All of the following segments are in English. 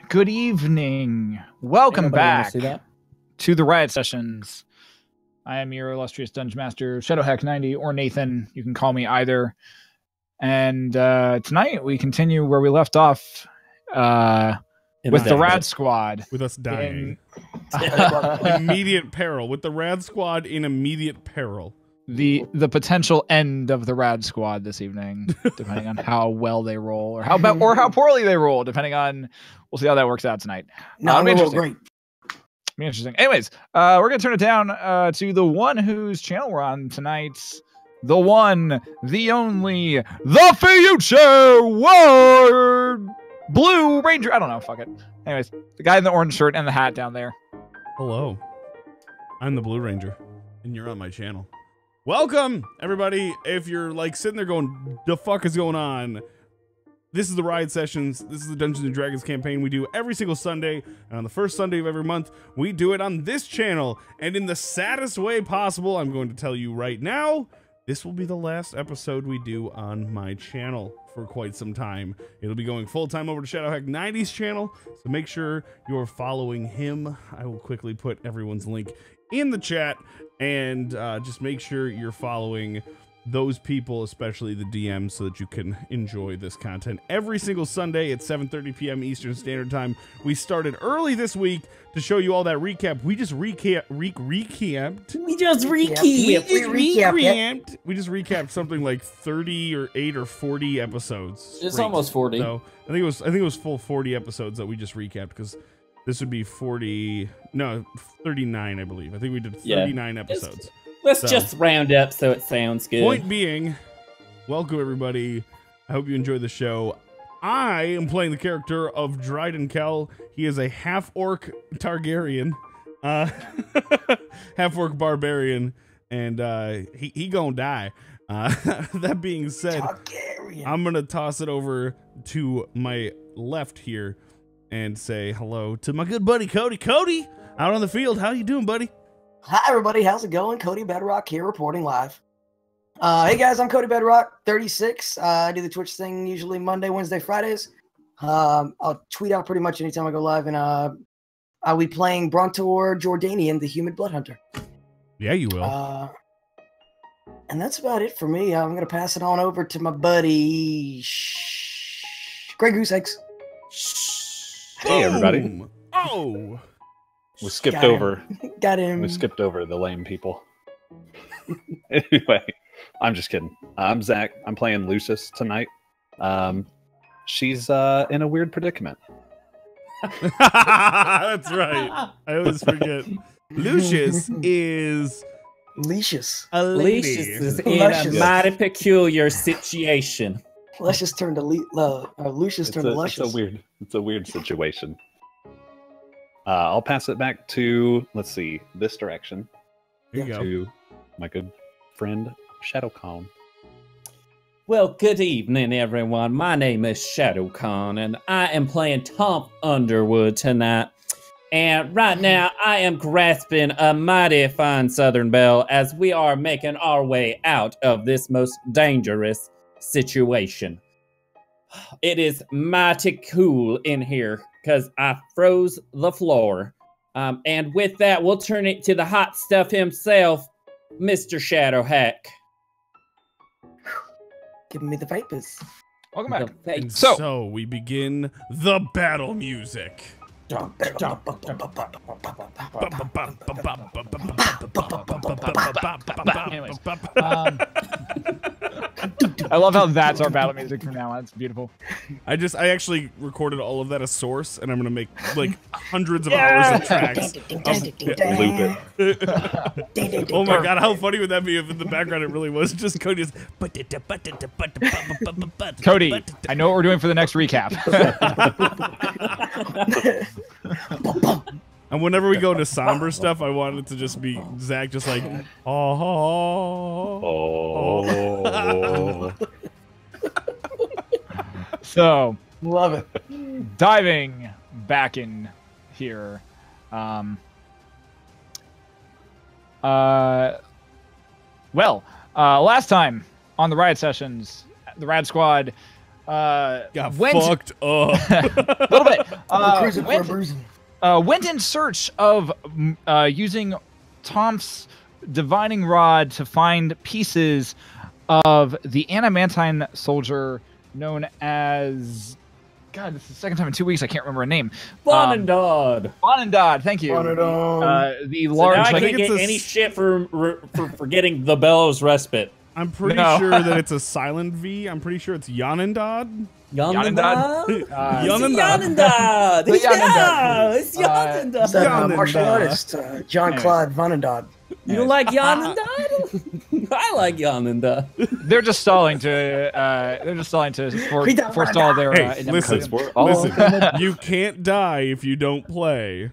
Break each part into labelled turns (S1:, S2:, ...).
S1: Good evening. Welcome back to the Riot Sessions. I am your illustrious Dungeon Master, Shadowhack90, or Nathan. You can call me either. And tonight we continue where we left off with the Rad Squad.
S2: With us dying. Immediate peril. With the Rad Squad in immediate peril.
S1: The potential end of the Rad Squad this evening, depending on how well they roll, or how poorly they roll, depending on. We'll see how that works out tonight.
S3: No, it'll be great.
S1: Be interesting. Anyways, we're gonna turn it down to the one whose channel we're on tonight. The one, the only, the future Ward Blue Ranger. I don't know. Fuck it. Anyways, the guy in the orange shirt and the hat down there.
S2: Hello, I'm the Blue Ranger, and you're on my channel. Welcome, everybody. If you're like sitting there going, the fuck is going on? This is the Riot Sessions. This is the Dungeons & Dragons campaign we do every single Sunday. And on the first Sunday of every month, we do it on this channel. And in the saddest way possible, I'm going to tell you right now, this will be the last episode we do on my channel for quite some time. It'll be going full-time over to Shadowhack90's channel, so make sure you're following him. I will quickly put everyone's link in the chat, and just make sure you're following those people, especially the DMs, so that you can enjoy this content every single Sunday at 7:30 p.m. Eastern Standard Time. We started early this week to show you all that recap. We just recapped. We just recapped something like 30 or 8 or 40 episodes.
S4: It's almost 40.
S2: So I think it was full 40 episodes that we just recapped, because this would be 39, I believe. I think we did 39 episodes.
S4: Let's just round up so it sounds good.
S2: Point being, welcome everybody. I hope you enjoy the show. I am playing the character of Dryden. He is a half-orc Targaryen, half-orc barbarian, and he gonna die. That being said, Targaryen. I'm gonna toss it over to my left here and say hello to my good buddy Cody. Cody, out on the field, how you doing, buddy?
S3: Hi, everybody. How's it going? Codybedrock here, reporting live. Hey, guys, I'm Codybedrock, 36. I do the Twitch thing usually Monday, Wednesday, Fridays. I'll tweet out pretty much anytime I go live, and I'll be playing Brontor Jordanian, the Humid Blood Hunter.
S2: Yeah, you will.
S3: And that's about it for me. I'm going to pass it on over to my buddy, Greg Goose Eggs.
S5: Hey, everybody.
S2: Oh!
S5: We skipped over.
S3: Got him.
S5: We skipped over the lame people. Anyway, I'm just kidding. I'm Zach. I'm playing Leucis tonight. She's in a weird predicament.
S2: That's right. I always forget. Lucius is
S3: Leucis.
S2: A lady.
S4: Leucis is in a mighty peculiar situation.
S3: Lucius turned to Lucius turned to Luscious.
S5: It's a weird situation. I'll pass it back to, let's see, this direction.
S2: Here you go.
S5: To my good friend, Shadowcawn.
S4: Well, good evening, everyone. My name is Shadowcawn, and I am playing Tonph Underwood tonight. And right now, I am grasping a mighty fine Southern Belle as we are making our way out of this most dangerous situation. It is mighty cool in here, because I froze the floor. And with that, we'll turn it to the hot stuff himself, Mr. Shadowhack.
S3: Giving me the vapors.
S1: Welcome back.
S2: And so we begin the battle music.
S1: Anyways, I love how that's our battle music from now on. It's beautiful.
S2: I actually recorded all of that as source, and I'm gonna make like hundreds of hours of tracks.
S5: Loop it.
S2: Oh my god, how funny would that be if in the background it really was just Cody's.
S1: Cody, I know what we're doing for the next recap.
S2: And whenever we go into somber stuff, I want it to just be Zach just like, oh.
S1: So,
S3: love it.
S1: Diving back in here. Last time on the Riot Sessions, the Rad Squad
S2: got fucked up
S1: a little bit. Went in search of using Tonph's divining rod to find pieces of the adamantine soldier known as... God, this is the second time in 2 weeks I can't remember her name.
S4: Bonendod.
S1: Bonendod, thank you. The large...
S4: So now I can't get any shit for getting the Bellows Respite.
S2: I'm pretty sure that it's a silent V. I'm pretty sure it's Yanendod.
S1: Yanendod?
S4: Yanendod! It's Yanendod!
S3: Martial artist, Jean-Claude Vanendod.
S4: You don't like Yanendod? I like Yanendod.
S1: They're just stalling to forestall their.
S2: Hey, listen. You can't die if you don't play.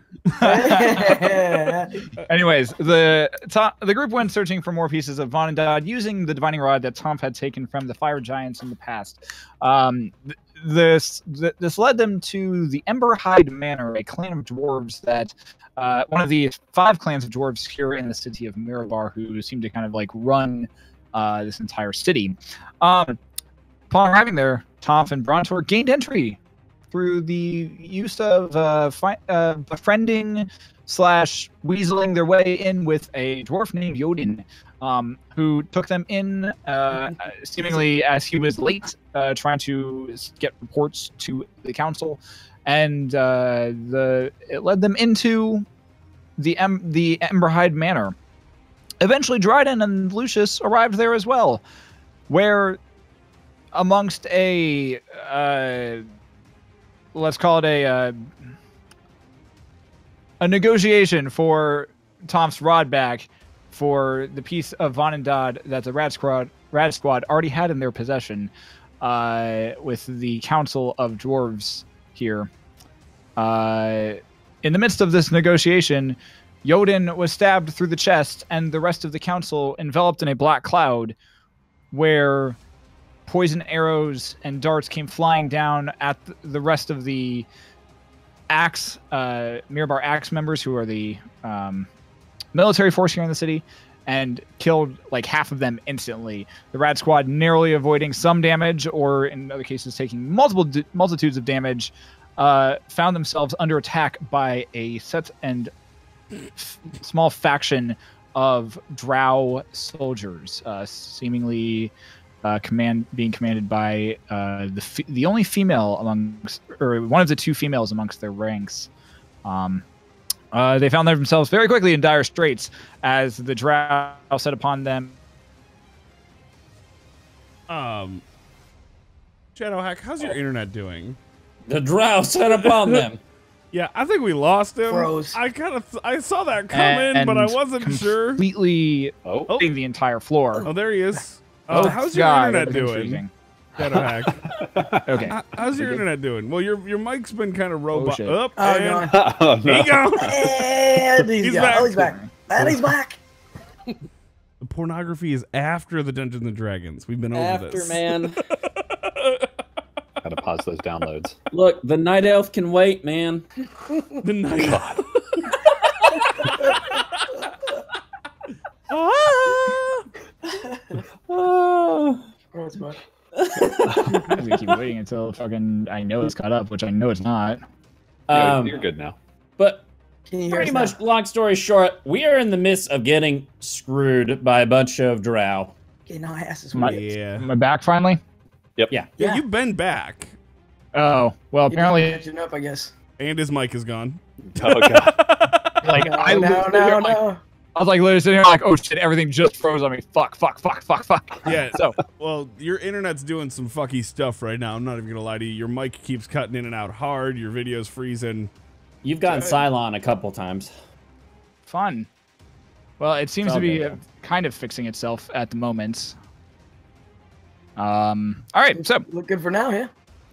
S1: Anyways, the group went searching for more pieces of Vanendod using the divining rod that Tonph had taken from the fire giants in the past. This led them to the Emberhide Manor, a clan of dwarves that one of the 5 clans of dwarves here in the city of Mirabar, who seem to kind of like run this entire city. Upon arriving there, Tonph and Brontor gained entry through the use of befriending / weaseling their way in with a dwarf named Yodin, who took them in seemingly as he was late, trying to get reports to the council, and it led them into the Emberhide Manor. Eventually, Dryden and Leucis arrived there as well, where amongst a let's call it a negotiation for Tonph's rod back for the piece of Vanendod that the Rad Squad already had in their possession, with the Council of Dwarves here. In the midst of this negotiation, Yodin was stabbed through the chest, and the rest of the council enveloped in a black cloud, where poison arrows and darts came flying down at the rest of the Mirabar Axe members, who are the military force here in the city, and killed like half of them instantly. The Rad Squad narrowly avoiding some damage, or in other cases taking multitudes of damage, found themselves under attack by a set and small faction of drow soldiers, seemingly being commanded by the only female amongst, or one of the 2 females amongst their ranks. They found themselves very quickly in dire straits as the drow set upon them.
S2: Shadowhack, how's your internet doing?
S4: The drow set upon them.
S2: Yeah, I think we lost him.
S3: Froze.
S2: I saw that coming, but I wasn't sure.
S1: Completely the entire floor.
S2: Oh, there he is. How's your internet doing? Shadowhack.
S1: Okay.
S2: How's your internet doing? Well, your mic's been kind of robot up.
S3: No.
S2: He gone.
S3: And he's back. Oh, he's back. And he's back.
S2: The pornography is after the Dungeons and Dragons. We've been over this.
S4: Man.
S5: Gotta pause those downloads.
S4: Look, the night elf can wait, man.
S2: The night elf.
S1: We keep waiting until fucking I know it's caught up, which I know it's not.
S5: You're good now.
S4: But pretty much, long story short, we are in the midst of getting screwed by a bunch of drow.
S3: Getting our asses
S1: Am I back finally?
S5: Yep.
S4: Yeah.
S2: Yeah, you've been back.
S1: Oh, well, apparently...
S3: Catching up, I guess.
S2: And his mic is gone.
S5: Oh, God.
S1: Like,
S3: No.
S1: I was like literally sitting here like, oh shit, everything just froze on me. Fuck.
S2: Yeah.
S1: So,
S2: well, your internet's doing some fucky stuff right now. I'm not even gonna lie to you. Your mic keeps cutting in and out hard. Your video's freezing.
S4: You've gotten Cylon a couple times.
S1: fun. Well, it seems to be kind of fixing itself at the moment. All right, so
S3: look good for now, yeah.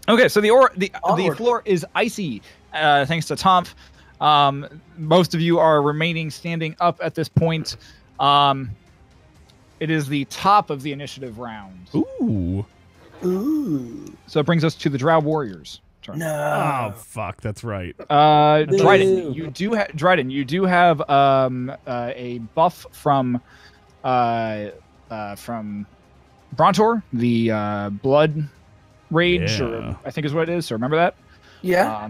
S1: Okay, so the floor is icy, thanks to Tonph. Most of you are remaining standing up at this point. It is the top of the initiative round.
S2: Ooh.
S1: So it brings us to the Drow Warriors. Turn.
S3: No.
S2: Oh fuck, that's right.
S1: Dryden, you do have a buff from Brontor, the blood rage, or I think is what it is. So remember that.
S3: Yeah.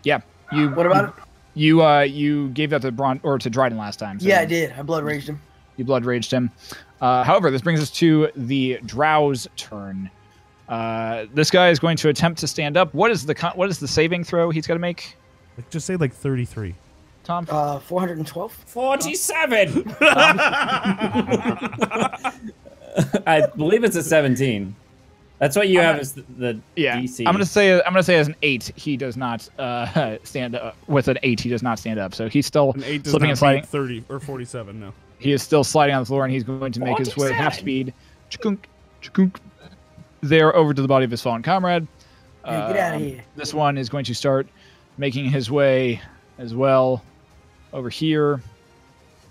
S1: Yeah. You.
S3: What about it?
S1: You gave that to to Dryden last time. So
S3: yeah, I did. I blood raged him.
S1: You blood raged him. However, this brings us to the Drow's turn. This guy is going to attempt to stand up. What is the saving throw he's got to make?
S2: Just say like 33.
S1: Tom?
S3: 412.
S4: 47. I believe it's a 17. That's what you have as the DC.
S1: I'm gonna say as an 8, he does not stand up. With an 8, he does not stand up. So he's still slipping and sliding.
S2: 30 or 47. No.
S1: He is still sliding on the floor, and he's going to make his way at half speed. There over to the body of his fallen comrade.
S3: Hey, get out of here.
S1: This one is going to start making his way as well over here.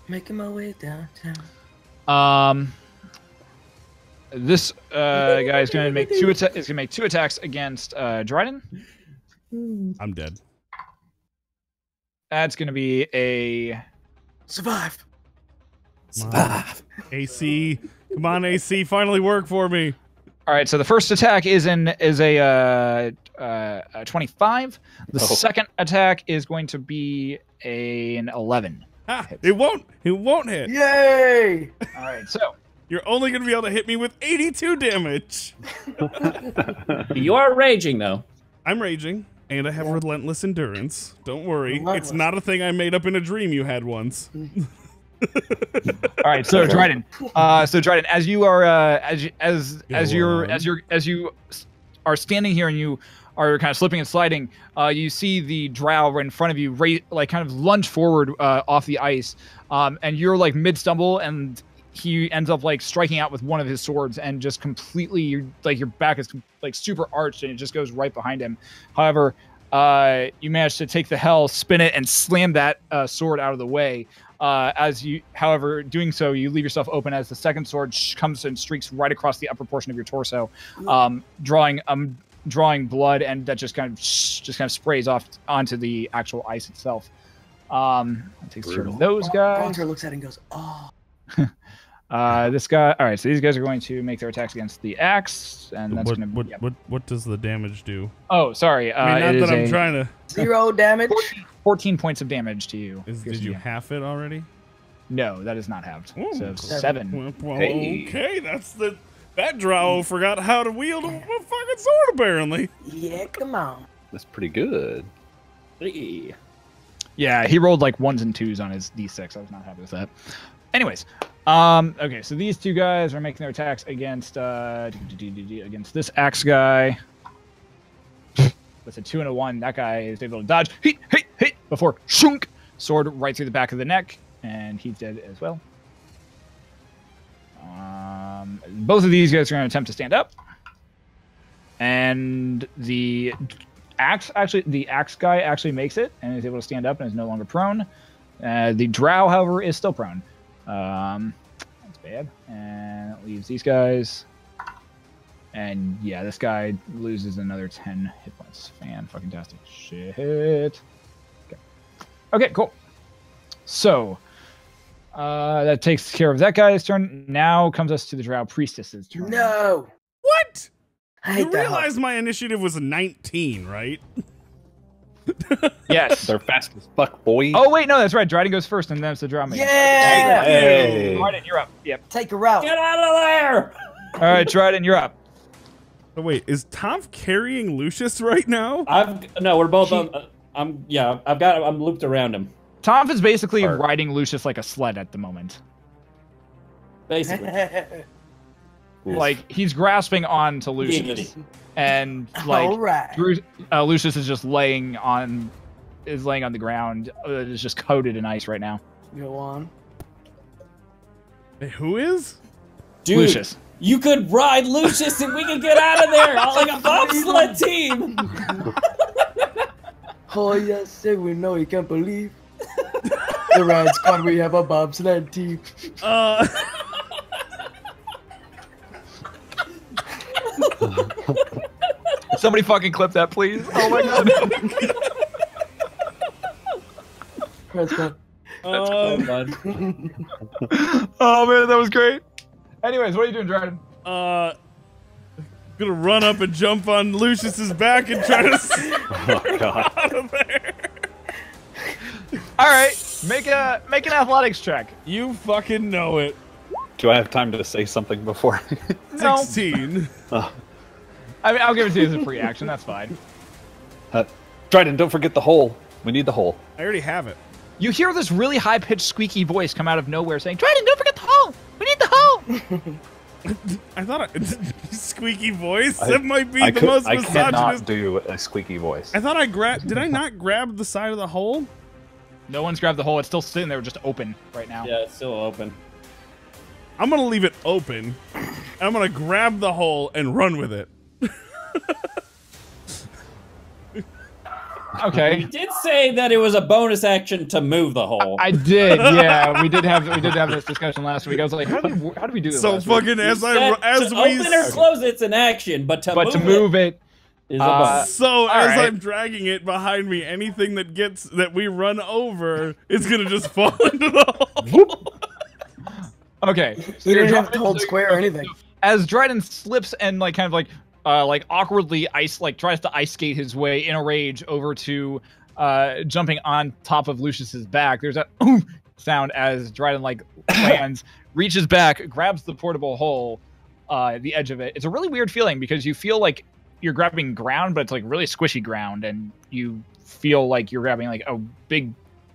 S3: Making my way downtown.
S1: This guy is going to make two attacks against Dryden.
S2: I'm dead.
S1: That's going to be a
S3: survive.
S2: AC, come on, AC, finally work for me.
S1: All right, so the first attack is a 25. The second attack is going to be an 11.
S2: It won't hit.
S3: Yay!
S1: All right, so
S2: you're only going to be able to hit me with 82 damage.
S4: You are raging though.
S2: I'm raging, and I have relentless endurance. Don't worry, it's not a thing I made up in a dream you had once.
S1: All right, so Dryden, as you are as you are standing here and you are kind of slipping and sliding, you see the drow right in front of you, kind of lunge forward off the ice, and you're like mid stumble, and he ends up like striking out with one of his swords, and just completely your back is like super arched, and it just goes right behind him. However, you manage to take the hell, spin it, and slam that sword out of the way. However, doing so, you leave yourself open as the second sword comes and streaks right across the upper portion of your torso, drawing blood, and that just kind of sprays off onto the actual ice itself. Takes care of those guys.
S3: Brontor looks at it and goes, "Oh."
S1: This guy. All right, so these guys are going to make their attacks against the axe, and that's going to.
S2: What does the damage do?
S1: Oh, sorry.
S2: I mean, not that I'm trying to.
S3: 0 damage.
S1: 14 points of damage to you.
S2: Did you half it already?
S1: No, that is not halved.
S2: Ooh,
S1: so 7.
S2: Well, okay, that drow forgot how to wield a fucking sword apparently.
S3: Yeah, come on.
S5: That's pretty good.
S1: Yeah, he rolled like 1s and 2s on his d6. I was not happy with that. Anyways, okay, so these two guys are making their attacks against this axe guy. With a 2 and a 1, that guy is able to dodge. Hit before shunk, sword right through the back of the neck, and he's dead as well. Both of these guys are going to attempt to stand up, and the axe guy actually makes it and is able to stand up and is no longer prone. The drow, however, is still prone. That's bad, and it leaves these guys. And yeah, this guy loses another 10 hit points. Fan-fucking-tastic shit. Okay, cool. So, that takes care of that guy's turn. Now comes us to the Drow Priestess's turn.
S3: No!
S2: What?
S3: I
S2: You realize my initiative was 19, right?
S1: Yes.
S5: They're fast as fuck, boy.
S1: Oh, wait, no, that's right. Dryden goes first, and then it's the Drow Maiden.
S3: Yeah!
S5: Hey.
S1: Dryden, you're up. Yep.
S3: Take her out.
S4: Get out of there!
S1: All right, Dryden, you're up.
S2: Oh, wait, is Tonph carrying Leucis right now?
S4: We're both on. I'm looped around him.
S1: Tonph is basically riding Leucis like a sled at the moment.
S4: Basically.
S1: Like, he's grasping on to Leucis. And, like, Leucis is just laying on the ground. It's just coated in ice right now.
S3: Go on.
S2: Hey, who is?
S4: Dude,
S1: Leucis.
S4: You could ride Leucis and we could get out of there like a bobsled team.
S3: Oh, yes, sir, we know you can't believe. The Riot Squad, we have a bobsled team.
S1: Somebody fucking clip that, please. Oh my god.
S3: That's fun.
S1: Oh man, that was great. Anyways, what are you doing, Dryden?
S2: Gonna run up and jump on Leucis's back and try to
S5: Oh God.
S2: out of there.
S1: All right, make an athletics check.
S2: You fucking know it.
S5: Do I have time to say something before?
S1: No.
S2: 16.
S5: Oh.
S1: I mean, I'll give it to you as a free action. That's fine.
S5: Dryden, don't forget the hole. We need the hole.
S2: I already have it.
S1: You hear this really high-pitched, squeaky voice come out of nowhere saying, Dryden, don't forget the hole! We need the hole!
S2: I thought squeaky voice. That might be the most
S5: I
S2: misogynist.
S5: cannot do a squeaky voice.
S2: I thought I grabbed. Did I not grab the side of the hole?
S1: No one's grabbed the hole. It's still sitting there, just open right now.
S4: Yeah, it's still open.
S2: I'm gonna leave it open. And I'm gonna grab the hole and run with it.
S1: Okay.
S4: You did say that it was a bonus action to move the hole.
S1: I did, yeah. We did have this discussion last week. I was like, how do we do this?
S2: So
S1: last
S2: fucking
S1: week?
S2: as
S4: to
S2: we
S4: open or close it's an action, but to move it is a bonus.
S2: so as
S1: right.
S2: I'm dragging it behind me, anything that we run over is gonna just fall into the hole.
S1: Okay. So
S3: You
S1: you're
S3: didn't have to
S1: jumping-
S3: hold square or anything.
S1: As Dryden slips and like kind of like awkwardly tries to ice skate his way in a rage over to jumping on top of Leucis's back. There's a sound as Dryden like lands, reaches back, grabs the portable hole, the edge of it. It's a really weird feeling because you feel like you're grabbing ground, but it's like really squishy ground, and you feel like you're grabbing like a big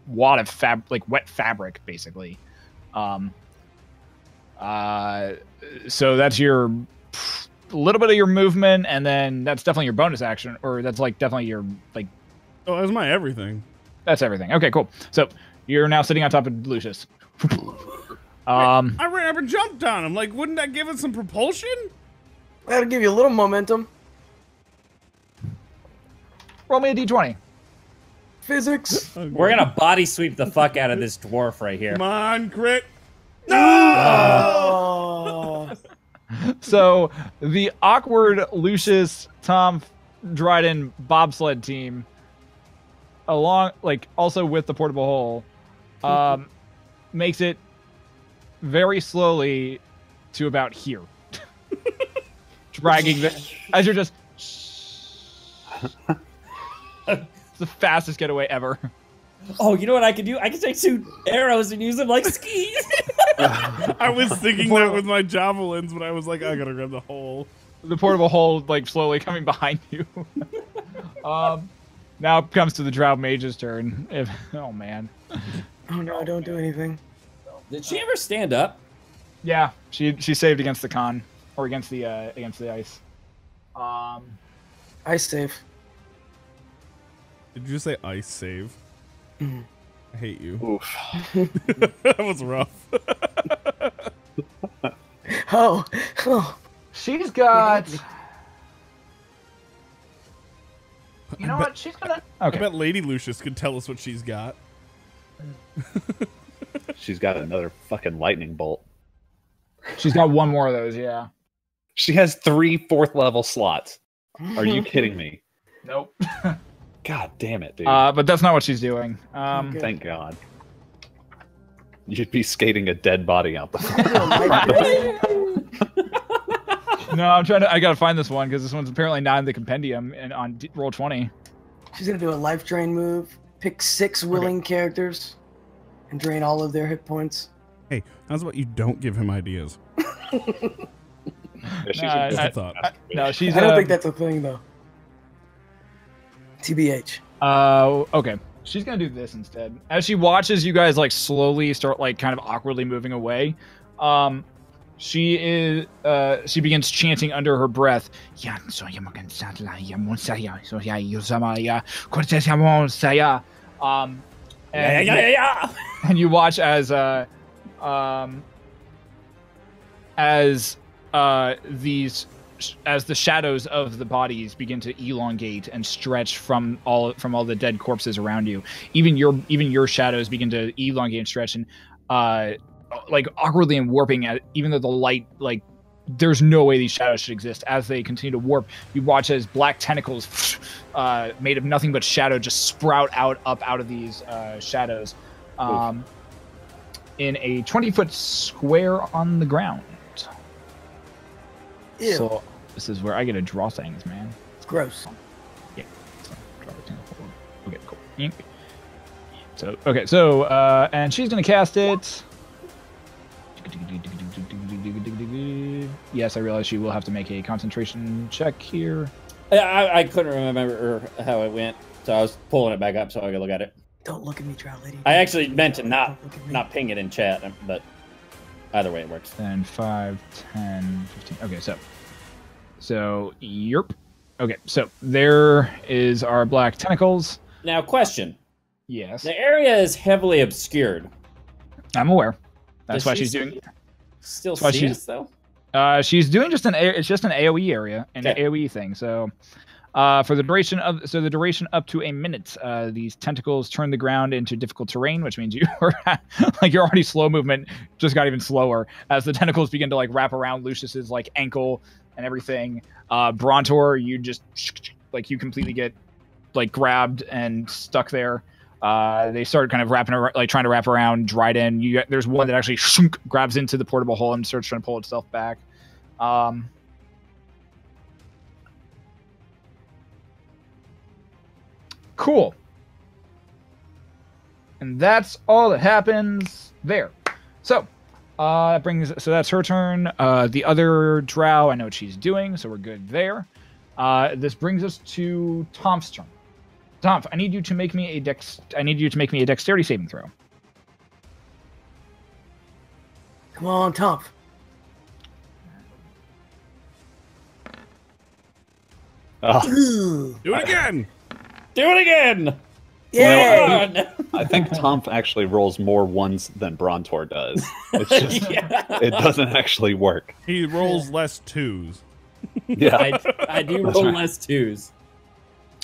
S1: wad of wet fabric, basically. So that's your a little bit of your movement, and then that's definitely your bonus action, or that's like definitely your like.
S2: Oh, that's my everything.
S1: That's everything. Okay, cool. So you're now sitting on top of Leucis.
S2: I ran up and jumped on him. Like, wouldn't that give it some propulsion?
S3: That'll give you a little momentum.
S1: Roll me a d20.
S3: Physics.
S2: Okay.
S4: We're gonna body sweep the fuck out of this dwarf right here.
S2: Come on, crit.
S3: Oh.
S1: So the awkward Leucis, Tonph, Dryden bobsled team, along also with the portable hole, makes it very slowly to about here, dragging as you're just. It's the fastest getaway ever.
S4: Oh, you know what I could do? I could take 2 arrows and use them like skis.
S2: I was thinking that with my javelins, but I was like, I gotta grab the hole.
S1: The portable hole slowly coming behind you. Now it comes to the Drow Mage's turn. Oh man.
S3: Oh no, don't do anything.
S4: Did she ever stand up?
S1: Yeah, she saved against the con, or against the ice.
S3: I save.
S2: Did you say ice save?
S3: Mhm.
S2: I hate you.
S5: Oof.
S2: That was rough.
S3: Oh.
S1: She's got. You know what? She's gonna.
S2: I
S1: Okay.
S2: bet Lady Leucis could tell us what she's got.
S5: She's got another fucking lightning bolt.
S1: She's got one more of those. Yeah.
S5: She has 3 4th level slots. Are you kidding me?
S1: Nope.
S5: God damn it, dude.
S1: But that's not what she's doing.
S3: Okay.
S5: Thank God. You'd be skating a dead body out the
S1: No, I'm trying to. I gotta find this one because this one's apparently not in the compendium and on roll 20.
S3: She's gonna do a life drain move. Pick 6 willing characters, and drain all of their hit points.
S2: Hey, how's about you don't give him ideas?
S5: Yeah, she's
S2: Just
S5: a
S2: a thought.
S1: No, she's.
S3: I don't think that's a thing though. TBH.
S1: Okay. She's gonna do this instead. As she watches you guys slowly start kind of awkwardly moving away, she begins chanting under her breath. And you watch as the shadows of the bodies begin to elongate and stretch from all the dead corpses around you. Even your shadows begin to elongate and stretch and awkwardly and warping at, even though the light there's no way these shadows should exist. As they continue to warp, you watch as black tentacles made of nothing but shadow just sprout up out of these shadows in a 20-foot square on the ground.
S3: Ew.
S1: So This is where I get to draw things, man.
S3: It's gross.
S1: Yeah. So, draw the tentacle forward. Okay, cool. Ink. So, okay, so, and she's going to cast it. Yes, I realize she will have to make a concentration check here.
S4: I couldn't remember how it went, so I was pulling it back up so I could look at it.
S3: Don't look at me, Drow Lady.
S4: I actually meant to not ping it in chat, but either way it works.
S1: Then 5, 10, 15. Okay, so yerp. Okay, so there is our black tentacles.
S4: Now, question.
S1: Yes.
S4: The area is heavily obscured.
S1: I'm aware.
S4: Does
S1: That's why
S4: she
S1: she's doing.
S4: Still
S1: why
S4: see
S1: she's-
S4: us, though?
S1: She's doing just it's just an AOE area, an
S4: Okay.
S1: AOE thing. So, for the duration up to a minute, these tentacles turn the ground into difficult terrain, which means you are like your already slow movement just got even slower as the tentacles begin to like wrap around Leucis's like ankle and everything. Brontor, you just like you completely get like grabbed and stuck there. They start kind of trying to wrap around Dryden. There's one that actually grabs into the portable hole and starts trying to pull itself back. Cool. And that's all that happens there. So, so that's her turn. The other drow, I know what she's doing, so we're good there. This brings us to Tonph's turn. Tonph, I need you to make me a dexterity saving throw.
S3: Come on, Tonph.
S5: Oh,
S2: Do it again.
S4: Do it again!
S3: Yeah.
S4: Come on!
S5: I think Tonph actually rolls more ones than Brontor does. It's just,
S4: Yeah.
S5: it doesn't actually work.
S2: He rolls less twos.
S5: Yeah.
S4: I do roll less twos.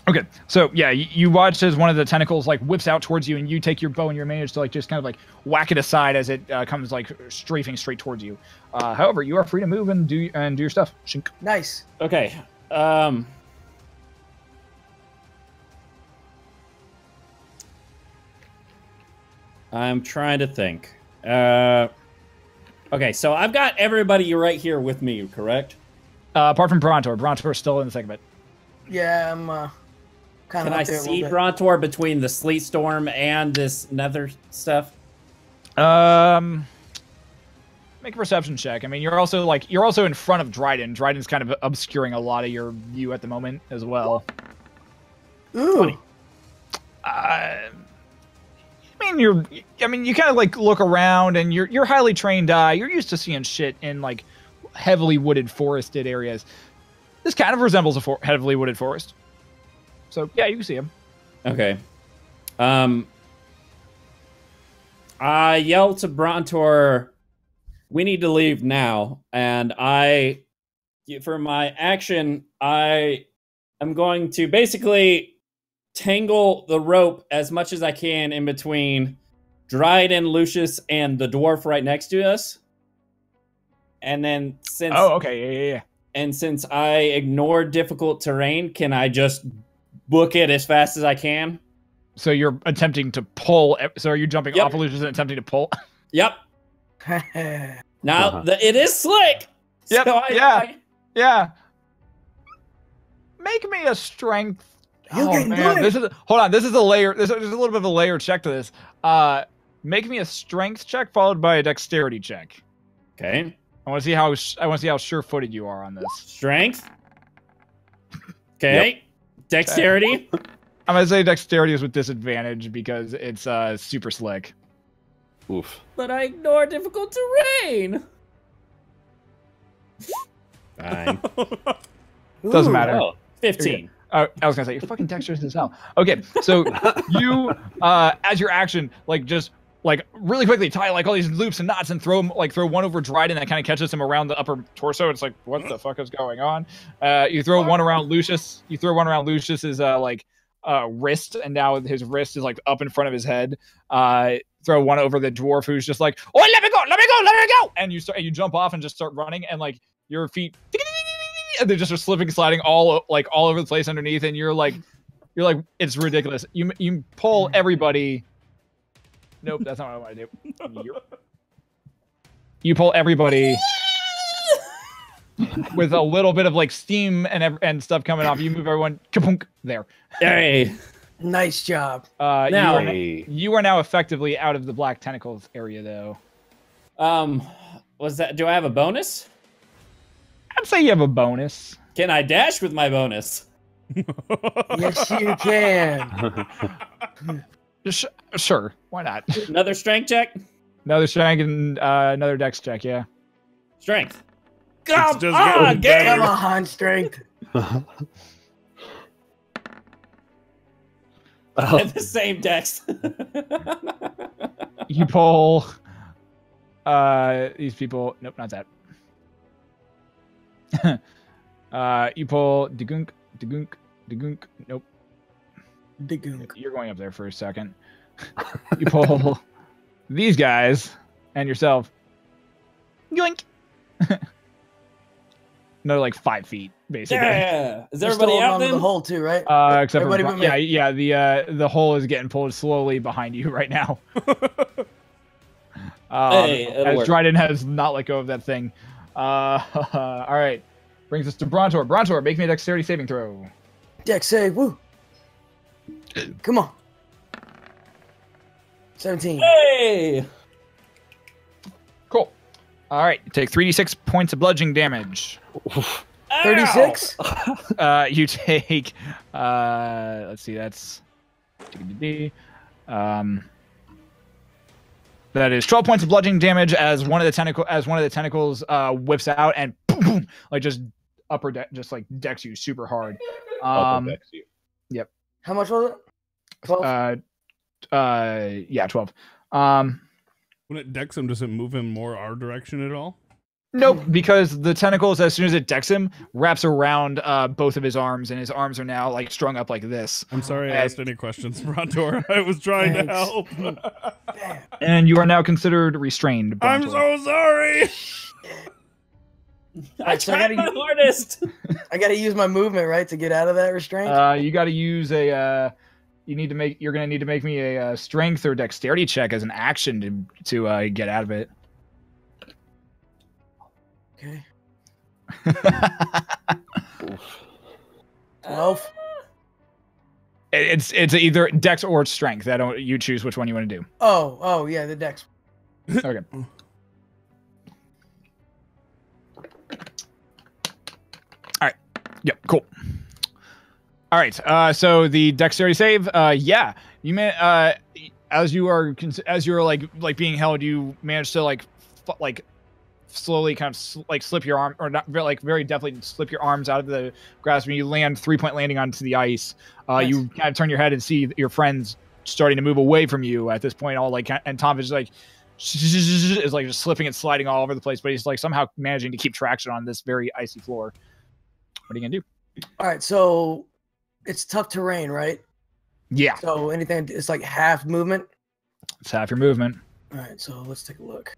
S1: Okay, so yeah, you watch as one of the tentacles like whips out towards you, and you take your bow and you manage to like just kind of like whack it aside as it comes like strafing straight towards you. However, you are free to move and do your stuff. Shink.
S3: Nice.
S4: Okay. I'm trying to think. Okay, so I've got everybody right here with me, correct?
S1: Apart from Brontor, Brontor's still in the segment.
S3: Yeah, I'm kind
S4: Can
S3: of
S4: I
S3: up there a
S4: see
S3: little bit.
S4: Brontor between the sleet storm and this nether stuff?
S1: Make a perception check. I mean, you're also in front of Dryden. Dryden's kind of obscuring a lot of your view at the moment as well.
S3: Ooh.
S1: I mean, you kind of like look around, and you're highly trained eye. You're used to seeing shit in like heavily wooded, forested areas. This kind of resembles a heavily wooded forest. So yeah, you can see him.
S4: Okay. I yell to Brontor, "We need to leave now." And for my action, I am going to basically tangle the rope as much as I can in between Dryden, Leucis, and the dwarf right next to us. And then since
S1: Yeah.
S4: And since I ignored difficult terrain, can I just book it as fast as I can?
S1: So you're attempting to pull. So are you jumping
S4: Yep.
S1: off of Leucis and attempting to pull?
S4: Yep. Now it is slick.
S1: Yep.
S4: So
S1: Yeah. Make me a strength.
S3: You can do it.
S1: This is a layer. There's a little bit of a layer check to this. Make me a strength check followed by a dexterity check.
S4: Okay.
S1: I want to see how sure-footed you are on this.
S4: Strength. Okay. Dexterity.
S1: I'm gonna say dexterity is with disadvantage because it's super slick.
S5: Oof.
S4: But I ignore difficult terrain. Fine.
S1: Doesn't matter.
S5: Oh,
S4: 15.
S1: I was gonna say you're fucking dexterous as hell. Okay, so you, as your action, like just like really quickly tie like all these loops and knots and throw one over Dryden that kind of catches him around the upper torso. It's like, what the fuck is going on? You throw one around Leucis. You throw one around Leucis's wrist, and now his wrist is like up in front of his head. Throw one over the dwarf who's just like, oh, let me go, and you jump off and just start running, and like your feet, and they're just slipping, sliding all over the place underneath, and you're like, it's ridiculous. You pull everybody. Nope, that's not what I want to do. You pull everybody. with a little bit of like steam and stuff coming off. You move everyone kapunk, there.
S4: Hey.
S3: Nice job.
S4: Now,
S1: you are now effectively out of the black tentacles area, though.
S4: Was that? Do I have a bonus?
S1: I'd say you have a bonus.
S4: Can I dash with my bonus?
S3: Yes, you can.
S1: Sure, why not?
S4: Another strength check.
S1: Another strength and another dex check. Yeah.
S4: Strength.
S2: It's just getting better.
S3: Come on, strength.
S4: At the same dex.
S1: You pull these people. Nope, not that. You pull degunk. Nope.
S3: Degunk.
S1: You're going up there for a second. You pull these guys and yourself. Yoink. Another like 5 feet, basically.
S4: Yeah. Is
S3: You're
S4: everybody
S3: still
S4: out
S3: under
S4: then?
S3: the hole too, right?
S1: Except
S3: Everybody
S1: for
S3: but me.
S1: yeah. The hole is getting pulled slowly behind you right now.
S4: Hey, it'll
S1: as
S4: work.
S1: Dryden has not let go of that thing. All right, brings us to Brontor. Brontor, make me a dexterity saving throw.
S3: Dex save. Woo. Come on. 17.
S4: Hey.
S1: Cool. All right, you take 3d6 points of bludgeoning damage.
S3: 36.
S1: You take. Let's see. That's. That is 12 points of bludgeoning damage as one of the tentacles whips out and boom, boom, like just just like decks you super hard.
S5: Decks you.
S1: Yep.
S3: How much was it? 12.
S1: Yeah, 12.
S2: When it decks him, does it move him more our direction at all?
S1: Nope, because the tentacles, as soon as it decks him, wraps around both of his arms, and his arms are now like strung up like this.
S2: I'm sorry I asked any questions, Brontor. I was trying to help.
S1: And you are now considered restrained.
S2: I'm
S1: Brontor.
S2: so sorry.
S4: I
S3: so I
S4: tried my hardest.
S3: I gotta use my movement, right, to get out of that restraint?
S1: You got to use a. You're gonna need to make me a strength or dexterity check as an action to get out of it.
S3: Okay. 12.
S1: It's either dex or strength. You choose which one you want to do.
S3: Oh, yeah, the dex.
S1: Okay. All right. Yep. Cool. All right. So the dexterity save. Yeah. You may. As you're like being held, you manage to like slowly kind of like slip your arm, or not like very definitely slip your arms out of the grasp, and you land 3-point landing onto the ice.
S3: Nice.
S1: You kind of turn your head and see your friends starting to move away from you at this point. All like, and Tonph is like is like just slipping and sliding all over the place, but he's like somehow managing to keep traction on this very icy floor. What are you gonna do?
S3: All right, so it's tough terrain, right?
S1: Yeah,
S3: So anything, it's like half movement.
S1: it's half your movement.
S3: All right, so let's take a look.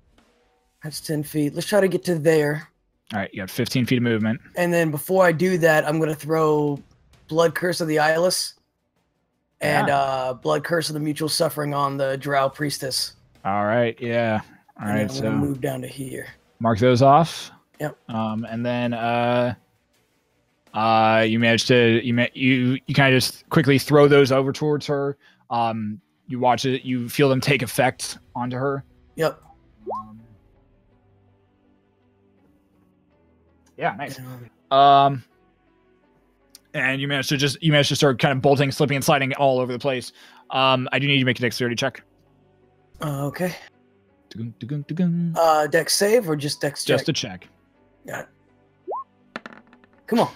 S3: That's 10 feet. Let's try to get to there.
S1: All right, you got 15 feet of movement.
S3: And then before I do that, I'm going to throw Blood Curse of the Eyeless and Blood Curse of the Mutual Suffering on the Drow Priestess.
S1: All right, yeah. All
S3: And
S1: right,
S3: then I'm
S1: so
S3: going to move down to here.
S1: mark those off.
S3: Yep.
S1: And then you manage to you kind of just quickly throw those over towards her. You watch it. You feel them take effect onto her.
S3: Yep.
S1: Yeah, nice. And you manage to start kind of bolting, slipping, and sliding all over the place. I do need you to make a dexterity check.
S3: Okay.
S1: Dun-gun.
S3: Dex save or just dex check?
S1: Just a check.
S3: Got it. Come on.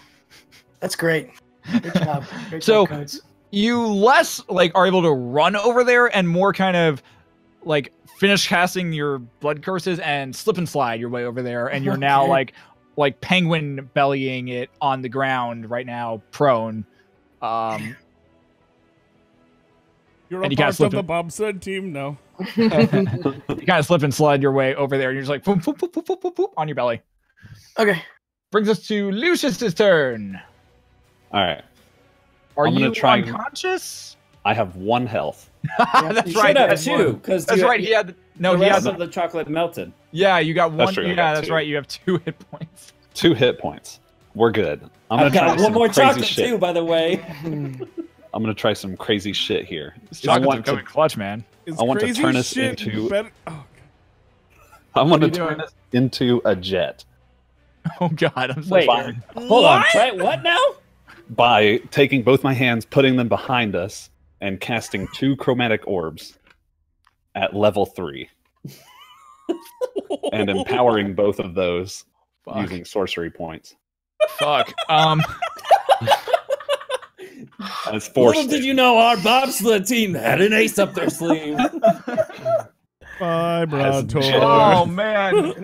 S3: That's great. Good job. Great
S1: So-
S3: job, Codes.
S1: You less like are able to run over there and more kind of like finish casting your blood curses and slip and slide your way over there, and you're now
S3: Okay.
S1: like penguin bellying it on the ground right now, prone.
S2: You're
S1: And
S2: a
S1: you gotta
S2: part
S1: slip
S2: of the
S1: it.
S2: bobsled team? No.
S1: You kind of slip and slide your way over there, and you're just like boop, boop, boop, boop, boop, boop, boop, on your belly.
S3: Okay.
S1: Brings us to Leucis's turn.
S5: All right.
S1: Are
S5: I'm gonna
S1: you
S5: try and-
S1: unconscious?
S5: I have 1 health.
S1: That's
S4: You
S1: right.
S4: should have
S1: That's
S4: two,
S1: one.
S4: because
S1: That's right. He had
S4: the
S1: he had
S4: rest of the chocolate melted.
S1: Yeah, you got one.
S5: That's true, I
S1: Yeah,
S5: got
S1: that's
S5: 2.
S1: right. You have 2 hit points.
S5: 2 hit points. We're good.
S4: I've got one more chocolate too, by the way.
S5: I'm gonna try some crazy shit here.
S1: Chocolate's coming clutch, man.
S5: I want to turn us into. I want to turn us into a jet.
S1: Oh God, I'm so
S4: Wait,
S1: scared.
S4: Hold on. Try what now?
S5: By taking both my hands, putting them behind us, and casting 2 chromatic orbs at level 3, and empowering both of those using sorcery points.
S1: Fuck.
S5: That's 4.
S4: Little did you know our bobsled team had an ace up their sleeve.
S2: Bye, Brontor.
S1: Oh man.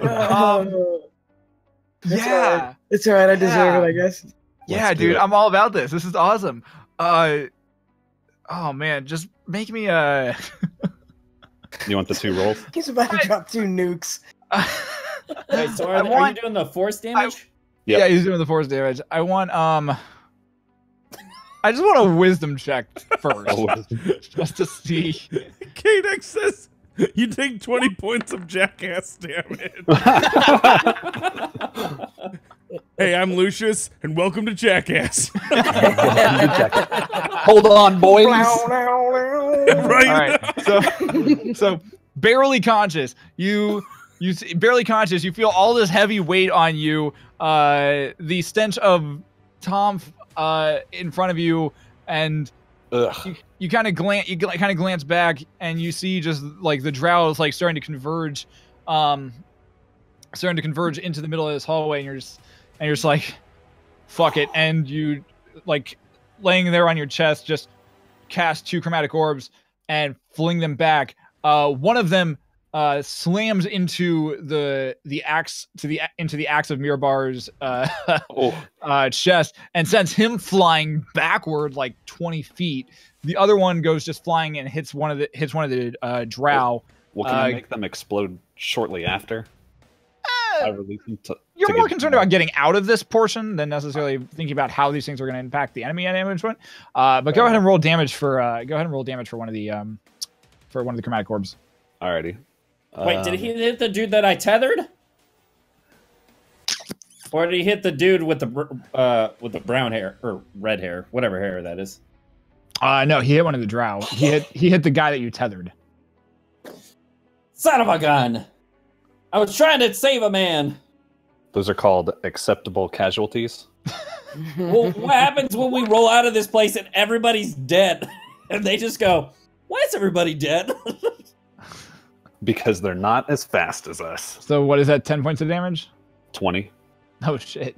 S1: Yeah.
S3: It's all right. I deserve it, I guess.
S1: Yeah, dude, I'm all about this. This is awesome. Oh man, just make me
S5: You want the 2 rolls?
S3: He's about to drop 2 nukes.
S4: Wait, so are you doing the force damage?
S5: Yep.
S1: Yeah, he's doing the force damage. I want I just want a wisdom check first. Just to see.
S2: K-Dex says you take 20 points of jackass damage. Hey, I'm Leucis, and welcome to Jackass.
S5: Hold on, boys.
S2: Right.
S1: All right. So barely conscious. You barely conscious. You feel all this heavy weight on you. The stench of Tonph in front of you, and you kind of glance back, and you see just like the drow is like starting to converge into the middle of this hallway, and you're just like, fuck it, and you like laying there on your chest, just cast 2 chromatic orbs and fling them back. One of them slams into the axe into the axe of Mirbar's chest and sends him flying backward like 20 feet. The other one goes just flying and hits one of the drow.
S5: Well, can I make them explode shortly after? I release them
S1: you're more concerned about getting out of this portion than necessarily thinking about how these things are going to impact the enemy at any point. But go ahead and roll damage for one of the chromatic orbs.
S5: Alrighty.
S4: Wait, did he hit the dude that I tethered? Or did he hit the dude with the brown hair or red hair, whatever hair that is?
S1: No, he hit one of the drow. He hit the guy that you tethered.
S4: Son of a gun! I was trying to save a man.
S5: Those are called acceptable casualties.
S4: Well, what happens when we roll out of this place and everybody's dead? And they just go, why is everybody dead?
S5: Because they're not as fast as us.
S1: So what is that, 10 points of damage?
S5: 20.
S1: Oh, shit.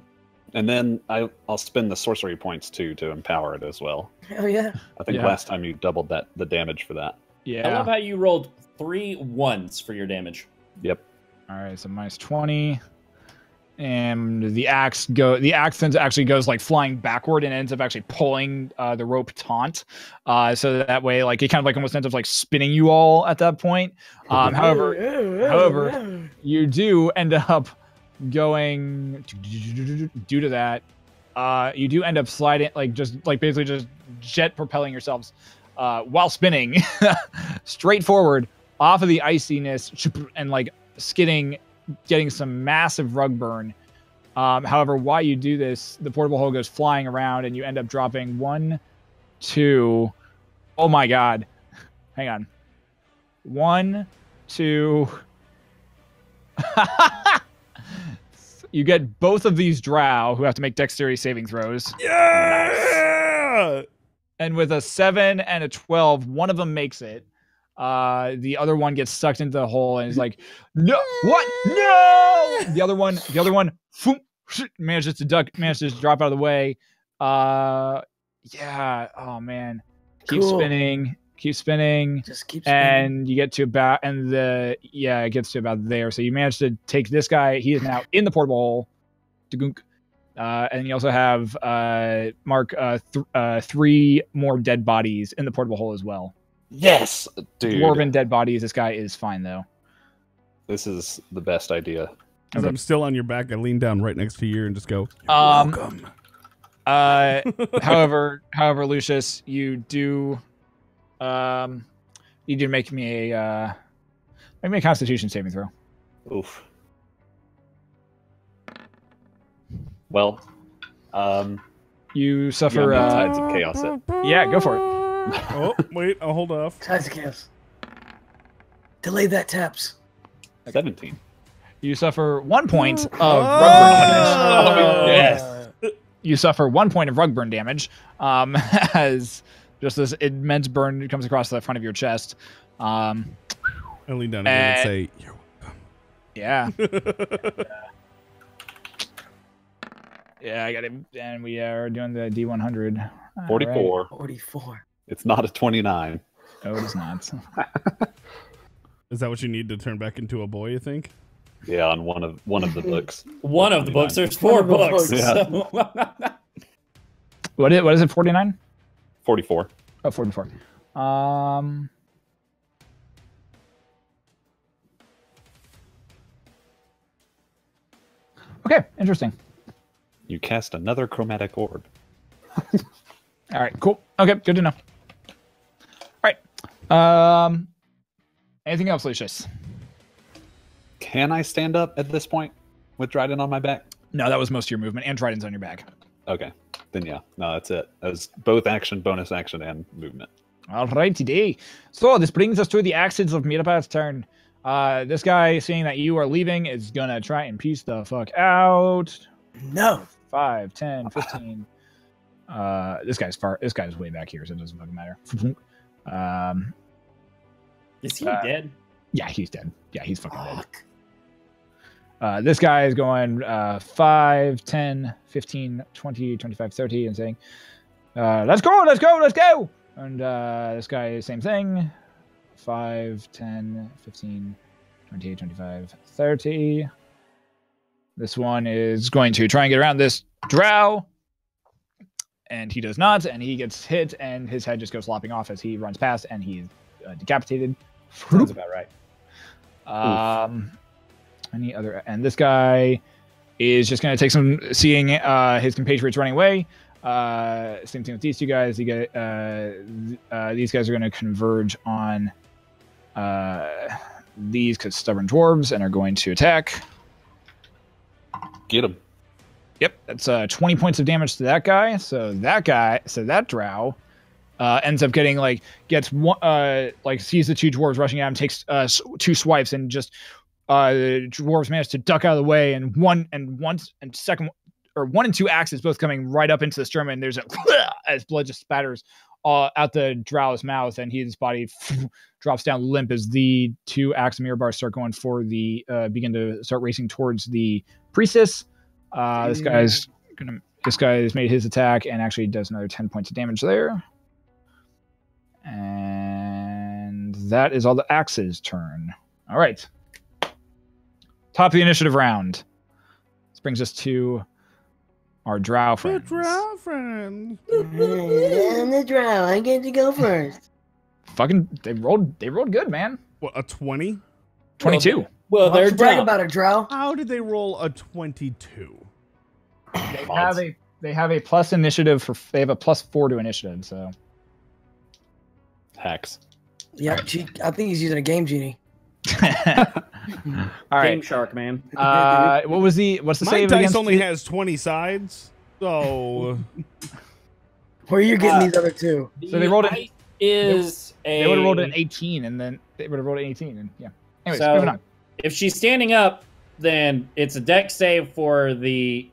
S5: And then I'll spend the sorcery points, too, to empower it as well.
S3: Oh, yeah.
S5: I think last time you doubled the damage for that.
S1: Yeah.
S4: I love how you rolled 3 1s for your damage.
S5: Yep.
S1: All right, so minus 20. And the axe actually goes like flying backward and ends up actually pulling the rope taunt. So that way, like it kind of like almost ends up like spinning you all at that point. However, you do end up going due to that. You do end up sliding, basically just jet propelling yourselves while spinning straight forward off of the iciness and like skidding, getting some massive rug burn. However, while you do this, the portable hole goes flying around and you end up dropping 1, 2. Oh my God. Hang on. 1, 2. You get both of these drow who have to make dexterity saving throws.
S2: Yeah!
S1: And with a 7 and a 12, one of them makes it. The other one gets sucked into the hole and is like, no, what? No! The other one, manages to drop out of the way. Yeah. Oh man. Keep spinning.
S3: Just keep spinning.
S1: And you get to about, it gets to about there. So you manage to take this guy. He is now in the portable hole. And you also have Mark 3 more dead bodies in the portable hole as well.
S5: Yes, dude.
S1: Dwarven dead bodies. This guy is fine though.
S5: This is the best idea.
S2: As I'm still on your back, I lean down right next to you and just go, welcome.
S1: However, Lucius, you do make me a Constitution saving throw.
S5: Oof. Well,
S1: you suffer.
S5: Tides of Chaos.
S1: Yeah, go for it.
S2: Oh, wait, I'll hold off.
S3: Tides of Chaos. Delay that taps.
S5: 17.
S1: You suffer 1 point of rug burn damage.
S4: Yes.
S1: You suffer 1 point of rug burn damage as just this immense burn comes across the front of your chest.
S2: I lean down again and say, "You're welcome."
S1: Yeah. Yeah, I got it. And we are doing the D100.
S5: 44.
S1: Right.
S3: 44.
S5: It's not a 29.
S1: No, it is not.
S2: Is that what you need to turn back into a boy, you think?
S5: Yeah, on one of the books.
S4: One of the books. There's 4 books.
S5: Yeah.
S4: So.
S1: What is it, 49?
S5: 44.
S1: Oh, 44. Okay, interesting.
S5: You cast another chromatic orb.
S1: All right, cool. Okay, good to know. All right. Anything else, Leucis?
S5: Can I stand up at this point with Dryden on my back?
S1: No, that was most of your movement, and Dryden's on your back.
S5: Okay. Then yeah. No, that's it. That was both action, bonus action, and movement.
S1: All right, today. So this brings us to the actions of Mirapat's turn. This guy, seeing that you are leaving, is gonna try and piece the fuck out.
S3: No.
S1: 5, 10, 15. This guy's way back here, so it doesn't fucking matter.
S4: Is he dead?
S1: Yeah, he's dead. Yeah, he's fucking dead. This guy is going 5, 10, 15, 20, 25, 30 and saying, let's go. And this guy is same thing. 5, 10, 15, 28, 25, 30. This one is going to try and get around this drow. And he does not, and he gets hit, and his head just goes flopping off as he runs past, and he's decapitated.
S4: Sounds about right.
S1: Any other? And this guy is just going to take some, seeing his compatriots running away. Same thing with these two guys. These guys are going to converge on these because stubborn dwarves, and are going to attack.
S5: Get him.
S1: Yep, that's 20 points of damage to that guy. So that drow ends up getting gets one, sees the two dwarves rushing at him, takes 2 swipes, and just the dwarves manage to duck out of the way, and one and 2 axes both coming right up into the sternum, and there's as blood just spatters out the drow's mouth, and his body drops down limp as the 2 axe mirror bars start going for the begin to start racing towards the priestess. This guy's made his attack and actually does another 10 points of damage there. And that is all the axes' turn. All right. Top of the initiative round. This brings us to our drow friends.
S2: The drow friends.
S3: I'm the drow. I get to go first.
S1: Fucking, they rolled good, man.
S2: What, a 20?
S1: 22.
S4: Well, they're
S3: brag
S4: drow.
S3: about a drow.
S2: How did they roll a 22?
S1: They have a plus initiative they have a +4 to initiative, so.
S5: Hacks.
S3: Yeah, I think he's using a game genie.
S1: All right.
S4: Game Shark, man.
S1: What's the
S2: My
S1: save
S2: dice
S1: against?
S2: only has 20 sides, so
S3: Where are you getting these other 2?
S1: So they rolled
S4: it. They
S1: would have rolled an 18, and then they would have rolled an 18, and yeah. Anyways,
S4: So-
S1: moving on.
S4: If she's standing up, then it's a dex save for the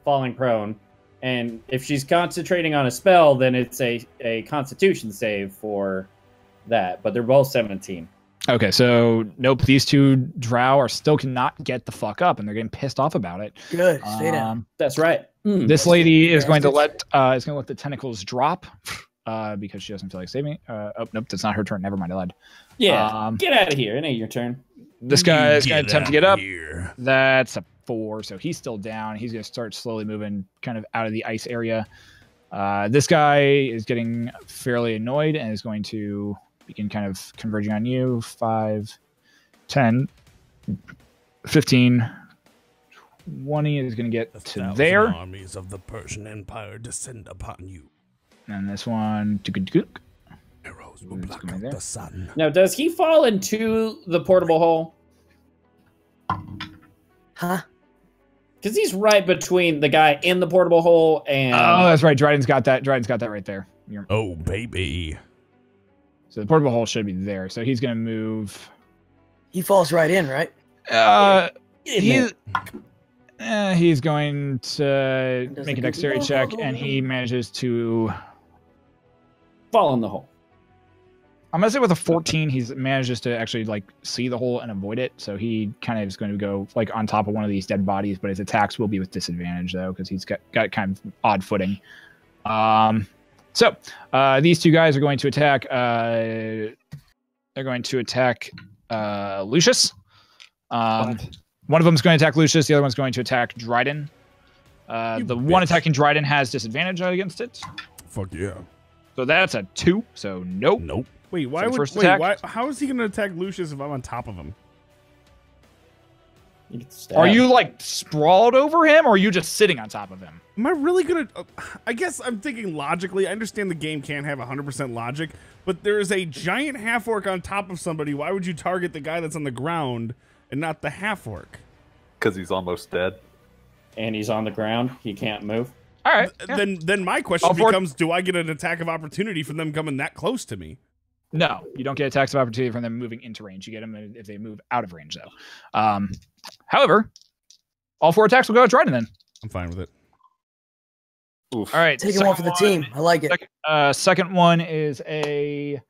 S4: falling prone. And if she's concentrating on a spell, then it's a constitution save for that. But they're both 17.
S1: Okay, so nope, these 2 drow still cannot get the fuck up, and they're getting pissed off about it.
S3: Good. Stay down.
S4: That's right.
S1: This lady is going to let the tentacles drop because she doesn't feel like saving. Oh nope, that's not her turn. Never mind, I lied.
S4: Yeah, get out of here. It ain't your turn.
S1: This guy is going to attempt to get up.
S2: Here.
S1: That's a 4, so he's still down. He's going to start slowly moving kind of out of the ice area. This guy is getting fairly annoyed and is going to begin kind of converging on you. 5, 10, 15, 20 is going to get to there.
S2: Armies of the Persian Empire descend upon you.
S1: And this one,
S2: Arrows will block out the sun.
S4: Now, does he fall into the portable hole?
S3: Huh?
S4: Because he's right between the guy in the portable hole and...
S1: Oh, that's right. Dryden's got that. Dryden's got that right there.
S2: Oh, baby.
S1: So the portable hole should be there. So he's going to move.
S3: He falls right in, right?
S1: He's going to make a dexterity check, and he manages to
S4: fall in the hole.
S1: I'm gonna say with a 14, he's manages to actually like see the hole and avoid it. So he kind of is going to go like on top of one of these dead bodies, but his attacks will be with disadvantage though because he's got kind of odd footing. So these two guys are going to attack. They're going to attack Leucis. One of them is going to attack Leucis. The other one's going to attack Dryden. The one attacking Dryden has disadvantage against it.
S2: Fuck yeah.
S1: So that's a 2. So nope.
S2: Nope. Wait, why would how is he going to attack Leucis if I'm on top of him?
S1: Are you like sprawled over him, or are you just sitting on top of him?
S2: Am I really gonna? I guess I'm thinking logically. I understand the game can't have 100% logic, but there is a giant half orc on top of somebody. Why would you target the guy that's on the ground and not the half orc?
S5: Because he's almost dead,
S4: and he's on the ground. He can't move.
S1: All right.
S2: Then my question becomes: do I get an attack of opportunity from them coming that close to me?
S1: No, you don't get attacks of opportunity from them moving into range. You get them if they move out of range, though. However, all 4 attacks will go at Dryden then.
S2: I'm fine with it.
S5: Oof.
S1: All right,
S3: taking one for the team. I like it.
S1: Second one is a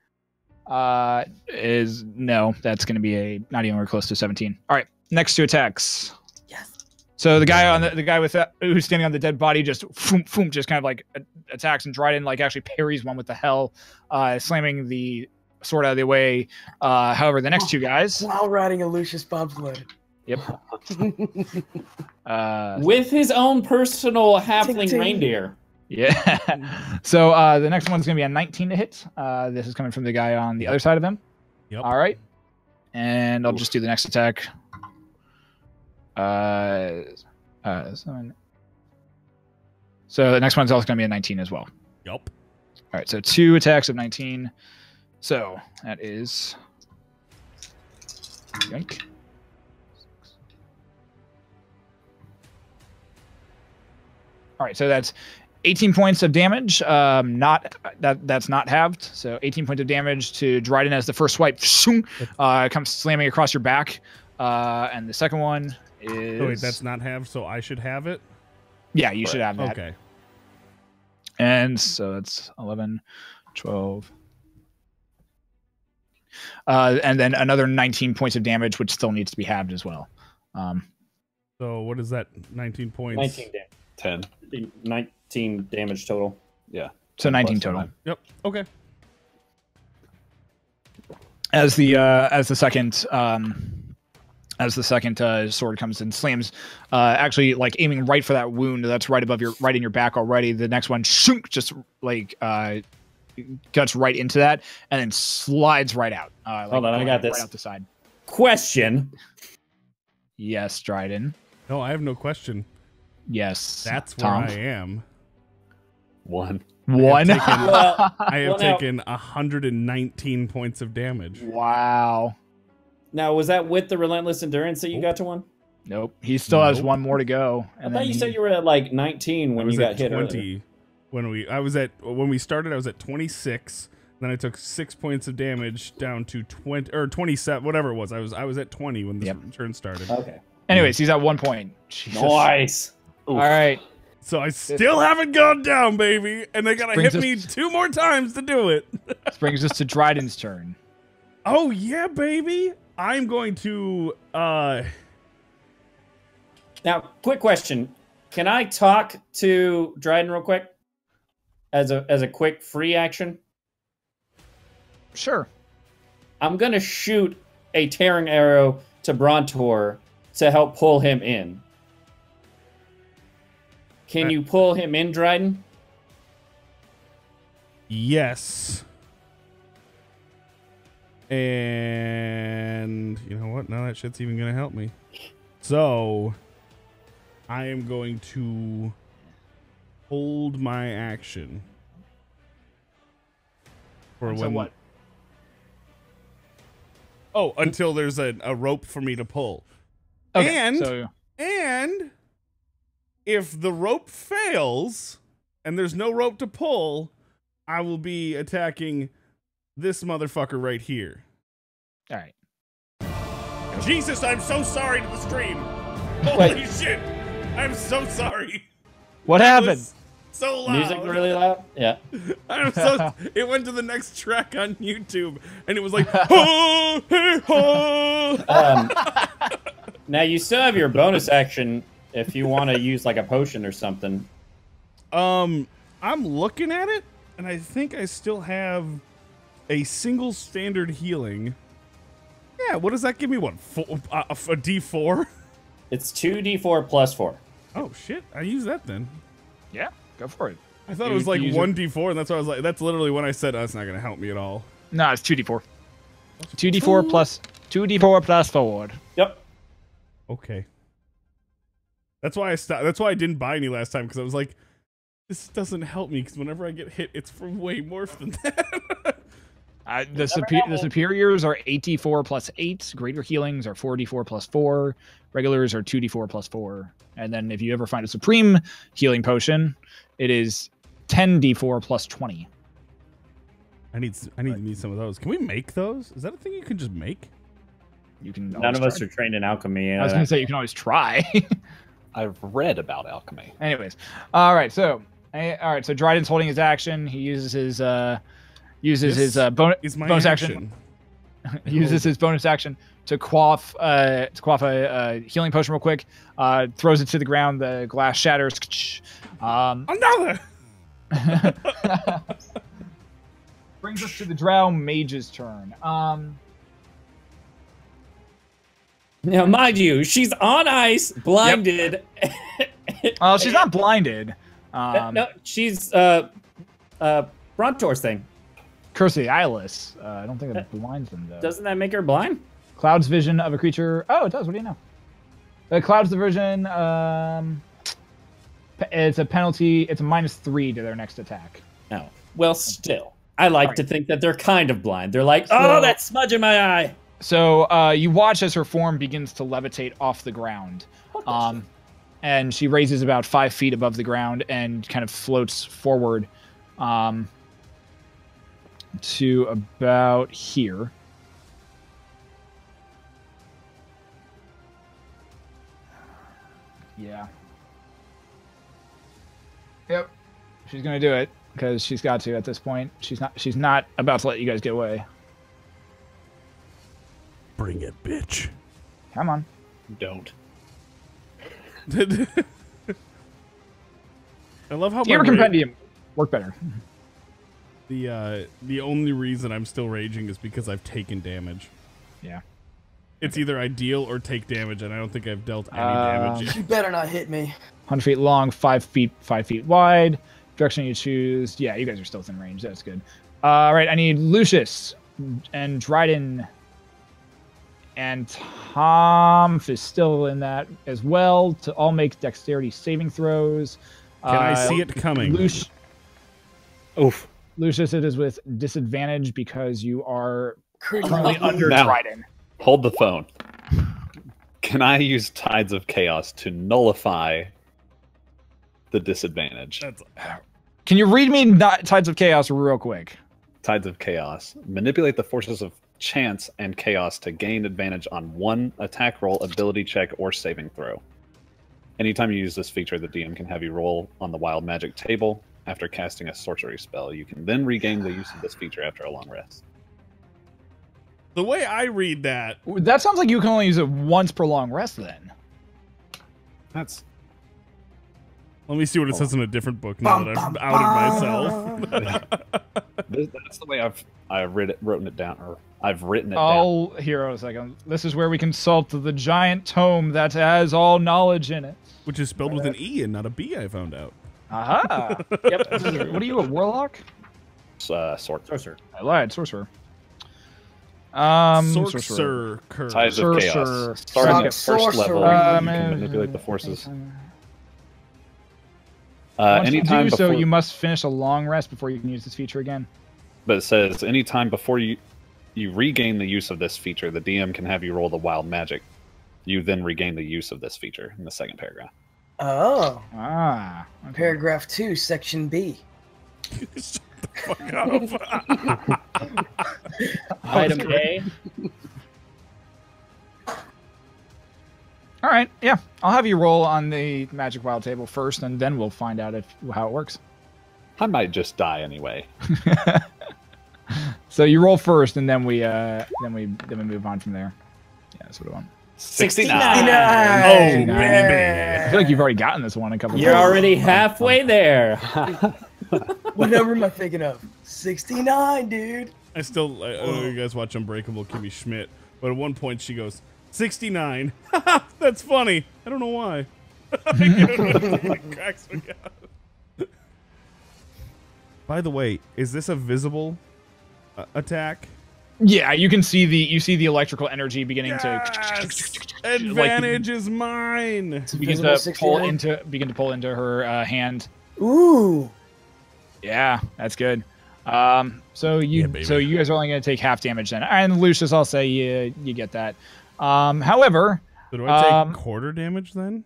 S1: no. That's going to be a not even close to 17. All right, next 2 attacks.
S3: Yes.
S1: So the guy on the guy with who's standing on the dead body just just kind of like attacks, and Dryden like actually parries one with the hell, slamming the sword out of the way. However, the next 2 guys
S3: while riding a Lucius bobsled.
S1: Yep.
S4: With his own personal halfling reindeer.
S1: Yeah. So the next one's going to be a 19 to hit. This is coming from the guy on the other side of him.
S2: Yep.
S1: All right. And I'll just do the next attack. 7. So the next one's also going to be a 19 as well.
S2: Yep.
S1: All right. So 2 attacks of 19. So that is... Yoink. All right, so that's 18 points of damage. That's not halved. So 18 points of damage to Dryden as the first swipe comes slamming across your back. And the second one is...
S2: Oh, wait, that's not halved, so I should have it?
S1: Yeah, you should have that.
S2: Okay.
S1: And so that's 11, 12. And then another 19 points of damage, which still needs to be halved as well.
S2: So what is that? 19 points?
S4: 19 damage.
S5: 10.
S4: 19 damage total.
S5: Yeah.
S1: So 19 total.
S2: Yep. Okay.
S1: As the second sword comes and slams, actually like aiming right for that wound that's right above right in your back already. The next one just like cuts right into that and then slides right out.
S4: Hold on, I got this.
S1: Right out the side.
S4: Question.
S1: Yes, Dryden.
S2: No, I have no question.
S1: Yes.
S2: That's where
S1: Tonph.
S2: I am.
S3: 1.
S2: I have taken 119 points of damage.
S1: Wow.
S4: Now, was that with the Relentless Endurance that you got to 1?
S1: Nope. He still has 1 more to go.
S4: I thought you said you were at like 19 when you got hit
S2: 20 earlier. When we started, I was at 26. Then I took 6 points of damage down to 20 or 27, whatever it was. I was at 20 when this turn started.
S4: Okay.
S1: Anyways, he's at 1 point. Jesus.
S4: Nice.
S1: All right.
S2: So I still haven't gone down, baby, and they gotta hit me 2 more times to do it.
S1: This brings us to Dryden's turn.
S2: Oh yeah, baby! I'm going to.
S4: Now, quick question: can I talk to Dryden real quick, as a quick free action?
S1: Sure.
S4: I'm gonna shoot a tearing arrow to Brontor to help pull him in. Can you pull him in, Dryden?
S2: Yes. And you know what? Now that shit's even gonna help me. So I am going to hold my action for
S1: So what?
S2: Oh, until there's a rope for me to pull.
S1: Okay,
S2: and
S1: so
S2: If the rope fails and there's no rope to pull, I will be attacking this motherfucker right here.
S1: All right.
S2: Jesus, I'm so sorry to the stream. Holy shit. I'm so sorry.
S1: What happened?
S2: So loud.
S4: Music really loud? Yeah.
S2: I'm so. It went to the next track on YouTube, and it was like, ho, hey, ho.
S4: Now you still have your bonus action if you want to use like a potion or something.
S2: I'm looking at it, and I think I still have a single standard healing. Yeah, what does that give me? What, a D4?
S4: It's 2d4 plus 4.
S2: Oh shit! I use that then.
S1: Yeah, go for it.
S2: I thought it was like 1d4, and that's why I was like, that's literally when I said, oh, it's not gonna help me at all.
S1: No, it's 2d4. 2d4 plus 2d4 plus 4.
S4: Yep.
S2: Okay. That's why I stopped. That's why I didn't buy any last time, because I was like, this doesn't help me, because whenever I get hit, it's for way more than that.
S1: The superiors are 8d4 plus 8. Greater healings are 4d4 plus 4. Regulars are 2d4 plus 4. And then if you ever find a supreme healing potion, it is 10d4 plus 20.
S2: I need some of those. Can we make those? Is that a thing you can just make?
S1: You can.
S4: None of us are trained in alchemy.
S1: I was going to say you can always try.
S5: I've read about alchemy.
S1: Anyways, all right. So Dryden's holding his action. He uses his bonus action. Uses his bonus action to quaff a healing potion real quick. Throws it to the ground. The glass shatters.
S2: Another.
S1: Brings us to the Drow Mage's turn.
S4: Now, mind you, she's on ice, blinded.
S1: Yep. She's not blinded.
S4: No, she's Brontor's thing.
S1: Curse of the Eyeless. I don't think that blinds them, though.
S4: Doesn't that make her blind?
S1: Cloud's vision of a creature. Oh, it does. What do you know? Cloud's the vision. It's a penalty. It's a -3 to their next attack.
S4: Oh, well, still. I like to think that they're kind of blind. They're like, oh, that smudge in my eye.
S1: So you watch as her form begins to levitate off the ground. And she raises about 5 feet above the ground and kind of floats forward to about here. Yeah. Yep. She's going to do it because she's got to at this point. She's not about to let you guys get away.
S2: Bring it, bitch.
S1: Come on.
S5: Don't.
S2: I love how
S1: Your compendium work better.
S2: The only reason I'm still raging is because I've taken damage.
S1: Yeah.
S2: It's either I deal or take damage, and I don't think I've dealt any damage yet.
S3: You better not hit me.
S1: 100 feet long, 5 feet wide. Direction you choose. Yeah, you guys are still within range. That's good. All right, I need Leucis and Dryden. And Tonph is still in that as well to all make dexterity saving throws.
S2: Can I see it coming?
S5: Oof.
S1: Leucis, it is with disadvantage because you are currently under Dryden.
S5: Hold the phone. Can I use Tides of Chaos to nullify the disadvantage?
S1: Can you read me Tides of Chaos real quick?
S5: Tides of Chaos. Manipulate the forces of chance and chaos to gain advantage on one attack roll, ability check, or saving throw. Anytime you use this feature, the DM can have you roll on the wild magic table after casting a sorcery spell. You can then regain the use of this feature after a long rest.
S2: The way I read that...
S1: That sounds like you can only use it once per long rest, then.
S5: That's...
S2: Let me see what it says in a different book now that I've outed myself.
S5: That's the way I've written it down, or I've written it
S1: all
S5: down.
S1: Heroes, this is where we consult the giant tome that has all knowledge in it.
S2: Which is spelled with an E and not a B, I found out.
S1: Aha! Yep. What are you, a warlock?
S5: Sorcerer.
S1: I lied, sorcerer.
S2: Sorcerer.
S5: Tides of Chaos. Starting at first level, you can manipulate the forces. Anytime
S1: you do
S5: before,
S1: so, you must finish a long rest before you can use this feature again.
S5: But it says, anytime before you regain the use of this feature, the DM can have you roll the wild magic. You then regain the use of this feature in the second paragraph.
S3: Oh.
S1: Ah. Okay.
S3: Paragraph 2, section B.
S2: Shut the fuck up.
S4: Item A.
S1: All right. Yeah. I'll have you roll on the magic wild table first, and then we'll find out how it works.
S5: I might just die anyway.
S1: So you roll first, and then we move on from there. Yeah, that's what I want.
S5: 69.
S2: Oh, baby.
S1: I feel like you've already gotten this one a couple.
S4: You're
S1: times.
S4: already halfway there.
S3: What number am I thinking of? 69, dude.
S2: I know you guys watch Unbreakable Kimmy Schmidt, but at one point she goes, 69. That's funny. I don't know why. It cracks me up. By the way, is this a visible attack?
S1: Yeah, you can see the electrical energy beginning
S2: Yes! Advantage is mine.
S1: begin to pull into her hand.
S3: Ooh.
S1: Yeah, that's good. So you guys are only going to take half damage then, and Lucius, I'll say you get that. However,
S2: So do I take quarter damage then?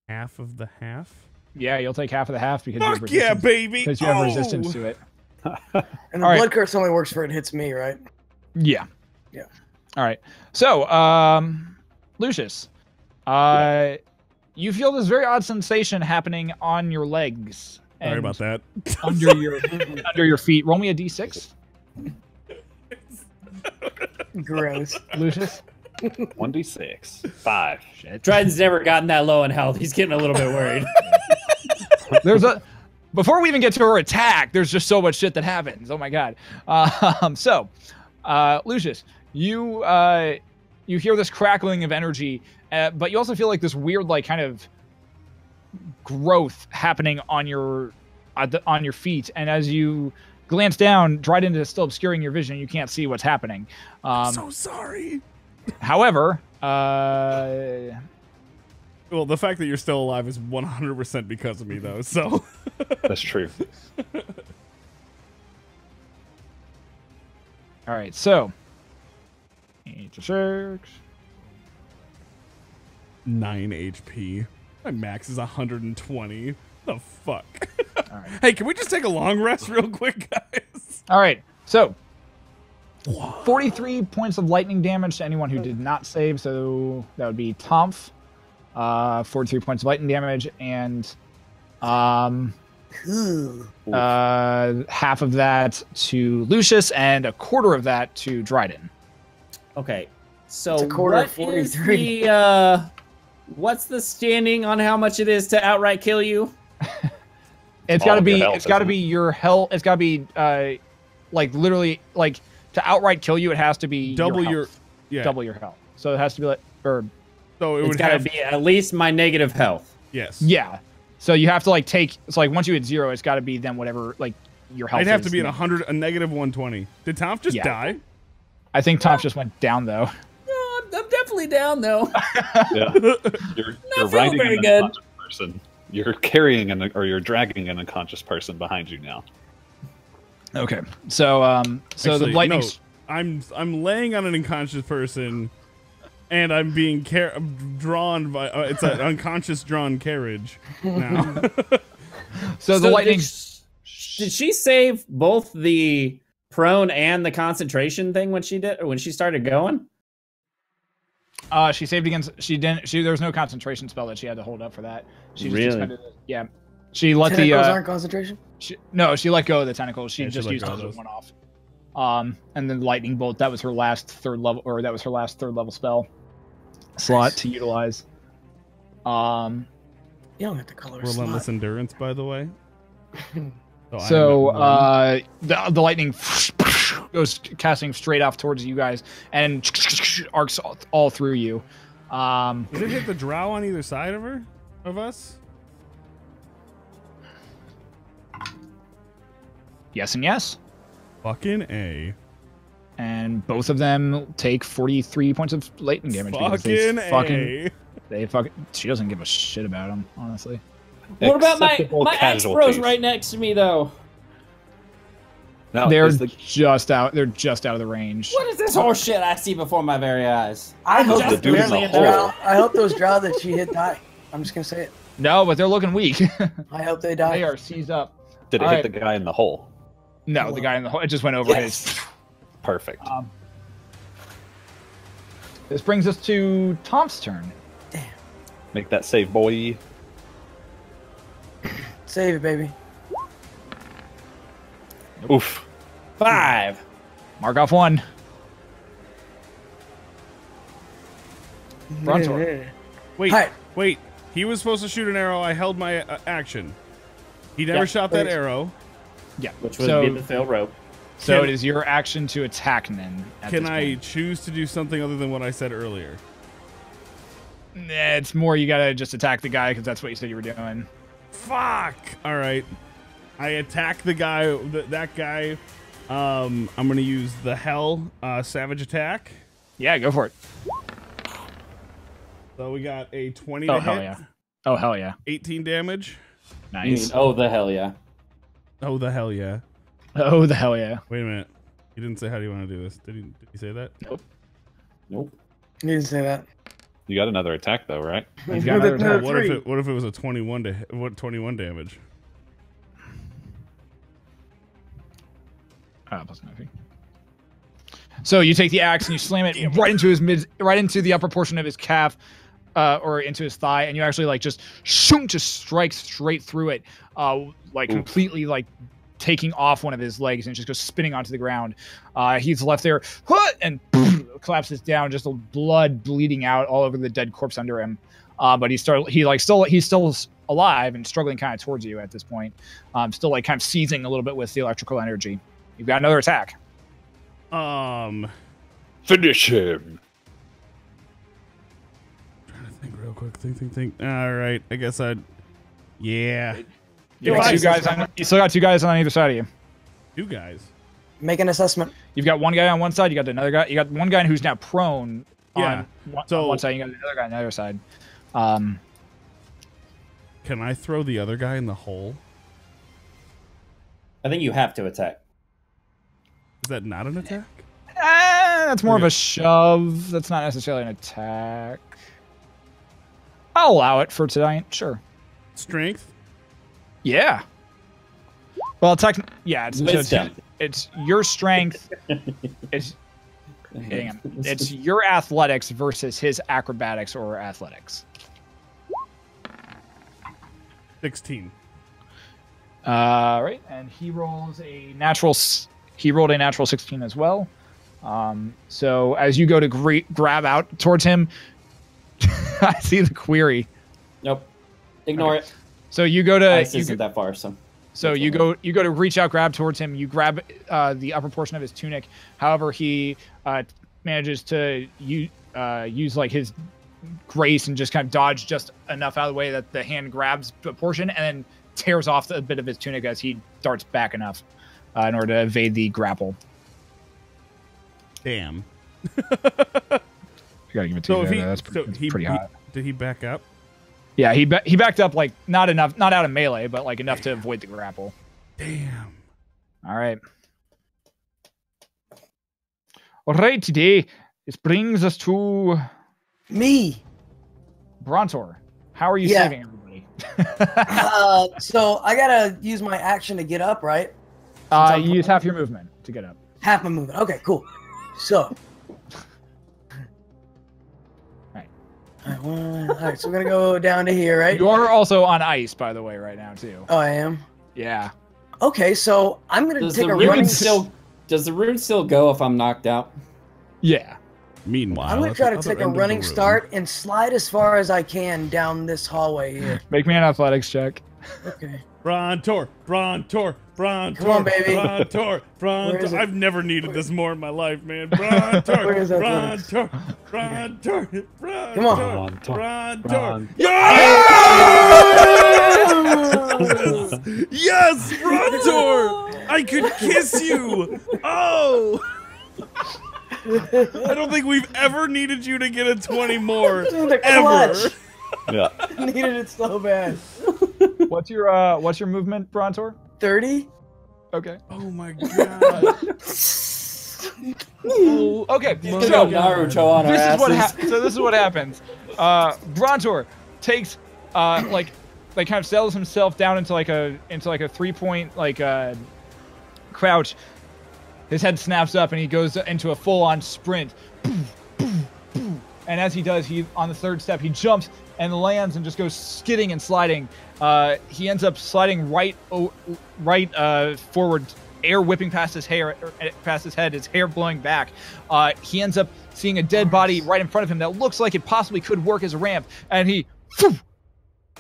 S2: Half of the half?
S1: yeah, you'll take half of the half because
S2: Fuck yeah, baby!
S1: because you have resistance to it.
S3: And the blood curse only works for it hits me, right?
S1: Yeah.
S3: Yeah.
S1: All right. So, Lucius, you feel this very odd sensation happening on your legs.
S2: Sorry about that.
S1: Under your feet. Roll me a d6.
S3: Gross.
S1: Lucius.
S5: 1d6. 5.
S4: Shit. Dryden's never gotten that low in health. He's getting a little bit worried.
S1: Before we even get to her attack, there's just so much shit that happens. Oh my god. Lucius, you hear this crackling of energy, but you also feel like this weird, like, kind of growth happening on your feet. And as you glance down, Dryden is still obscuring your vision. You can't see what's happening.
S2: I'm so sorry.
S1: However,
S2: well, the fact that you're still alive is 100% because of me, though. So
S5: That's true.
S1: all right. So 8 to 6.
S2: 9 HP. My max is 120. The fuck?
S1: All right.
S2: Hey, can we just take a long rest real quick, guys?
S1: All right. So 43 points of lightning damage to anyone who did not save. So that would be Tonph. 43 points of lightning damage, and half of that to Lucius, and a quarter of that to Dryden.
S4: Okay, so
S3: It's a quarter
S4: what
S3: of 43.
S4: is what's the standing on how much it is to outright kill you?
S1: It's got to be. It's got to be your health. It's got to be like literally like to outright kill you. It has to be
S2: Double
S1: your
S2: yeah.
S1: double your health. So it has to be like
S2: So it
S4: It's
S2: would
S4: got to
S2: have
S4: be at least my negative health.
S2: yes.
S1: yeah. So you have to like take. It's like once you hit 0, it's got to be then whatever like your health.
S2: I'd have
S1: is.
S2: to be at a negative 120. Did Tonph just
S1: Yeah.
S2: die?
S1: I think Tonph just went down though.
S4: No, I'm definitely down though.
S5: Yeah. You're
S4: feeling
S5: riding
S4: very
S5: an
S4: good.
S5: unconscious person. You're carrying or you're dragging an unconscious person behind you now.
S1: Okay. So so
S2: Actually,
S1: the lightning.
S2: no, I'm laying on an unconscious person, and I'm being drawn by it's an unconscious drawn carriage now.
S1: So the lightning.
S4: Did she save both the prone and the concentration thing when she did, or when she started going?
S1: She saved against. She didn't. There was no concentration spell that she had to hold up for that. She just
S4: Really?
S1: expended it. Yeah. She let
S3: Tentacles
S1: the.
S3: aren't concentration?
S1: She let go of the tentacles. She just used those one off. And then lightning bolt. That was her last third level spell slot to utilize.
S3: You don't have to color
S2: Relentless
S3: slot.
S2: endurance, by the way.
S1: So the lightning goes casting straight off towards you guys and arcs all through you.
S2: Did it hit the drow on either side of us?
S1: Yes and yes.
S2: Fucking A.
S1: And both of them take 43 points of lightning damage. She doesn't give a shit about them, honestly.
S4: What about my
S5: Acceptable
S4: axe
S5: casualties.
S4: bro's right next to me though?
S5: Now,
S1: They're just out. They're just out of the range.
S4: What is this horse shit I see before my very eyes?
S3: I hope
S5: the dude in the hole.
S3: I hope those drow that she hit die. I'm just gonna say it.
S1: No, but they're looking weak.
S3: I hope they die.
S1: They are seized up.
S5: Did it
S1: All
S5: hit
S1: right.
S5: the guy in the hole?
S1: No, the guy in the hole. It just went over his.
S5: Perfect.
S1: This brings us to Tom's turn.
S5: Make that save, boy.
S3: Save it, baby.
S5: Oof.
S4: 5.
S1: Mark off 1. Brontor.
S2: Wait,
S3: Hi.
S2: wait. He was supposed to shoot an arrow. I held my action. He never shot that arrow.
S1: Yeah.
S4: Which would be the fail rope.
S1: So it is your action to attack then.
S2: Can I choose to do something other than what I said earlier?
S1: Nah, it's more you gotta just attack the guy because that's what you said you were doing.
S2: Fuck! Alright. I attack the guy, that guy. I'm gonna use the Hell Savage Attack.
S1: Yeah, go for it.
S2: So we got a 20
S1: Oh,
S2: to
S1: hell
S2: hit.
S1: yeah. Oh, hell yeah.
S2: 18 damage.
S1: Nice.
S4: Oh, the hell yeah.
S2: Oh, the hell yeah.
S1: Oh, the hell yeah.
S2: Wait a minute. He didn't say how do you want to do this. Did he say that?
S4: Nope.
S3: You didn't say that.
S5: You got another attack though, right?
S1: You've got another attack.
S2: What if it was a 21 to hit? What 21 damage?
S1: Plus nothing. So you take the axe and you slam it right into his right into the upper portion of his calf, or into his thigh, and you actually like just strike straight through it, like completely like taking off one of his legs and just goes spinning onto the ground. He's left there, and collapses down, just blood bleeding out all over the dead corpse under him. But he's still alive and struggling kind of towards you at this point. Still like kind of seizing a little bit with the electrical energy. You've got another attack.
S5: Finish him.
S2: Trying to think real quick. Think. All right. I guess I'd. Yeah.
S1: You still got 2 guys on either side of you.
S2: 2 guys.
S3: Make an assessment.
S1: You've got 1 guy on one side. You got another guy. You got 1 guy who's now prone.
S2: Yeah.
S1: On one side. You got another guy on the other side.
S2: Can I throw the other guy in the hole?
S4: I think you have to attack.
S2: Is that not an attack?
S1: That's more of a shove. That's not necessarily an attack. I'll allow it for tonight. Sure.
S2: Strength?
S1: Yeah. Well,
S4: Wisdom.
S1: it's your strength. It's your athletics versus his acrobatics or athletics.
S2: 16.
S1: Right, and he rolls a natural. He rolled a natural 16 as well. So as you go to grab out towards him, I see the query.
S4: Nope. Ignore it.
S1: So you go to.
S4: Ice isn't that far, so
S1: you go to reach out, grab towards him. You grab the upper portion of his tunic. However, he manages to use like his grace and just kind of dodge just enough out of the way that the hand grabs a portion and then tears off a bit of his tunic as he darts back enough in order to evade the grapple.
S2: Damn.
S1: You gotta give it to you. That's pretty hot.
S2: Did he back up?
S1: Yeah, he backed up like not out of melee, but like enough to avoid the grapple.
S2: Damn.
S1: All right. All right, today this brings us to
S3: Me.
S1: Brontor. How are you saving everybody?
S3: So I gotta use my action to get up, right?
S1: You use half your movement to get up.
S3: Half my movement. Okay, cool. So. All right, so we're gonna go down to here, right?
S1: You are also on ice, by the way, right now too.
S3: Oh, I am.
S1: Yeah.
S3: Okay, so I'm gonna take a
S4: running.
S3: running.
S4: Does the rune still go if I'm knocked out?
S1: Yeah.
S2: Meanwhile,
S3: I'm gonna try to take a running start and slide as far as I can down this hallway here.
S1: Make me an athletics check.
S3: Okay.
S2: Brontor.
S3: Come on, baby.
S2: Brontor. I've never needed this more in my life, man. Brontor.
S3: Where is that
S2: Brontor.
S3: Come on.
S2: Brontor. Yes, Brontor. I could kiss you. Oh. I don't think we've ever needed you to get a 20 more. Ever.
S5: Yeah.
S3: Needed it so bad.
S1: What's your movement, Brontor?
S3: 30.
S1: Okay.
S2: Oh my god.
S1: Ooh, okay. So
S4: Naruto on our asses.
S1: this is what happens. Brontor takes like kind of settles himself down into like a 3-point crouch. His head snaps up and he goes into a full-on sprint. And as he does, on the third step he jumps and lands and just goes skidding and sliding. He ends up sliding right forward, air whipping past his head, his hair blowing back. He ends up seeing a dead body right in front of him that looks like it possibly could work as a ramp, and he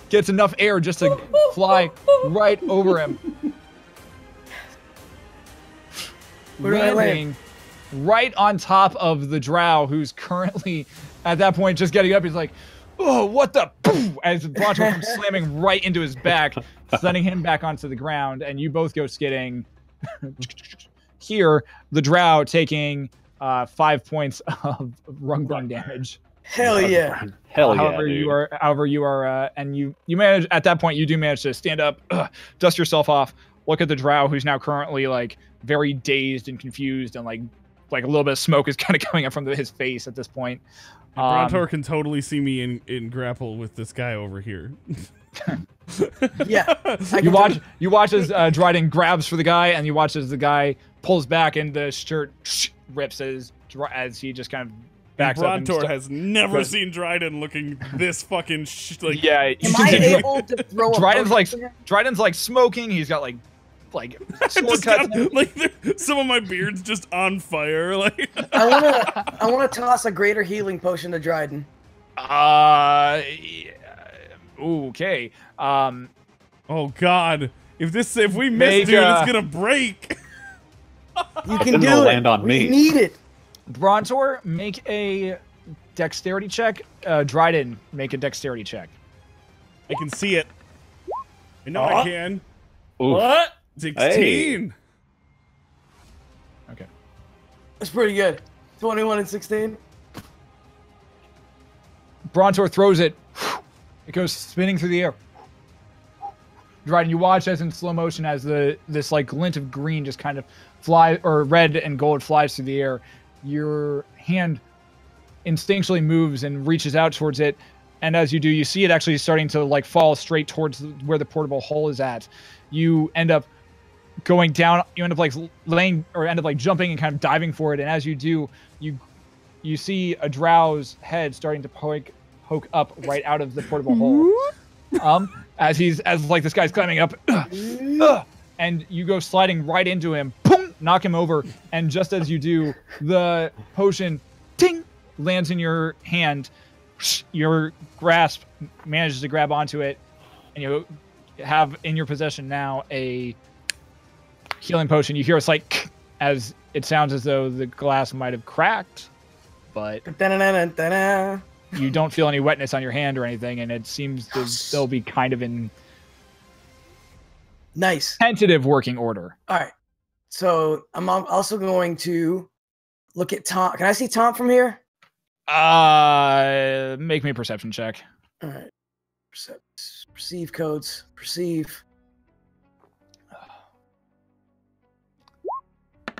S1: gets enough air just to fly right over him. Landing right on top of the drow, who's currently at that point just getting up. He's like, oh, what the? As Brontor comes slamming right into his back, sending him back onto the ground, and you both go skidding. Here, the drow taking 5 points of rug burn damage.
S3: Hell yeah!
S5: Hell yeah!
S1: However, you are, and you manage at that point. You do manage to stand up, dust yourself off, look at the drow, who's now currently like very dazed and confused, and like a little bit of smoke is kind of coming up from his face at this point.
S2: Brontor can totally see me in grapple with this guy over here.
S3: Yeah.
S1: You watch as Dryden grabs for the guy, and you watch as the guy pulls back, and the shirt rips as he just kind of backs up.
S2: Brontor has never seen Dryden looking this fucking like.
S1: Yeah.
S3: Am I able to throw a
S1: Dryden's like smoking. He's got like sword cuts.
S2: Some of my beard's just on fire. Like
S3: I wanna toss a greater healing potion to Dryden.
S1: Okay.
S2: Oh god. If we miss, dude, it's gonna break.
S3: You can do it.
S5: Land on me.
S3: We need it.
S1: Brontor, make a dexterity check. Dryden, make a dexterity check.
S2: I can see it. I know I can.
S5: Oof.
S4: What?
S2: 16.
S5: Hey.
S1: Okay.
S3: That's pretty good. 21 and 16.
S1: Brontor throws it. It goes spinning through the air. Dryden, you watch as in slow motion as this like glint of green just kind of red and gold flies through the air. Your hand instinctually moves and reaches out towards it, and as you do, you see it actually starting to like fall straight towards where the portable hole is at. You end up going down. You end up like jumping and kind of diving for it, and as you do, you see a drow's head starting to poke up right out of the portable hole. As this guy's climbing up, and you go sliding right into him, boom, knock him over, and just as you do, the potion, ting, lands in your hand. Your grasp manages to grab onto it, and you have in your possession now a healing potion. You hear a slight as it sounds as though the glass might have cracked, but you don't feel any wetness on your hand or anything, and it seems to still be kind of in
S3: nice
S1: tentative working order.
S3: All right. So I'm also going to look at Tonph. Can I see Tonph from here?
S1: Make me a perception check.
S3: All right. Perceive codes. Perceive.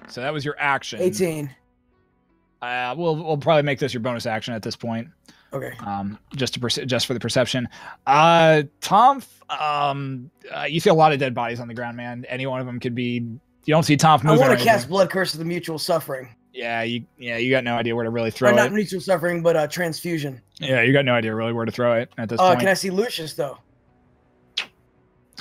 S1: So that was your action.
S3: 18.
S1: We'll probably make this your bonus action at this point.
S3: Okay.
S1: Just for the perception. Tonph, you see a lot of dead bodies on the ground, man. Any one of them could be. You don't see Tonph moving.
S3: I want to cast Blood Curse of the Mutual Suffering.
S1: Yeah, you got no idea where to really throw it.
S3: Not mutual suffering, but transfusion.
S1: Yeah, you got no idea really where to throw it at this point.
S3: Can I see Leucis though?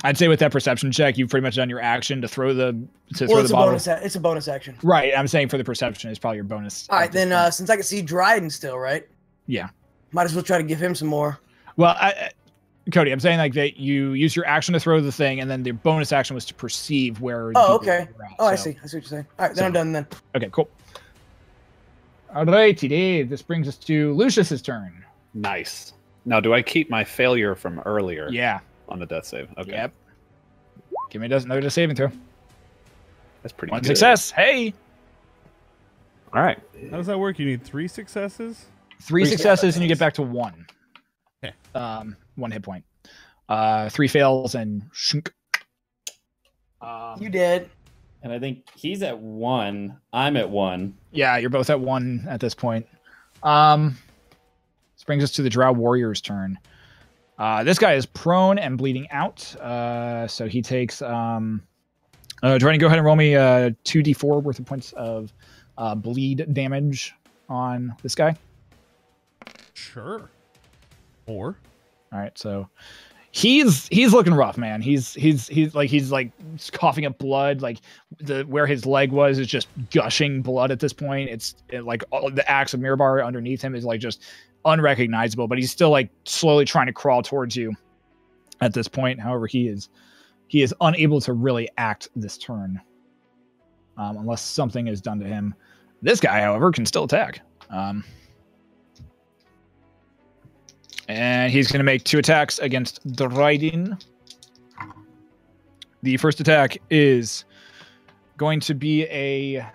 S1: I'd say with that perception check, you've pretty much done your action to throw the
S3: bottle. It's a bonus action.
S1: Right. I'm saying for the perception, it's probably your bonus.
S3: All right, then since I can see Dryden still, right?
S1: Yeah.
S3: Might as well try to give him some more.
S1: Well, Cody, I'm saying like that you use your action to throw the thing, and then the bonus action was to perceive where.
S3: Oh, okay. I see. I see what you're saying. All right, then I'm done then.
S1: Okay, cool. Alrighty, this brings us to Lucius's turn.
S5: Nice. Now, do I keep my failure from earlier?
S1: Yeah.
S5: On the death save. Okay.
S1: Yep. Give me another saving throw.
S5: That's pretty
S1: One
S5: good.
S1: success. Hey.
S5: All right.
S2: How does that work? You need 3 successes?
S1: Three successes and you get back to 1.
S2: Okay.
S1: 1 hit point. 3 fails and shunk.
S3: You did.
S4: And I think he's at 1. I'm at 1.
S1: Yeah, you're both at 1 at this point. This brings us to the Drow Warrior's turn. This guy is prone and bleeding out. So he takes... Dryden, go ahead and roll me 2d4 worth of points of bleed damage on this guy.
S2: Sure. 4.
S1: All right, so he's looking rough, man. He's like coughing up blood. Like where his leg was is just gushing blood at this point. It's like all the axe of Mirabar underneath him is like just unrecognizable, but he's still like slowly trying to crawl towards you at this point. However, he is unable to really act this turn unless something is done to him. This guy, however, can still attack. And he's going to make 2 attacks against Dryden. The first attack is going to be a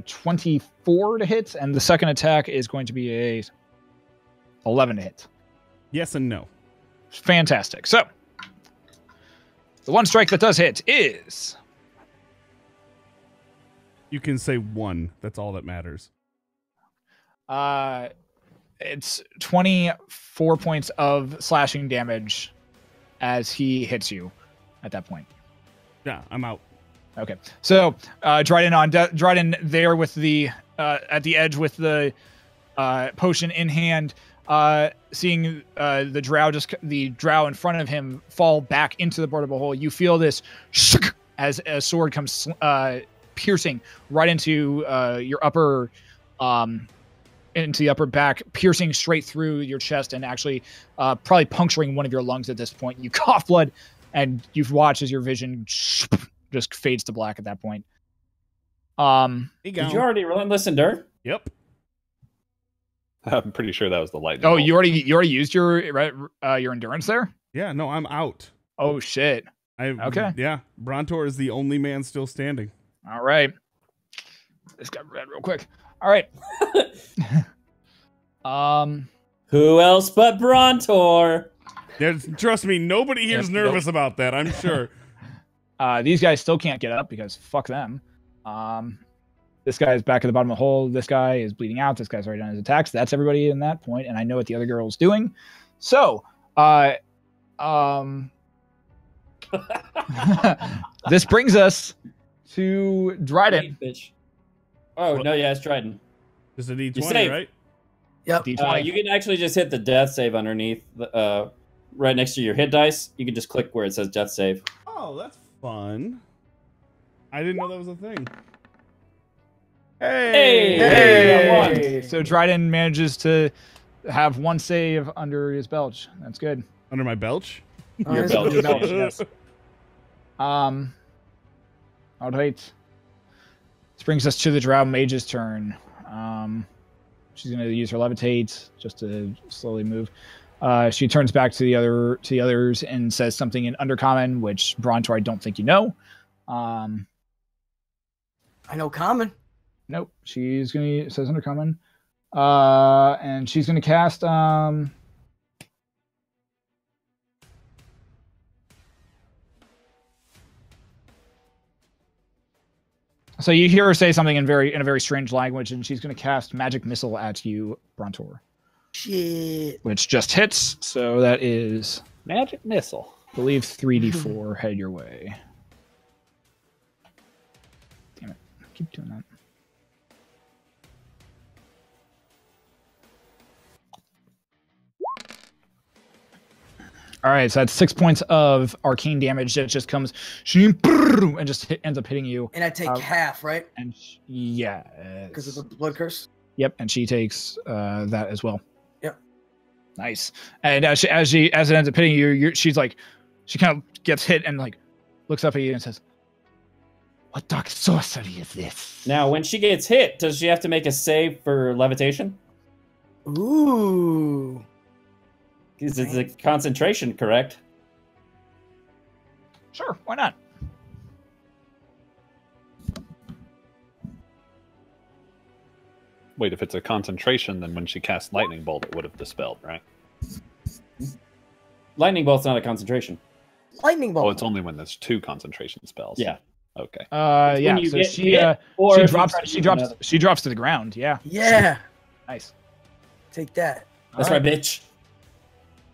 S1: 24 to hit, and the second attack is going to be a 11 to hit.
S2: Yes and no.
S1: Fantastic. So, the one strike that does hit is...
S2: You can say 1. That's all that matters.
S1: It's 24 points of slashing damage as he hits you at that point.
S2: Yeah, I'm out.
S1: Okay. So, Dryden there with the, at the edge with the potion in hand, seeing the drow in front of him fall back into the portable hole. You feel this as a sword comes piercing right into your upper into the upper back, piercing straight through your chest and actually probably puncturing one of your lungs at this point. You cough blood, and you've watched as your vision just fades to black at that point.
S4: Did you already Relentless Endure?
S2: Yep.
S5: I'm pretty sure that was the lightning.
S1: Oh,
S5: bolt.
S1: you already used your endurance there?
S2: Yeah, no, I'm out.
S1: Oh shit.
S2: Okay. Yeah, Brontor is the only man still standing.
S1: All right. This got red real quick. All right.
S4: Who else but Brontor?
S2: Trust me, nobody here's nervous about that, I'm sure.
S1: These guys still can't get up because fuck them. This guy is back at the bottom of the hole. This guy is bleeding out. This guy's already done his attacks. That's everybody in that point, and I know what the other girl's doing. So, this brings us to Dryden.
S4: Bitch. Oh, no, yeah, it's Dryden.
S2: Just a D20, right?
S3: Yep.
S1: D20.
S4: You can actually just hit the death save underneath, right next to your hit dice. You can just click where it says death save.
S2: Oh, that's fun. I didn't know that was a thing. Hey!
S1: So Dryden manages to have 1 save under his belch. That's good.
S2: Under my belch?
S1: Your belch, yes. All right. This brings us to the Drow Mage's turn. She's going to use her levitate just to slowly move. She turns back to the others and says something in Undercommon, which Brontor, I don't think you know.
S3: I know Common.
S1: Nope. She's going to says Undercommon. And she's going to cast so you hear her say something in a very strange language, and she's going to cast Magic Missile at you, Brontor.
S3: Shit.
S1: Which just hits, so that is
S5: Magic Missile.
S1: I believe 3d4 head your way. Damn it. Keep doing that. All right, so that's 6 points of arcane damage that just comes and just ends up hitting you.
S3: And I take half, right?
S1: And yeah,
S3: because of the blood curse.
S1: Yep, and she takes that as well.
S3: Yep.
S1: Nice. And as it ends up hitting you, she's like, she kind of gets hit and like looks up at you and says, "What dark sorcery is this?"
S4: Now, when she gets hit, does she have to make a save for levitation?
S3: Ooh.
S4: Because it's a concentration, correct?
S1: Sure, why not?
S5: Wait, if it's a concentration, then when she cast Lightning Bolt, it would have dispelled, right?
S4: Lightning Bolt's not a concentration.
S3: lightning bolt.
S5: Oh, it's only when there's 2 concentration spells.
S4: Yeah.
S5: Okay.
S1: Yeah. So she drops to the ground. Yeah.
S3: Yeah.
S1: Nice.
S3: Take that.
S4: That's right, bitch.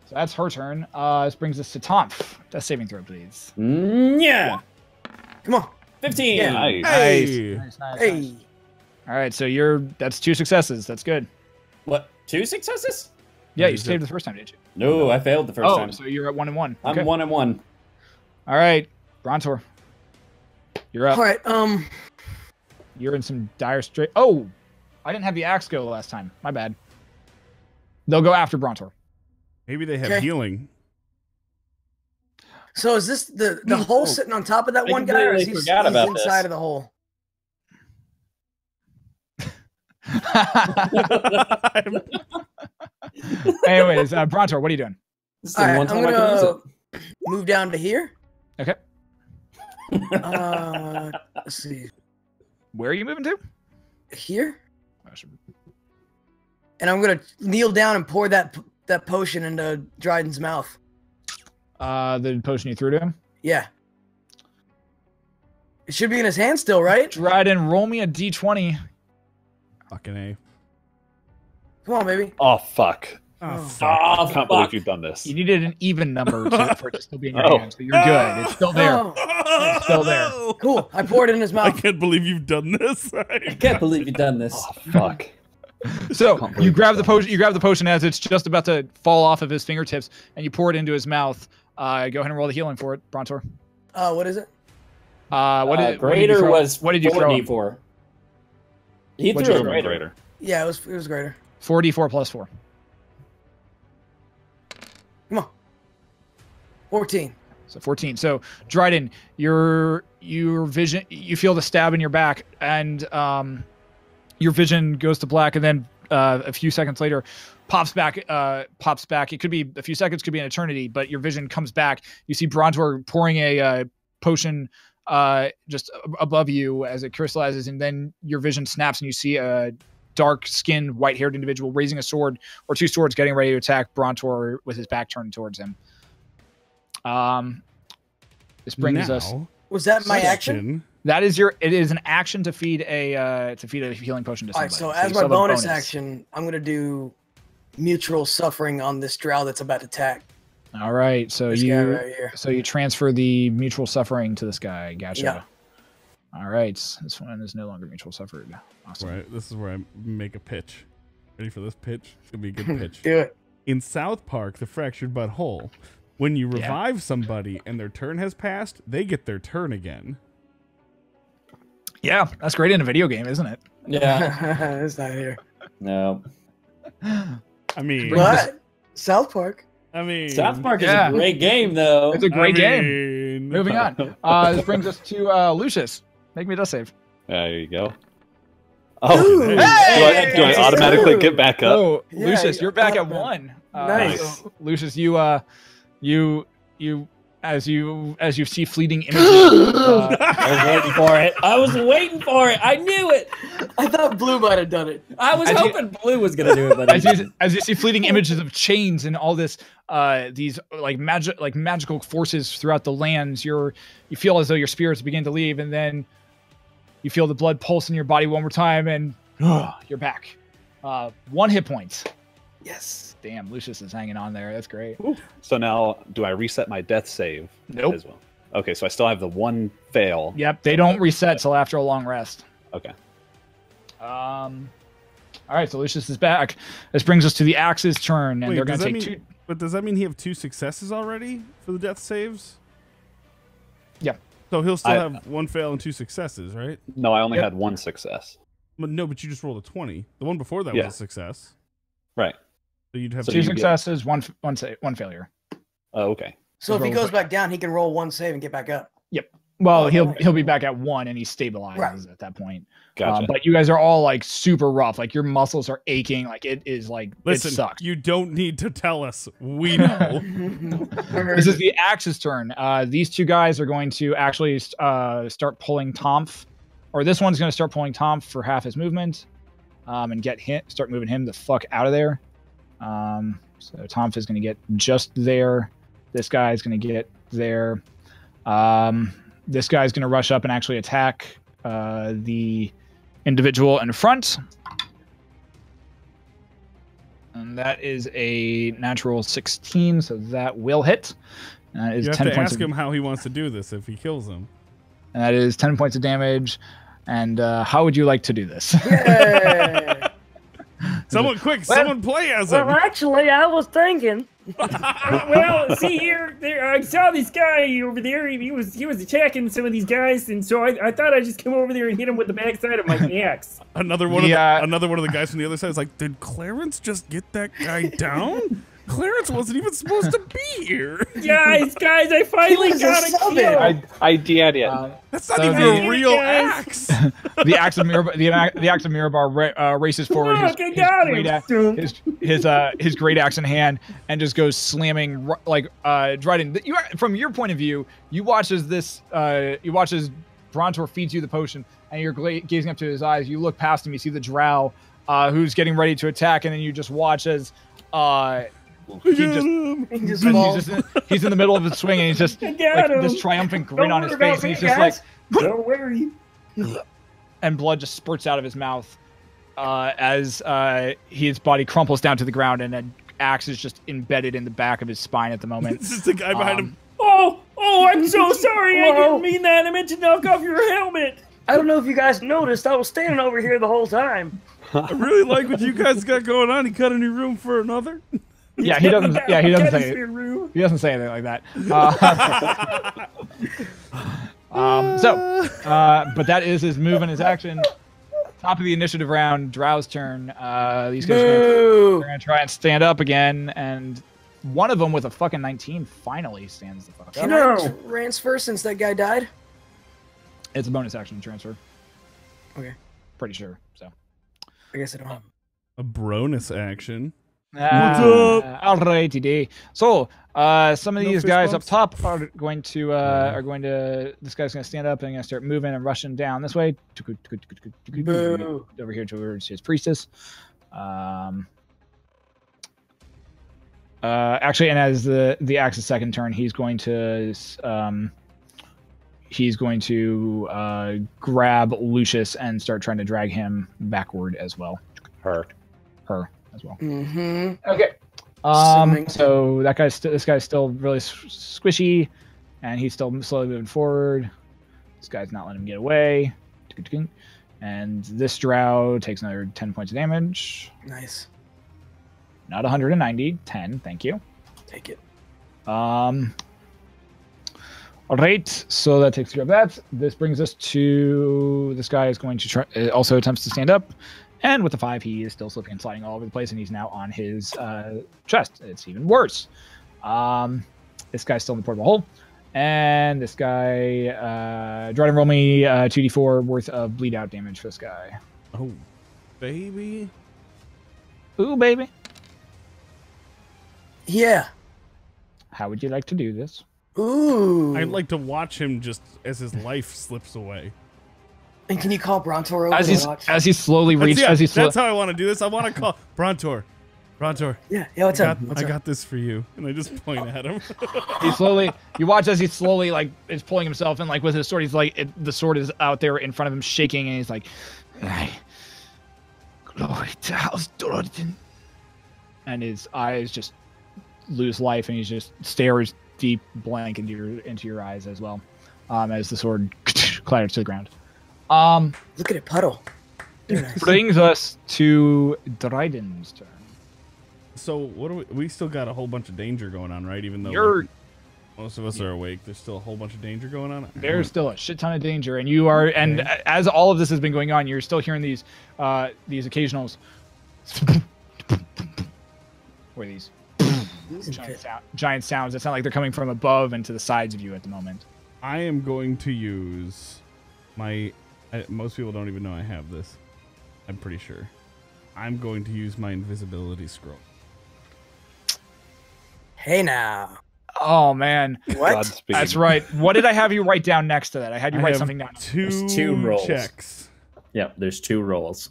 S1: So that's her turn. This brings us to Tonph. Death saving throw, please.
S4: Yeah.
S3: Come on.
S4: 15.
S3: Yeah.
S5: Nice.
S2: Hey.
S1: Nice.
S3: Hey.
S1: All right. So that's 2 successes. That's good.
S4: What? 2 successes?
S1: Yeah, you saved the first time, did you?
S4: No, I failed the first time.
S1: Oh, so you're at 1 and 1.
S4: I'm 1 and 1.
S1: All right, Brontor, you're up.
S3: All right.
S1: You're in some dire strait. Oh, I didn't have the axe go last time. My bad. They'll go after Brontor.
S2: Maybe they have healing.
S3: So is this the hole sitting on top of that one guy, or is he's inside of the hole?
S1: Anyways, Brontor, what are you doing?
S3: All right, I'm gonna move down to here.
S1: Okay.
S3: Let's see.
S1: Where are you moving to?
S3: Here. And I'm gonna kneel down and pour that potion into Dryden's mouth.
S1: The potion you threw to him?
S3: Yeah. It should be in his hand still, right?
S1: Dryden, roll me a d20.
S2: Fucking A.
S3: Come on, baby.
S5: Oh, fuck.
S2: Oh,
S5: I can't believe you've done this.
S1: You needed an even number for it to still be in your hand, so you're good. It's still there. It's still there.
S3: Cool. I poured it in his mouth.
S2: I can't believe you've done this.
S4: I can't believe you've done this.
S5: Oh, fuck.
S1: So you grab the potion. You grab the potion as it's just about to fall off of his fingertips, and you pour it into his mouth. Go ahead and roll the healing for it, Brontor.
S3: What is it?
S4: Greater was
S1: what did you throw?
S4: 4d4. He threw a greater.
S3: Yeah, it was greater.
S1: 4d4 plus 4.
S3: Come on. 14.
S1: So 14. So Dryden, your vision, you feel the stab in your back, and your vision goes to black, and then a few seconds later pops back. It could be a few seconds, could be an eternity, but your vision comes back. You see Brontor pouring a potion just above you as it crystallizes, and then your vision snaps, and you see a dark-skinned, white-haired individual raising a sword or 2 swords, getting ready to attack Brontor with his back turned towards him. This brings us.
S3: Was that my action?
S1: That is your. It is an action to feed a healing potion to somebody.
S3: All right, so as my bonus action, I'm gonna do mutual suffering on this drow that's about to attack.
S1: All right, so
S3: this guy right here.
S1: So you transfer the mutual suffering to this guy. Gotcha.
S3: Yeah.
S1: All right, this one is no longer mutual suffered. Awesome.
S2: Right, this is where I make a pitch. Ready for this pitch? It's gonna be a good pitch.
S3: Do it.
S2: In South Park, The Fractured But Whole, when you revive somebody and their turn has passed, they get their turn again.
S1: Yeah, that's great in a video game, isn't it?
S4: Yeah.
S3: It's not here.
S4: No.
S2: I mean,
S3: What? South Park.
S2: I mean,
S4: South Park is a great game, though.
S1: It's a great game. Moving on. This brings us to Leucis. Make me a death save.
S5: There you go. Oh, hey! do I automatically get back up?
S1: Oh,
S3: Yeah,
S1: Lucius, you're back at 1.
S3: Nice.
S1: So, Lucius, you as you see fleeting images.
S4: I was waiting for it. I was waiting for it. I knew it.
S3: I thought Blue might have done it.
S4: I was hoping Blue was gonna do it, but
S1: as you see fleeting images of chains and all this, these magical forces throughout the lands, you feel as though your spirits begin to leave, and then you feel the blood pulse in your body one more time, and you're back. 1 hit point.
S3: Yes.
S1: Damn, Lucius is hanging on there. That's great.
S5: So now, do I reset my death save
S1: Nope.
S5: as well? Okay, so I still have the 1 fail.
S1: Yep, they don't reset till after a long rest.
S5: Okay.
S1: All right, so Lucius is back. This brings us to the Axe's turn, and
S2: Wait,
S1: they're going to take 2.
S2: But does that mean he have 2 successes already for the death saves?
S1: Yeah.
S2: So he'll still have 1 fail and 2 successes, right?
S5: No, I only had 1 success.
S2: But no, but you just rolled a 20. The one before that was a success.
S5: Right.
S2: So you'd have
S1: 2 successes, one failure.
S5: Oh, okay.
S3: So if he goes back down, he can roll 1 save and get back up.
S1: Yep. Well, he'll be back at 1, and he stabilizes at that point.
S5: Gotcha.
S1: But you guys are all like super rough. Like your muscles are aching. Like it is like
S2: Listen,
S1: it sucks.
S2: You don't need to tell us. We know.
S1: This is the Axe's turn. These 2 guys are going to actually start pulling Tonph, or this one's going to start pulling Tonph for half his movement, and start moving him the fuck out of there. So Tonph is going to get just there. This guy's going to get there. This guy's going to rush up and actually attack the individual in front. And that is a natural 16, so that will hit. That is
S2: you have
S1: 10
S2: to
S1: points
S2: ask him how he wants to do this if he kills him.
S1: And that is 10 points of damage. And how would you like to do this?
S3: Yeah.
S2: Someone someone play as him.
S6: Well, actually, I was thinking. Well, see here, I saw this guy over there. He was attacking some of these guys, and so I thought I'd just come over there and hit him with the backside of my axe.
S2: Another one of the guys from the other side is like, did Clarence just get that guy down? Clarence wasn't even supposed to be here.
S6: Guys, I finally got a kill.
S5: I did it.
S2: That's not even a real axe.
S1: The axe of Mirabar races forward. His great axe in hand and just goes slamming like Dryden. From your point of view, you watch as Brontor feeds you the potion, and you're gazing up to his eyes. You look past him, you see the drow who's getting ready to attack, and then you just watch as he's in the middle of the swing, and he's just like this triumphant grin on his face, and he's just like,
S6: don't worry.
S1: And blood just spurts out of his mouth as his body crumples down to the ground, and an axe is just embedded in the back of his spine at the moment.
S2: This is the guy behind him.
S6: Oh, I'm so sorry. I didn't mean that. I meant to knock off your helmet. I don't know if you guys noticed. I was standing over here the whole time.
S2: I really like what you guys got going on. He cut any room for another?
S1: Yeah, he doesn't. Yeah, he doesn't say. He doesn't say anything like that. But that is his move and his action. Top of the initiative round, Drow's turn. These guys are gonna try and stand up again, and one of them with a fucking 19 finally stands the fuck up.
S3: Can I transfer since that guy died?
S1: It's a bonus action transfer.
S3: Okay.
S1: Pretty sure. So.
S3: I guess I don't have
S2: a bonus action.
S1: Alrighty day. So some of these guys up top are going to this guy's gonna stand up and gonna start moving and rushing down this way over here towards his priestess. Actually, and as the axe's second turn, he's going to grab Leucis and start trying to drag him backward as well. Her as well.
S3: Mm-hmm.
S1: Okay. So this guy's still really squishy, and he's still slowly moving forward. This guy's not letting him get away. And this drow takes another 10 points of damage.
S3: Nice.
S1: Not 190, 10. Thank you.
S3: Take it.
S1: All right. So that takes care of that. This brings us to this guy is going to try. Also attempts to stand up. And with the 5, he is still slipping and sliding all over the place, and he's now on his chest. It's even worse. This guy's still in the portable hole. And this guy, Dryden, roll me 2d4 worth of bleed out damage for this guy.
S2: Oh, baby.
S1: Ooh, baby.
S3: Yeah.
S1: How would you like to do this?
S3: Ooh.
S2: I'd like to watch him just as his life slips away.
S3: And can you call Brontor over
S1: as he slowly reaches?
S2: That's how I want to do this. I want to call Brontor.
S3: Yeah, what's up?
S2: I got this for you, and I just point at him.
S1: You watch as he slowly is pulling himself, and with his sword, he's the sword is out there in front of him, shaking, and he's like, "Glory to House Dryden," and his eyes just lose life, and he just stares deep blank into your eyes as well, as the sword clatters to the ground.
S3: Look at it puddle.
S1: Brings us to Dryden's turn.
S2: So what do we still got a whole bunch of danger going on, right? Even though most of us are awake, there's still a whole bunch of danger going on.
S1: There's still a shit ton of danger, and you are, and as all of this has been going on, you're still hearing these occasionals, or these giant sounds that sound like they're coming from above and to the sides of you at the moment.
S2: I am going to use my. Most people don't even know I have this. I'm pretty sure. I'm going to use my invisibility scroll.
S3: Hey now.
S1: Oh man.
S3: What?
S1: That's right. What did I have you write down next to that? I had you write something down.
S4: Two rolls.
S2: Checks.
S4: Yep, there's 2 rolls.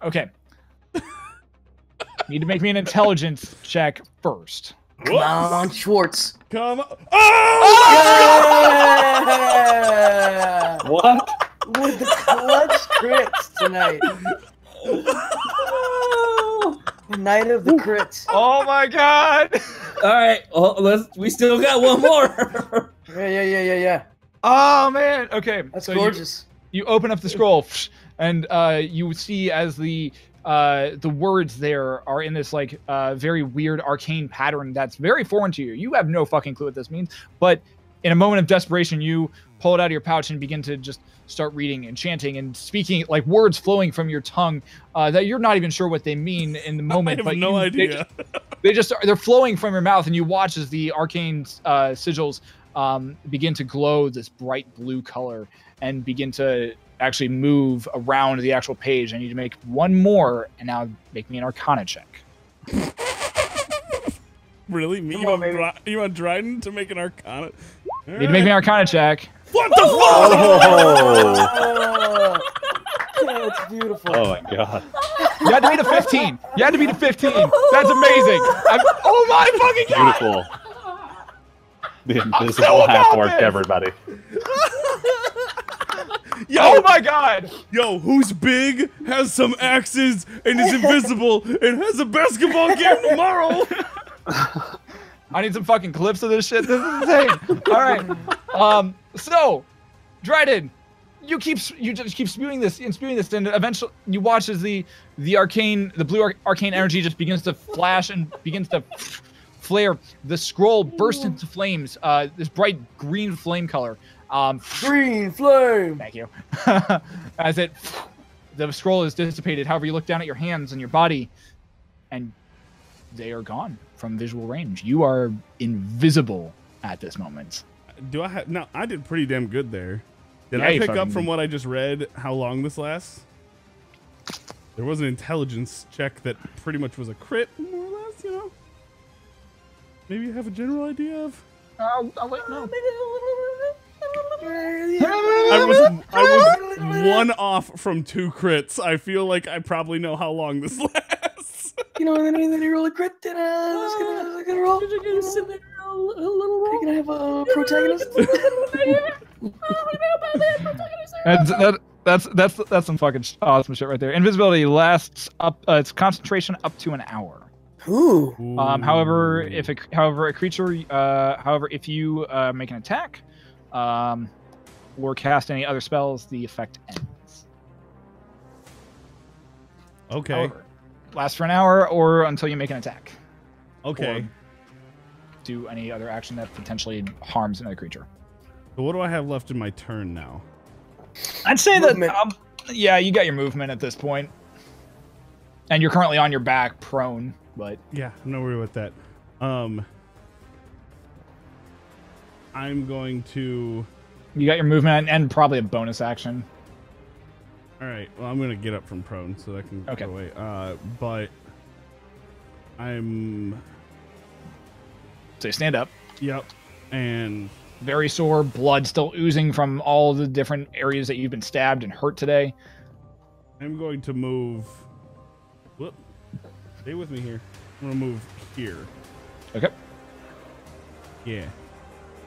S1: Okay. Need to make me an intelligence check first.
S3: Come on, Schwartz.
S2: Come on. Oh!
S3: Yeah!
S5: What?
S3: With the clutch crits tonight. The night of the crits.
S1: Oh my god!
S4: All right, well, we still got one more.
S3: Yeah.
S1: Oh man. Okay.
S3: That's
S1: so
S3: gorgeous.
S1: You open up the scroll, and you see as the words there are in this like very weird arcane pattern that's very foreign to you. You have no fucking clue what this means, but in a moment of desperation, you pull it out of your pouch and begin to just start reading and chanting and speaking, like words flowing from your tongue that you're not even sure what they mean in the moment.
S2: I have no idea.
S1: They're flowing from your mouth, and you watch as the arcane sigils begin to glow this bright blue color and begin to actually move around the actual page. I need to make one more, and now make me an Arcana check.
S2: Really? Me? You want Dryden to make an Arcana?
S1: Need to make me an Arcana check.
S2: What the fuck?
S3: Oh, that's beautiful.
S5: Oh my god.
S1: You had to beat a 15. You had to beat a 15. That's amazing. Oh my fucking god.
S5: Beautiful. The invisible half orc, everybody.
S2: Yo,
S1: Oh my god.
S2: Yo, who's big, has some axes, and is invisible, and has a basketball game tomorrow?
S1: I need some fucking clips of this shit. This is insane. All right. So, Dryden, you just keep spewing this, and eventually you watch as the blue arcane energy just begins to flash and begins to flare. The scroll bursts into flames. This bright green flame color.
S3: Green flame.
S1: Thank you. As the scroll is dissipated. However, you look down at your hands and your body, and they are gone from visual range. You are invisible at this moment.
S2: Do I have? No, I did pretty damn good there. Did
S1: Yeah,
S2: I
S1: you
S2: pick up
S1: fucking
S2: from
S1: did.
S2: what I just read how long this lasts? There was an intelligence check that pretty much was a crit, more or less, you know? Maybe you have a general idea of?
S1: I'll let you know.
S2: I was one off from 2 crits. I feel like I probably know how long this lasts.
S3: You know, and then you roll a crit, then I was gonna roll. You're gonna have a protagonist.
S1: That's some fucking awesome shit right there. Invisibility lasts up. It's concentration up to an hour.
S3: Ooh.
S1: However, if you make an attack, or cast any other spells, the effect ends.
S2: Okay.
S1: However, lasts for an hour or until you make an attack.
S2: Okay.
S1: Or do any other action that potentially harms another creature.
S2: So what do I have left in my turn now?
S1: I'd say
S3: Movement.
S1: that, yeah, you got your movement at this point. And you're currently on your back, prone, but...
S2: Yeah, no worry about that. I'm going to...
S1: You got your movement and probably a bonus action.
S2: All right. Well, I'm going to get up from prone so that can
S1: Okay.
S2: go away. But I'm...
S1: So you stand up.
S2: Yep. And...
S1: Very sore, blood still oozing from all the different areas that you've been stabbed and hurt today.
S2: I'm going to move... Whoop. Stay with me here. I'm going to move here.
S1: Okay.
S2: Yeah.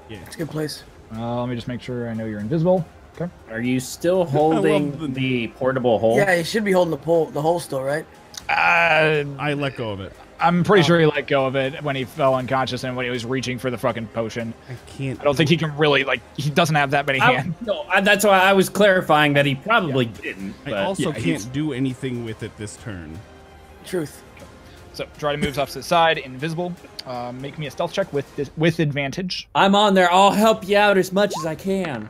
S2: Yeah.
S3: It's a good place.
S1: Let me just make sure I know you're invisible. Okay.
S4: Are you still holding the portable hole?
S3: Yeah, you should be holding the hole still, right?
S2: I let go of it.
S1: I'm pretty sure he let go of it when he fell unconscious and when he was reaching for the fucking potion.
S2: I can't...
S1: I don't think he can really, like, he doesn't have that many hands.
S4: No, that's why I was clarifying that he probably didn't.
S2: I
S4: But
S2: also
S1: yeah, he's-
S2: can't do anything with it this turn.
S3: Truth.
S1: So Dryden moves off to the side, invisible. Make me a stealth check with advantage.
S4: I'm on there. I'll help you out as much as I can.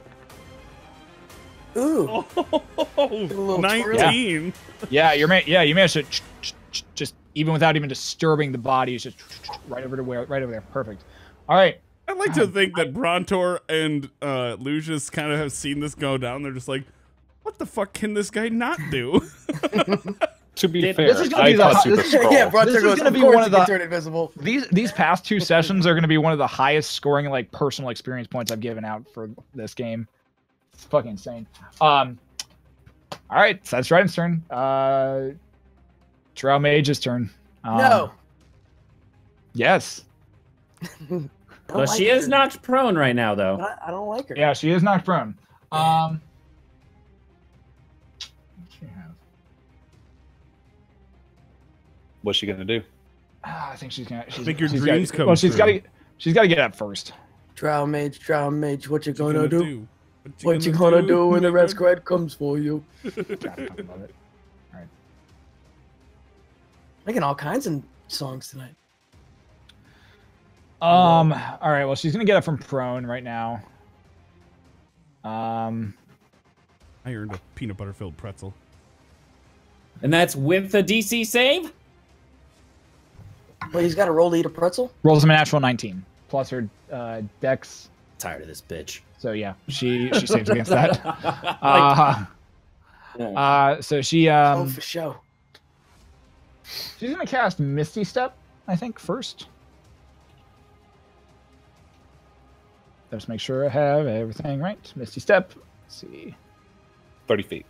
S3: Ooh.
S2: Oh,
S3: little
S2: 19.
S1: Yeah, you managed to just even without even disturbing the body, it's just right over there. Perfect. All right.
S2: I'd like to think that Brontor and Leucis kind of have seen this go down. They're just like, what the fuck can this guy not do?
S5: To be fair,
S1: This is gonna
S5: I
S1: be
S5: thought
S1: the-
S5: Super Scroll.
S3: Yeah, Brontor
S1: This is
S3: goes,
S1: gonna
S3: of
S1: be
S3: course
S1: one of
S3: you can
S1: the-
S3: turn invisible.
S1: These past 2 sessions are going to be one of the highest scoring like personal experience points I've given out for this game. It's fucking insane. All right, so that's Dryden's turn. Trail Mage's turn.
S3: No.
S1: Yes.
S4: Well, she is knocked prone right now, though.
S3: I don't like her.
S1: Yeah, she is knocked prone.
S5: What's she gonna do?
S1: I think she's gonna.
S2: Make your dreams come
S1: Well, she's
S2: true.
S1: got to get up first.
S3: Drow mage, what you
S2: What
S3: gonna do? What you gonna do when the red squad comes for you?
S1: All right.
S3: Making all kinds of songs tonight.
S1: All right. Well, she's gonna get up from prone right now.
S2: I earned a peanut butter filled pretzel.
S4: And that's with the DC save?
S3: Well, he's got to roll to eat a pretzel.
S1: Rolls him a natural 19 plus her dex.
S4: Tired of this bitch.
S1: So yeah, she saves against that. So she
S3: Oh, for show.
S1: she's gonna cast Misty Step, I think, first. Let's make sure I have everything right. Misty Step. Let's see.
S5: 30 feet.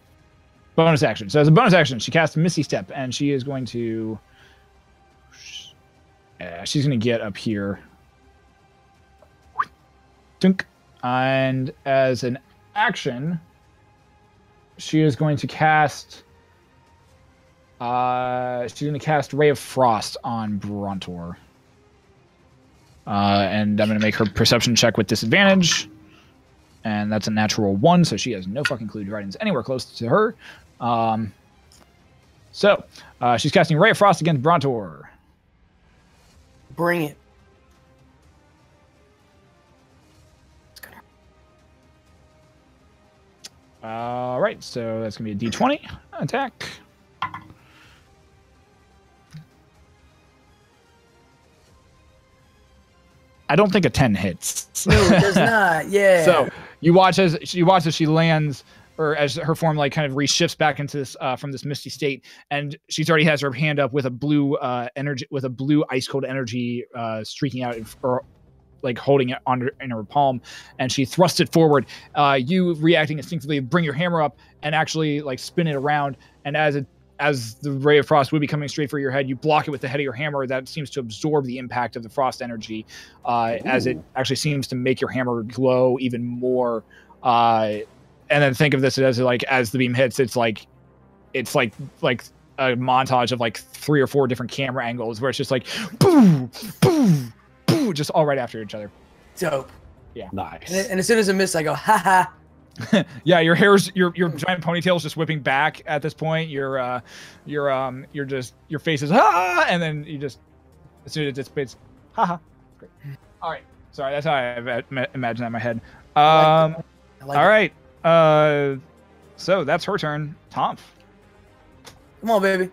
S1: Bonus action. So as a bonus action, she casts Misty Step, and she is going to. She's going to get up here. Dunk. And as an action, she is going to cast. She's going to cast Ray of Frost on Brontor. And I'm going to make her perception check with disadvantage. And that's a natural 1, so she has no fucking clue Dryden's anywhere close to her. So she's casting Ray of Frost against Brontor.
S3: Bring it.
S1: All right, so that's going to be a D20 attack. I don't think a 10 hits.
S3: No, it does not. Yeah.
S1: So you watch as she lands, or as her form like kind of reshifts back into this from this misty state, and she's already has her hand up with a blue energy, with a blue ice cold energy streaking out, or like holding it in her palm, and she thrusts it forward. You reacting instinctively, bring your hammer up and actually like spin it around, and as the ray of frost would be coming straight for your head, you block it with the head of your hammer. That seems to absorb the impact of the frost energy, as it actually seems to make your hammer glow even more. And then think of this as like, as the beam hits, it's like a montage of like 3 or 4 different camera angles where it's just like boom, boom, boom, just all right after each other.
S3: Dope.
S1: Yeah.
S5: Nice.
S3: And as soon as I miss, I go, ha ha.
S1: Yeah, your giant ponytail is just whipping back at this point. Your face is and then you just, as soon as it dissipates, haha. Great. All right, sorry, that's how I imagine that in my head.
S3: I like
S1: all
S3: it.
S1: right, so that's her turn. Tonph,
S3: Come on, baby.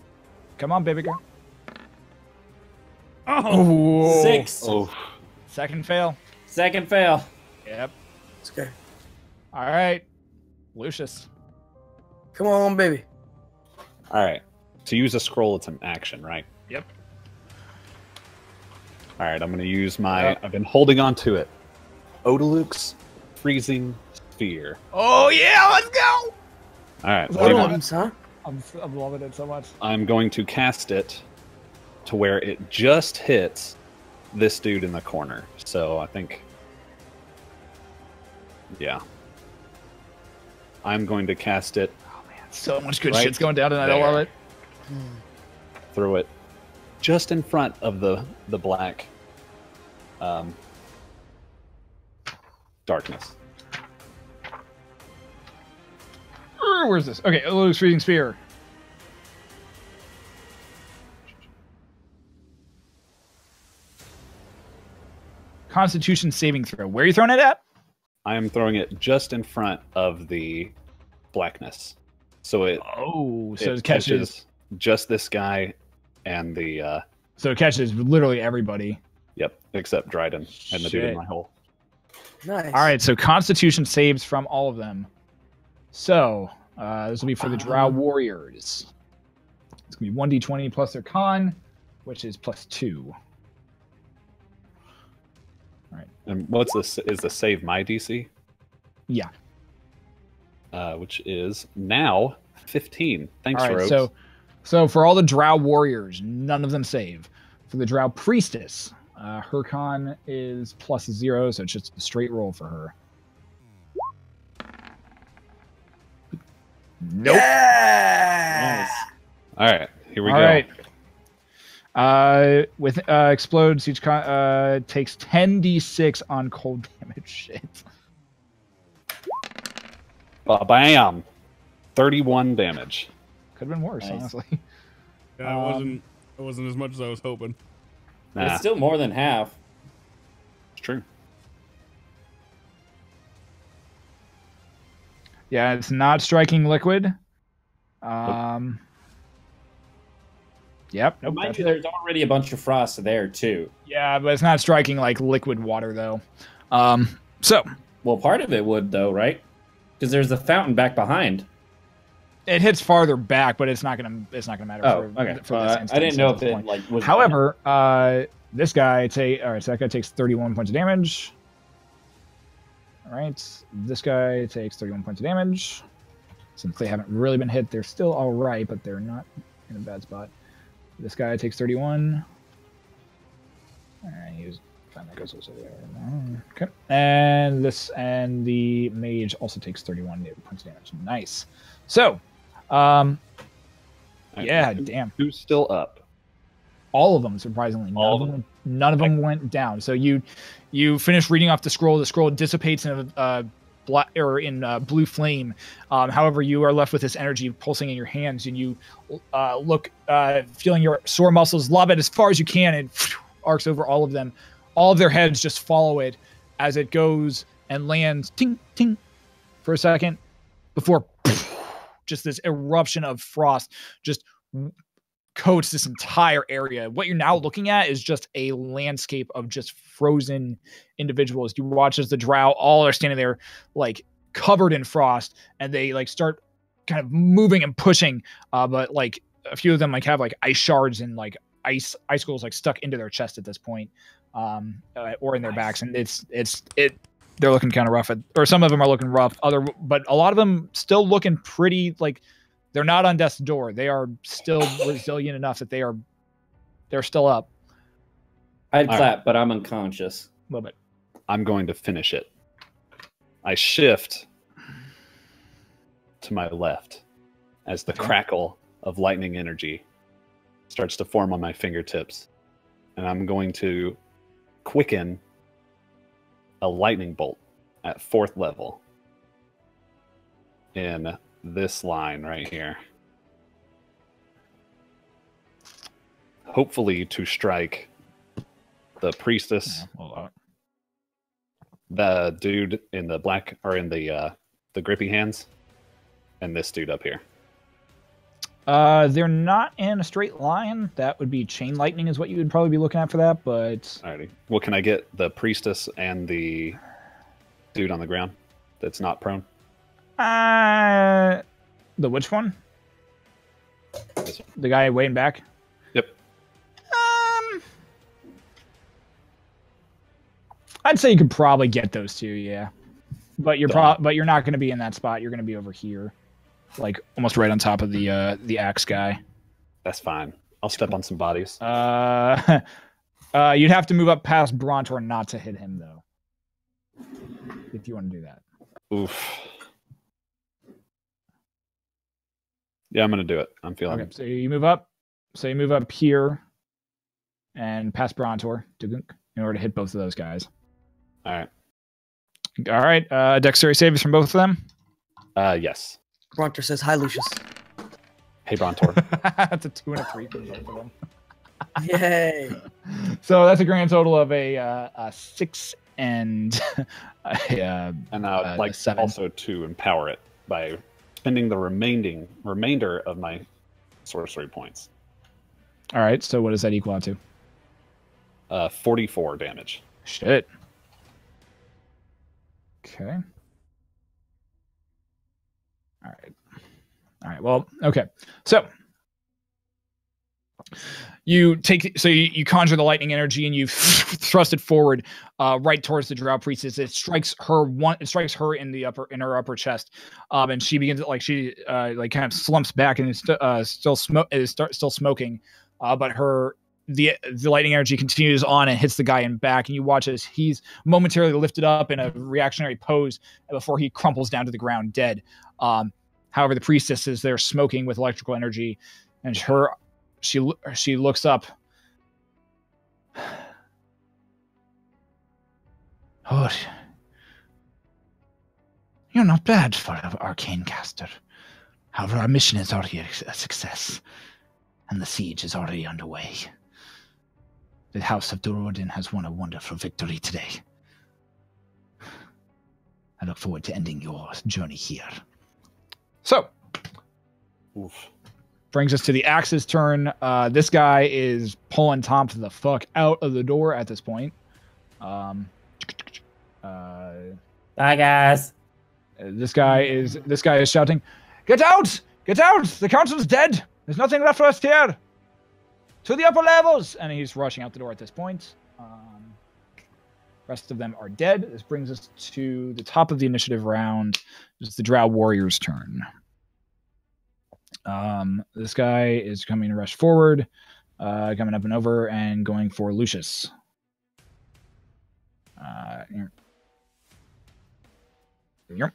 S1: come on, baby girl.
S2: Oh,
S4: 6.
S5: Oh,
S1: Second fail.
S4: Second fail.
S1: Yep.
S3: It's okay.
S1: All right, Leucis.
S3: Come on, baby.
S5: all right. To use a scroll, it's an action, right?
S1: Yep.
S5: All right, I'm going to use my... I've been holding on to it. Odaluk's Freezing Sphere.
S1: Oh yeah, let's go.
S5: All right,
S3: Little
S1: love it.
S3: ones, huh?
S1: I'm loving it so much.
S5: I'm going to cast it to where it just hits this dude in the corner. So I think... Yeah. I'm going to cast it,
S1: So much good
S5: Right
S1: shit's going down tonight. I
S5: there.
S1: love it.
S5: throw it just in front of the black darkness.
S1: Where's this? Okay, Leucis Freezing Spear. Constitution saving throw. Where are you throwing it at?
S5: I am throwing it just in front of the blackness. So it,
S1: Oh, so
S5: it
S1: it catches.
S5: just this guy and the
S1: So it catches literally everybody.
S5: yep, except Dryden and the dude in
S1: Shit.
S5: my hole.
S3: Nice.
S1: All right, so Constitution saves from all of them. So this will be for the Drow Warriors. It's gonna be 1d20 plus their con, which is +2.
S5: And what's this? Is the save my DC?
S1: Yeah.
S5: Which is now 15. Thanks,
S1: All right,
S5: Rogues.
S1: so for all the Drow Warriors, none of them save. For the Drow Priestess, Her con is +0, so it's just a straight roll for her. Nope.
S3: Yeah!
S4: Nice.
S5: All right, here we
S1: All
S5: go.
S1: right. With explodes, each con takes 10d6 on cold damage. Shit.
S5: Bam! 31 damage.
S1: Could have been worse,
S4: Nice.
S1: honestly.
S2: Yeah, it wasn't as much as I was hoping.
S4: But
S5: Nah,
S4: it's still more than half.
S5: it's true.
S1: Yeah, it's not striking liquid. Yep. Nope,
S4: Mind
S1: that's
S4: you,
S1: it.
S4: there's already a bunch of frost there too.
S1: Yeah, but it's not striking like liquid water though. So
S4: Well, part of it would though, right? Because there's a fountain back behind.
S1: it hits farther back, but it's not gonna matter.
S4: Oh,
S1: for,
S4: okay.
S1: For this
S4: I didn't know
S1: instance
S4: if
S1: at
S4: it
S1: this point.
S4: like was.
S1: However, this guy so that guy takes 31 points of damage. All right, this guy takes 31 points of damage. Since they haven't really been hit, they're still all right, but they're not in a bad spot. This guy takes 31. That goes also there. Okay, and the mage also takes 31 points of damage. Nice. So,
S5: All right,
S1: yeah, damn.
S5: Who's still up?
S1: All of them, surprisingly. None of them went down. So you finish reading off the scroll. The scroll dissipates in a black or in blue flame. However, you are left with this energy pulsing in your hands, and you look, feeling your sore muscles, lob it as far as you can, and arcs over all of them. All of their heads just follow it as it goes and lands, ting ting, for a second, before just this eruption of frost just coats this entire area. What you're now looking at is just a landscape of just frozen individuals. You watch as the drow all are standing there like covered in frost, and they like start kind of moving and pushing, but like a few of them like have like ice shards and like icicles like stuck into their chest at this point, or in their backs, and they're looking kind of rough or some of them are looking rough, but a lot of them still looking pretty like they're not on death's door. They are still resilient enough that they're still up.
S4: I'd
S5: All
S4: clap, but I'm unconscious.
S1: A little bit.
S5: I'm going to finish it. I shift to my left as the crackle of lightning energy starts to form on my fingertips. And I'm going to quicken a lightning bolt at 4th level in this line right here. Hopefully to strike the priestess, the dude in the black, or in the grippy hands, and this dude up here.
S1: They're not in a straight line. That would be chain lightning is what you would probably be looking at for that, but
S5: Alrighty. Well, can I get the priestess and the dude on the ground that's not prone?
S1: the which one?
S5: This one.
S1: The guy waiting back?
S5: Yep.
S1: I'd say you could probably get those two, yeah. But you're not going to be in that spot. You're going to be over here, like almost right on top of the axe guy.
S5: That's fine. I'll step on some bodies.
S1: You'd have to move up past Brontor not to hit him though, if you want to do that.
S5: Oof. Yeah, I'm gonna do it. I'm feeling
S1: Okay, so you move up. So you move up here and past Brontor in order to hit both of those guys.
S5: All right.
S1: All right. Dexterity saves from both of them.
S5: Yes.
S3: Brontor says, "Hi, Lucius."
S5: Hey, Brontor.
S1: That's a 2 and a 3 for both of them.
S3: Yay!
S1: So that's a grand total of a 6 and
S5: And I'd like
S1: 7.
S5: also to empower it by spending the remainder of my sorcery points.
S1: All right. So what does that equal out to?
S5: 44 damage.
S1: Shit. Okay. All right. All right. Well, okay. So you conjure the lightning energy and you thrust it forward, right towards the drow priestess. It strikes her in her upper chest, and she begins kind of slumps back and is still smoking, but the lightning energy continues on and hits the guy in back, and you watch as he's momentarily lifted up in a reactionary pose before he crumples down to the ground dead. However, the priestess is there smoking with electrical energy, and she looks up. Oh, you're not bad for an arcane caster. However, our mission is already a success, and the siege is already underway. The House of Dryden has won a wonderful victory today. I look forward to ending your journey here. So, brings us to the Axe's turn. This guy is pulling Tonph the fuck out of the door at this point. Bye,
S6: guys.
S1: This guy is shouting, "Get out! Get out! The council's dead! There's nothing left for us here! To the upper levels!" And he's rushing out the door at this point. Rest of them are dead. This brings us to the top of the initiative round. It's the Drow Warrior's turn. This guy is coming to rush forward, coming up and over, and going for Leucis. Here.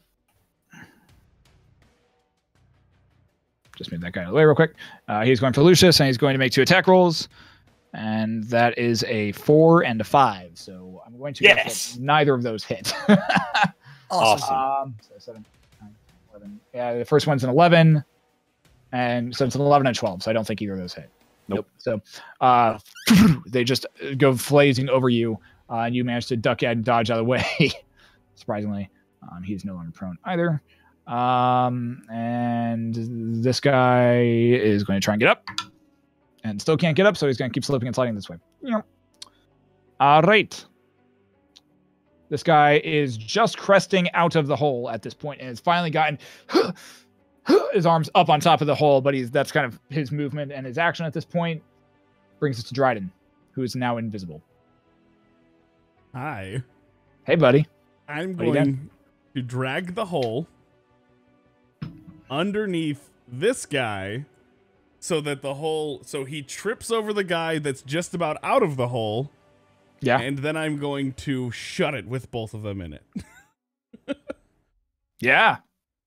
S1: Just move that guy out of the way real quick. He's going for Leucis, and he's going to make 2 attack rolls. And that is a 4 and a 5. So I'm going to guess that neither of those hit.
S3: Awesome.
S1: So 7, 9, 11. Yeah, the first one's an 11. And so it's an 11 and 12. So I don't think either of those hit.
S5: Nope.
S1: So they just go flazing over you. And you manage to duck and dodge out of the way. Surprisingly. He's no longer prone either. And this guy is going to try and get up. And still can't get up, so he's going to keep slipping and sliding this way. All right. This guy is just cresting out of the hole at this point, and has finally gotten his arms up on top of the hole, but that's kind of his movement and his action at this point. Brings us to Dryden, who is now invisible.
S2: Hi.
S1: Hey, buddy.
S2: I'm going to drag the hole underneath this guy so that so he trips over the guy that's just about out of the hole.
S1: Yeah.
S2: And then I'm going to shut it with both of them in it.
S1: Yeah.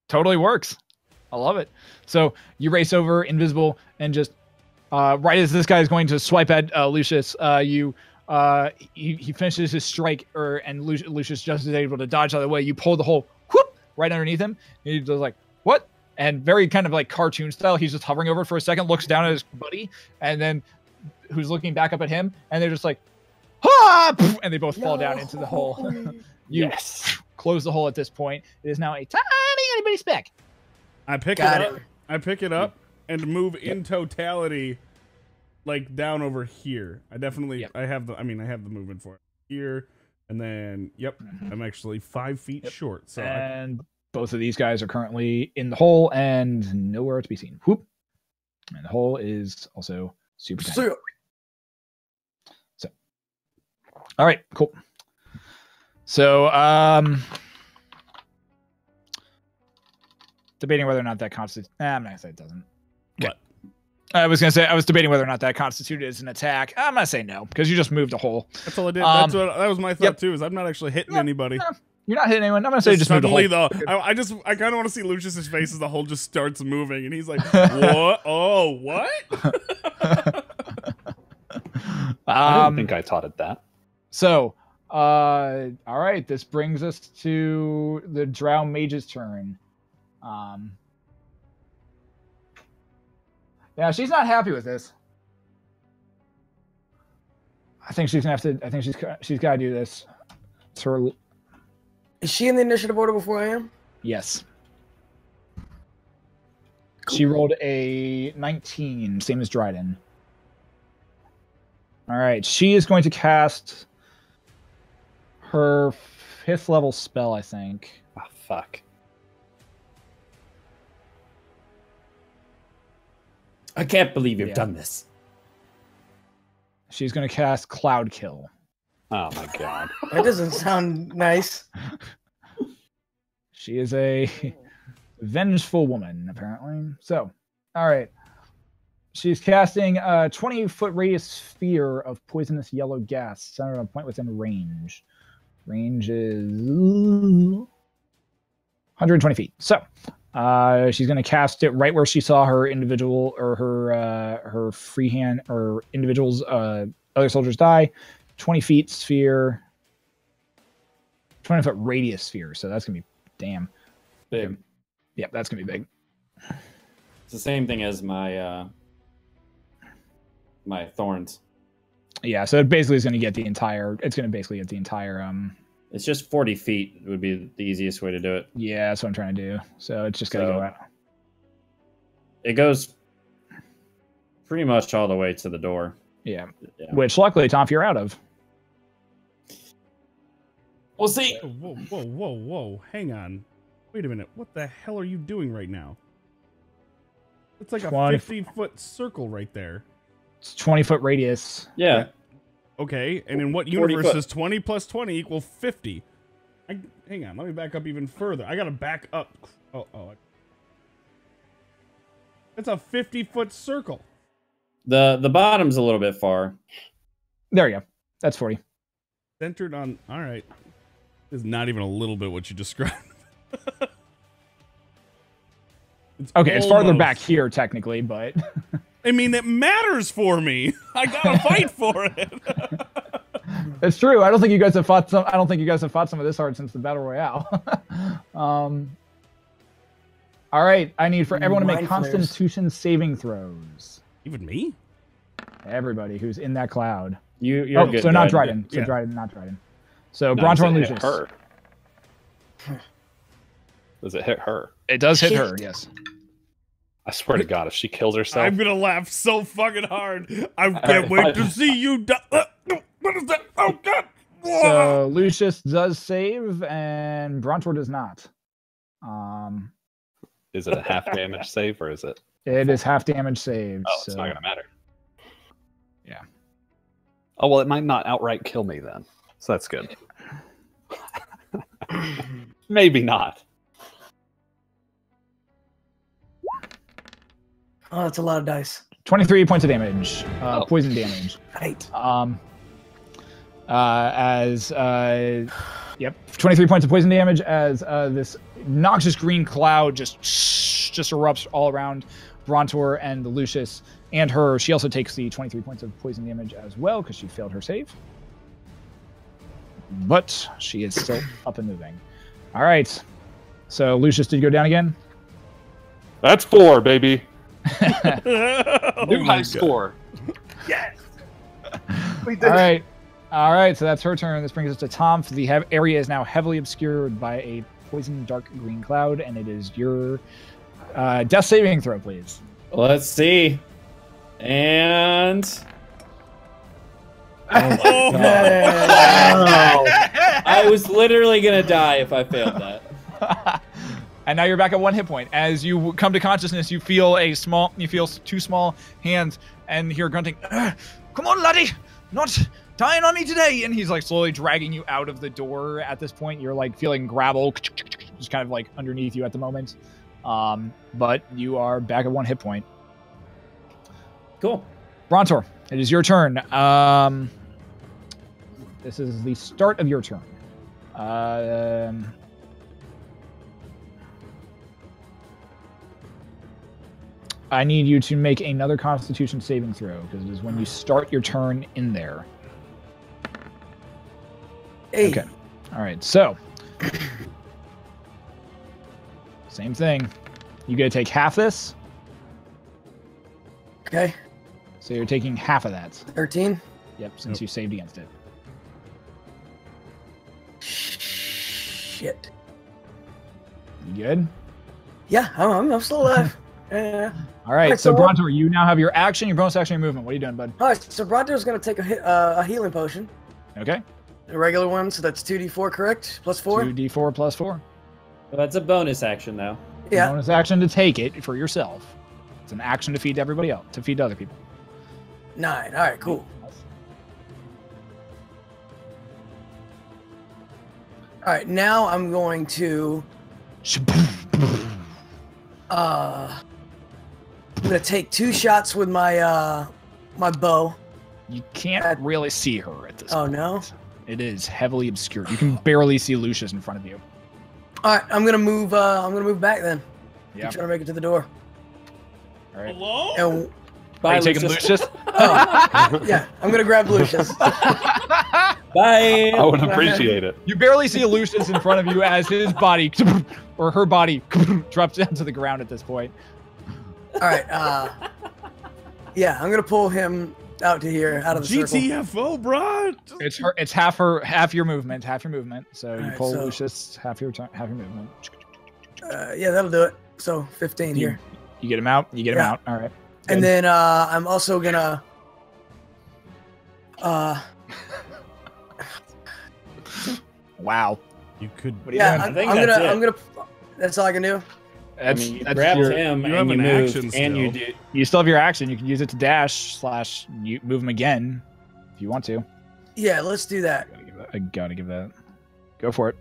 S1: Totally works. I love it. So you race over invisible and just right as this guy is going to swipe at Leucis, he finishes his strike, and Leucis just is able to dodge out of the way. You pull the hole whoop, right underneath him. And he's just like, what? And very kind of like cartoon style, he's just hovering over it for a second, looks down at his buddy, and then who's looking back up at him, and they're just like, ah! And they both fall down into the hole. You close the hole at this point. It is now a tiny itty bitty speck.
S2: I pick it up and move in totality, like down over here. I have the movement for it here, and then I'm actually 5 feet short. So both of these guys are currently in the hole and nowhere to be seen. Whoop. And the hole is also super tiny. So, all right, cool. So, debating whether or not that constitutes. I'm not gonna say it doesn't. What?
S1: I was debating whether or not that constituted as an attack. I'm gonna say no because you just moved a hole.
S2: That's all I did. That was my thought too. Is I'm not actually hitting anybody.
S1: You're not hitting anyone. I'm gonna say just move the hole.
S2: Though, I kind of want to see Lucius's face as the hole just starts moving, and he's like, "What? Oh, what?"
S5: I don't think I taught it that.
S1: So, all right. This brings us to the Drow Mage's turn. Yeah, she's not happy with this. I think she's gonna have to. I think she's got to do this. It's her.
S3: Is she in the initiative order before I am?
S1: Yes. Cool. She rolled a 19, same as Dryden. All right, she is going to cast her 5th level spell, I think.
S5: Oh, fuck.
S6: I can't believe you've done this.
S1: She's going to cast Cloud Kill.
S5: Oh my god.
S3: That doesn't sound nice.
S1: She is a vengeful woman, apparently. So, all right. she's casting a 20-foot radius sphere of poisonous yellow gas centered on a point within range. Range is 120 feet. So she's going to cast it right where she saw her individual or her freehand or individuals other soldiers die. 20 feet sphere, 20-foot radius sphere. So that's going to be
S4: Big.
S1: Yeah, that's going to be big.
S4: It's the same thing as my my thorns.
S1: Yeah, so it basically is going to get the entire. It's going to basically get the entire.
S4: It's just 40 feet would be the easiest way to do it.
S1: Yeah, that's what I'm trying to do. So it's just going to go out.
S4: It goes pretty much all the way to the door.
S1: Yeah. Which luckily, Tonph, you're out of.
S4: We'll see.
S2: Whoa. Hang on. Wait a minute. What the hell are you doing right now? It's like a 50-foot circle right there.
S1: It's 20-foot radius.
S4: Yeah.
S2: Okay, and in what universe does 20 plus 20 equal 50? Hang on, let me back up even further. I gotta back up. Oh. It's a 50-foot circle.
S4: The bottom's a little bit far.
S1: There you go. That's 40.
S2: Centered on... All right. This is not even a little bit what you described.
S1: Okay, it's farther back here, technically, but...
S2: I mean, it matters for me. I gotta fight for it.
S1: It's true. I don't think you guys have fought some. I don't think you guys have fought some of this hard since the battle royale. All right, I need for everyone to make Constitution saving throws.
S2: Even me?
S1: Everybody who's in that cloud.
S4: You're good.
S1: So not Dryden. So Dryden, not Dryden. So Brontor and Leucis.
S5: Her. Does it hit her?
S1: It does hit her. Yes.
S5: I swear to God, if she kills herself,
S2: I'm gonna laugh so fucking hard. I can't wait to see you die. What is that? Oh God!
S1: So Leucis does save, and Brontor does not.
S5: Is it a half damage save or is it?
S1: It is half damage saved.
S5: Oh, it's not gonna matter.
S1: Yeah.
S5: Oh well, it might not outright kill me then, so that's good. Maybe not.
S3: Oh, that's a lot of dice.
S1: 23 points of damage, poison damage.
S3: Right.
S1: Yep, 23 points of poison damage as this noxious green cloud just erupts all around Brontor and the Leucis and her. She also takes the 23 points of poison damage as well because she failed her save. But she is still up and moving. All right. So Leucis, did you go down again?
S5: That's 4, baby. New high
S2: God.
S5: score.
S3: Yes.
S1: All right. So that's her turn. This brings us to Tonph. The area is now heavily obscured by a poison dark green cloud, and it is your death saving throw, please.
S4: Let's see. And I was literally gonna die if I failed that.
S1: And now you're back at 1 hit point. As you come to consciousness, you feel two small hands, and hear grunting. Come on, laddie, not dying on me today. And he's like slowly dragging you out of the door. At this point, you're like feeling gravel, just kind of like underneath you at the moment. But you are back at 1 hit point.
S4: Cool.
S1: Brontor, it is your turn. This is the start of your turn. I need you to make another Constitution saving throw, because it is when you start your turn in there.
S3: Hey.
S1: Okay. All right. So, same thing. You got to take half this.
S3: Okay.
S1: So you're taking half of that.
S3: 13.
S1: Yep, since you saved against it.
S3: Shit.
S1: You good?
S3: Yeah, I'm still alive. Yeah.
S1: All right. So Brontor, you now have your action, your bonus action, your movement. What are you doing, bud?
S3: All right. So Brontor's gonna take a healing potion.
S1: Okay.
S3: A regular one. So that's 2d4, correct? Plus 4.
S1: 2d4 plus 4.
S4: Well, that's a bonus action, though.
S3: Yeah.
S1: Bonus action to take it for yourself. It's an action to feed everybody else, to feed other people.
S3: 9. All right. Cool. All right. Now I'm going to. gonna take 2 shots with my my bow.
S1: You can't really see her at this point.
S3: Oh no.
S1: It is heavily obscured. You can barely see Leucis in front of you.
S3: All right, I'm gonna move back then.
S1: Yeah.
S3: I'm trying to make it to the door.
S1: All right.
S2: Hello?
S3: And,
S1: Are you taking Leucis?
S3: oh, yeah, I'm gonna grab Lucius.
S4: Bye.
S5: I would appreciate it.
S1: You barely see Leucis in front of you as his body or her body drops down to the ground at this point.
S3: All right. Yeah, I'm gonna pull him out to here, out of the circle.
S2: GTFO, bro.
S1: It's half your movement. So you
S3: Alright,
S1: pull
S3: so-
S1: Lucius half your movement.
S3: Yeah, that'll do it. So 15 here.
S1: You get him out.
S3: Yeah.
S1: All right.
S3: And
S1: Good.
S3: then I'm also gonna
S1: Wow.
S2: You could.
S1: What are you doing?
S6: I think that's it.
S3: I'm gonna that's all I can do.
S1: That's,
S4: you
S1: that's
S4: grabbed
S1: your-
S4: him
S2: you
S4: and
S2: have
S4: you
S2: an
S4: moved,
S2: action
S4: and you
S2: still.
S4: did.
S1: You still have your action. You can use it to dash / you move him again if you want to.
S3: Yeah, let's do that.
S1: I gotta give that. Go for it.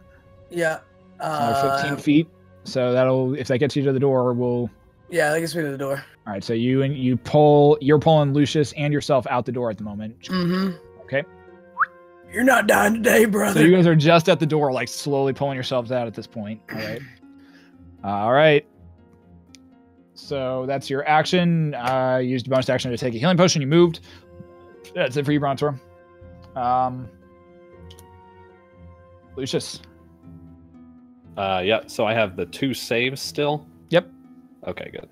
S3: Yeah.
S1: Another 15 feet. So that'll, if that gets you to the door, we'll.
S3: Yeah, that gets me to the door.
S1: All right. So you're pulling Lucius and yourself out the door at the moment.
S3: Mm-hmm.
S1: Okay.
S3: You're not dying today, brother.
S1: So you guys are just at the door, like slowly pulling yourselves out at this point. All right. All right. So that's your action. Used a bonus action to take a healing potion. You moved. That's it for you, Brontor. Lucius.
S5: Yeah, so I have the 2 saves still.
S1: Yep.
S5: Okay, good.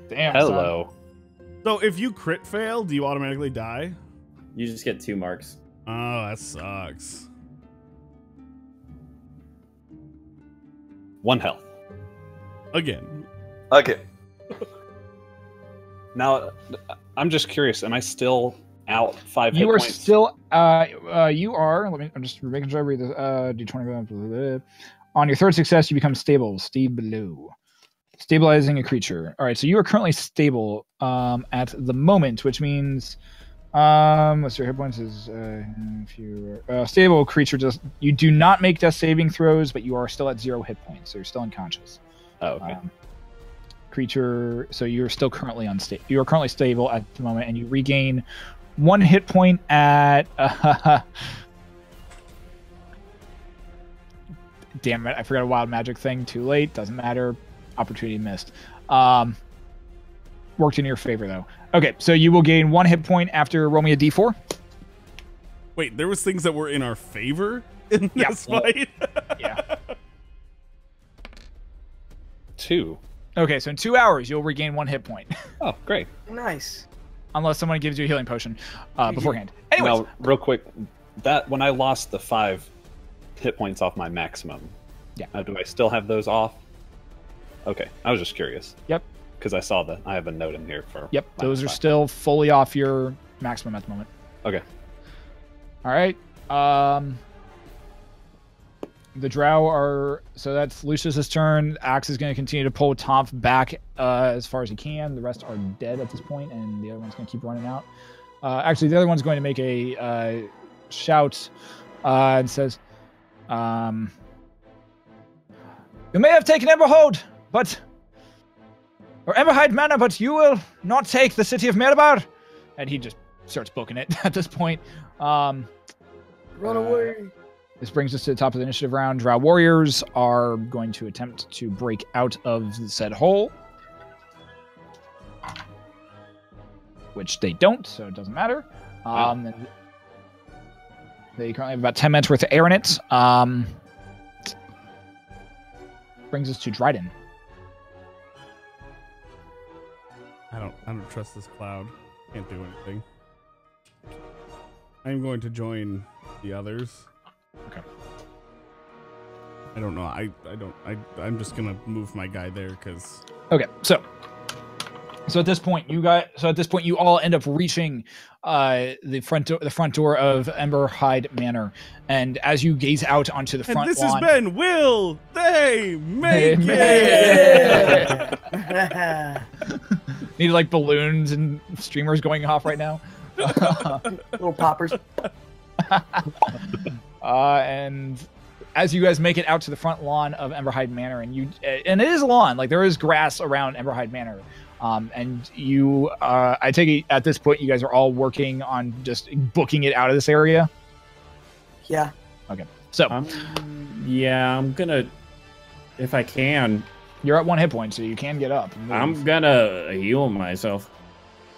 S1: Damn.
S5: Hello.
S2: So if you crit fail, do you automatically die?
S4: You just get 2 marks.
S2: Oh, that sucks.
S5: 1 health.
S2: Again.
S5: Okay. Now, I'm just curious. Am I still out 5 hit
S1: You are
S5: points?
S1: still. You are. I'm just making sure I read this. D20. On your 3rd success, you become stable. Stay below. Stabilizing a creature. All right. So you are currently stable at the moment, which means. What's your hit points? Is if you stable creature you do not make death saving throws, but you are still at 0 hit points, so you're still unconscious.
S5: Oh, okay.
S1: Creature. So you're still currently unstable. You are currently stable at the moment, and you regain 1 hit point at. Damn it! I forgot a wild magic thing. Too late. Doesn't matter. Opportunity missed. Worked in your favor though. Okay, so you will gain 1 hit point after roll me a d4.
S2: Wait, there was things that were in our favor in
S1: Yeah.
S2: this fight?
S1: Yeah.
S5: 2.
S1: Okay, so in 2 hours you'll regain 1 hit point,
S5: Oh, great.
S3: Nice.
S1: unless someone gives you a healing potion beforehand. Anyways,
S5: Now, real quick, that when I lost the 5 hit points off my maximum,
S1: Yeah.
S5: do I still have those off? Okay, I was just curious.
S1: Yep.
S5: Because I saw that I have a note in here for.
S1: Yep, those are
S5: -5.
S1: still fully off your maximum at the moment.
S5: Okay.
S1: All right. The drow are, so that's Lucius's turn. Axe is going to continue to pull Tonph back as far as he can. The rest are dead at this point, and the other one's going to keep running out. Actually, the other one's going to make a shout and says, "You may have taken Emberhold, or Emberhide Manor, but you will not take the city of Mirabar." And he just starts booking it at this point.
S3: Run away.
S1: This brings us to the top of the initiative round. Drow warriors are going to attempt to break out of the said hole, which they don't, so it doesn't matter. They currently have about 10 minutes worth of air in it. Brings us to Dryden.
S2: I don't trust this cloud. Can't do anything. I'm going to join the others.
S1: Okay.
S2: I don't know. I'm just gonna move my guy there because.
S1: Okay, so at this point, you all end up reaching the front door of Emberhide Manor, and as you gaze out onto the front
S2: And this
S1: lawn,
S2: has been Will They Make
S1: It.
S2: It?
S1: Need like balloons and streamers going off right now.
S3: Little poppers.
S1: And as you guys make it out to the front lawn of Emberhide Manor, and it is a lawn, like there is grass around Emberhide Manor, and you, I take it at this point you guys are all working on just booking it out of this area.
S3: Yeah.
S1: Okay. So.
S4: Yeah, I'm gonna, if I can.
S1: You're at 1 hit point, so you can get up.
S4: I'm gonna heal myself.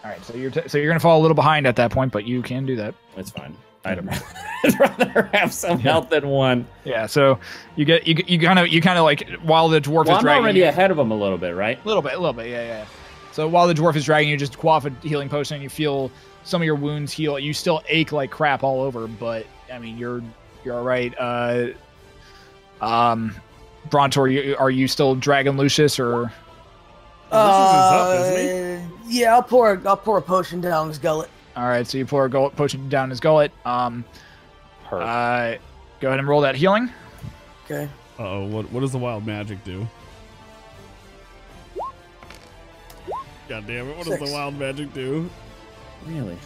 S1: All right, so you're gonna fall a little behind at that point, but you can do that.
S4: That's fine. I'd rather have some health than one.
S1: Yeah, so you kind of like while the dwarf is dragging.
S4: I'm already ahead of him a little bit, right?
S1: A little bit, yeah. So while the dwarf is dragging you, just quaff a healing potion, and you feel some of your wounds heal. You still ache like crap all over, but I mean you're all right. Brontor, are you still dragging Leucis or?
S3: Leucis is up, isn't he? Yeah, I'll pour a potion down his gullet.
S1: All right, so you pour a potion down his gullet. Go ahead and roll that healing.
S3: Okay.
S2: Uh-oh, what does the wild magic do? God damn it, what does the wild magic do?
S4: Really?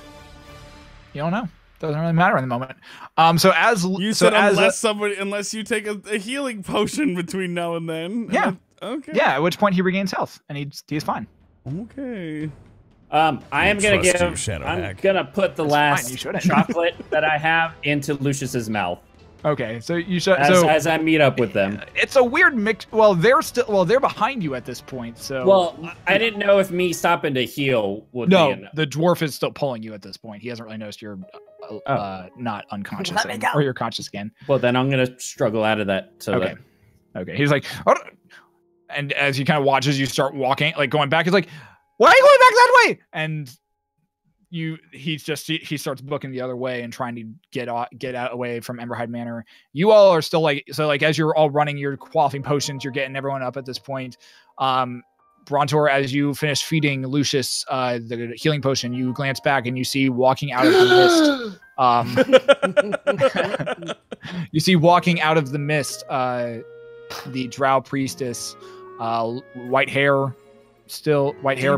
S1: You don't know. Doesn't really matter in the moment. So as
S2: you said, unless you take a healing potion between now and then.
S1: Yeah.
S2: Okay.
S1: Yeah. At which point he regains health and he's fine.
S2: Okay.
S4: I'm gonna put the last chocolate that I have into Lucius's mouth.
S1: Okay, so you should
S4: as I meet up with them.
S1: It's a weird mix. Well, they're behind you at this point. So
S4: well, I didn't know if me stopping to heal would be enough.
S1: The dwarf is still pulling you at this point. He hasn't really noticed you're not unconscious or you're conscious again.
S4: Well, then I'm gonna struggle out of that.
S1: Okay. He's like, oh. And as he kind of watches you start walking, like going back, he's like, why are you going back that way? And he starts booking the other way and trying to get out away from Emberhide Manor. You all are still as you're all running, you're quaffing potions, you're getting everyone up at this point. Brontor, as you finish feeding Leucis the healing potion, you glance back and you see walking out of the mist. You see walking out of the mist the Drow priestess, white hair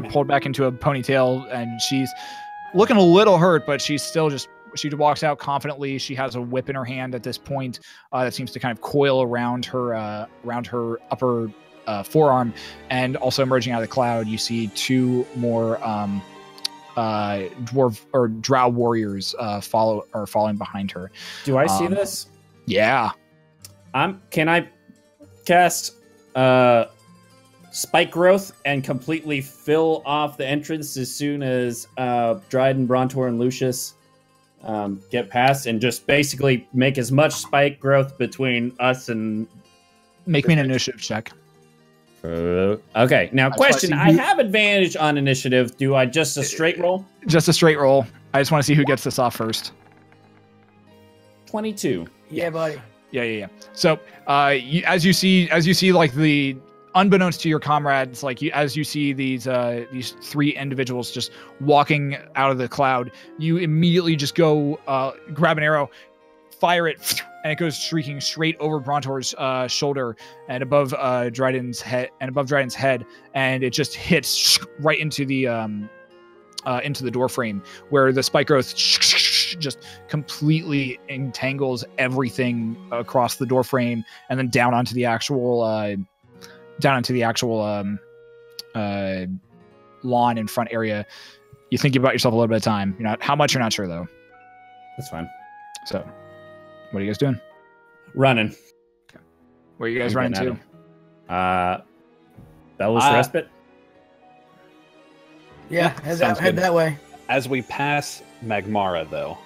S1: pulled back into a ponytail, and she's looking a little hurt, but she's still she walks out confidently. She has a whip in her hand at this point that seems to kind of coil around her upper forearm, and also emerging out of the cloud, you see 2 more dwarf or drow warriors following behind her.
S4: Do I see this?
S1: Yeah.
S4: Can I cast spike growth and completely fill off the entrance as soon as Dryden, Brontor, and Leucis get past, and just basically make as much spike growth between us and...
S1: Make me an initiative check.
S4: Okay, now question. I have advantage on initiative. Do I just a straight roll?
S1: Just a straight roll. I just want to see who gets this off first.
S4: 22.
S3: Yeah, buddy.
S1: Yeah. So as you see like the... Unbeknownst to your comrades, as you see these 3 individuals just walking out of the cloud, you immediately just go grab an arrow, fire it, and it goes shrieking straight over Brontor's shoulder and above Dryden's head, and it just hits right into the door frame, where the spike growth just completely entangles everything across the door frame and then down onto the actual lawn in front area. You think about yourself a little bit of time. You're not sure though.
S4: That's fine.
S1: So, what are you guys doing?
S4: Running.
S1: Okay. Where are you guys running to?
S4: Bella's Respite.
S3: Yeah, head that way.
S5: As we pass Magmara, though,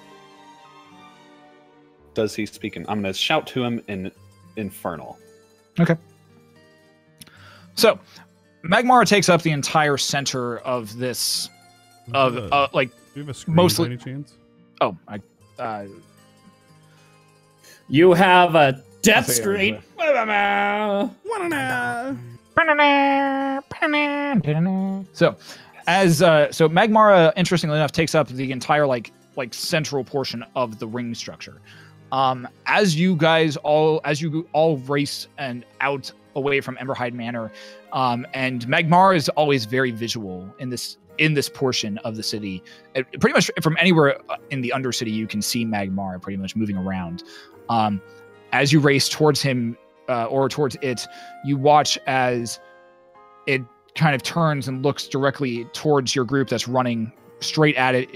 S5: does he speak I'm going to shout to him in Infernal.
S1: Okay. So, Magmara takes up the entire center of this,
S2: do you have a screen
S1: mostly.
S2: By any chance?
S1: Oh,
S4: you have a death screen.
S1: So, so Magmara, interestingly enough, takes up the entire like central portion of the ring structure. As you all race and out away from Emberhide Manor, and Magmara is always very visual in this portion of the city. Pretty much from anywhere in the Undercity, you can see Magmara pretty much moving around. as you race towards him or towards it, you watch as it kind of turns and looks directly towards your group that's running straight at it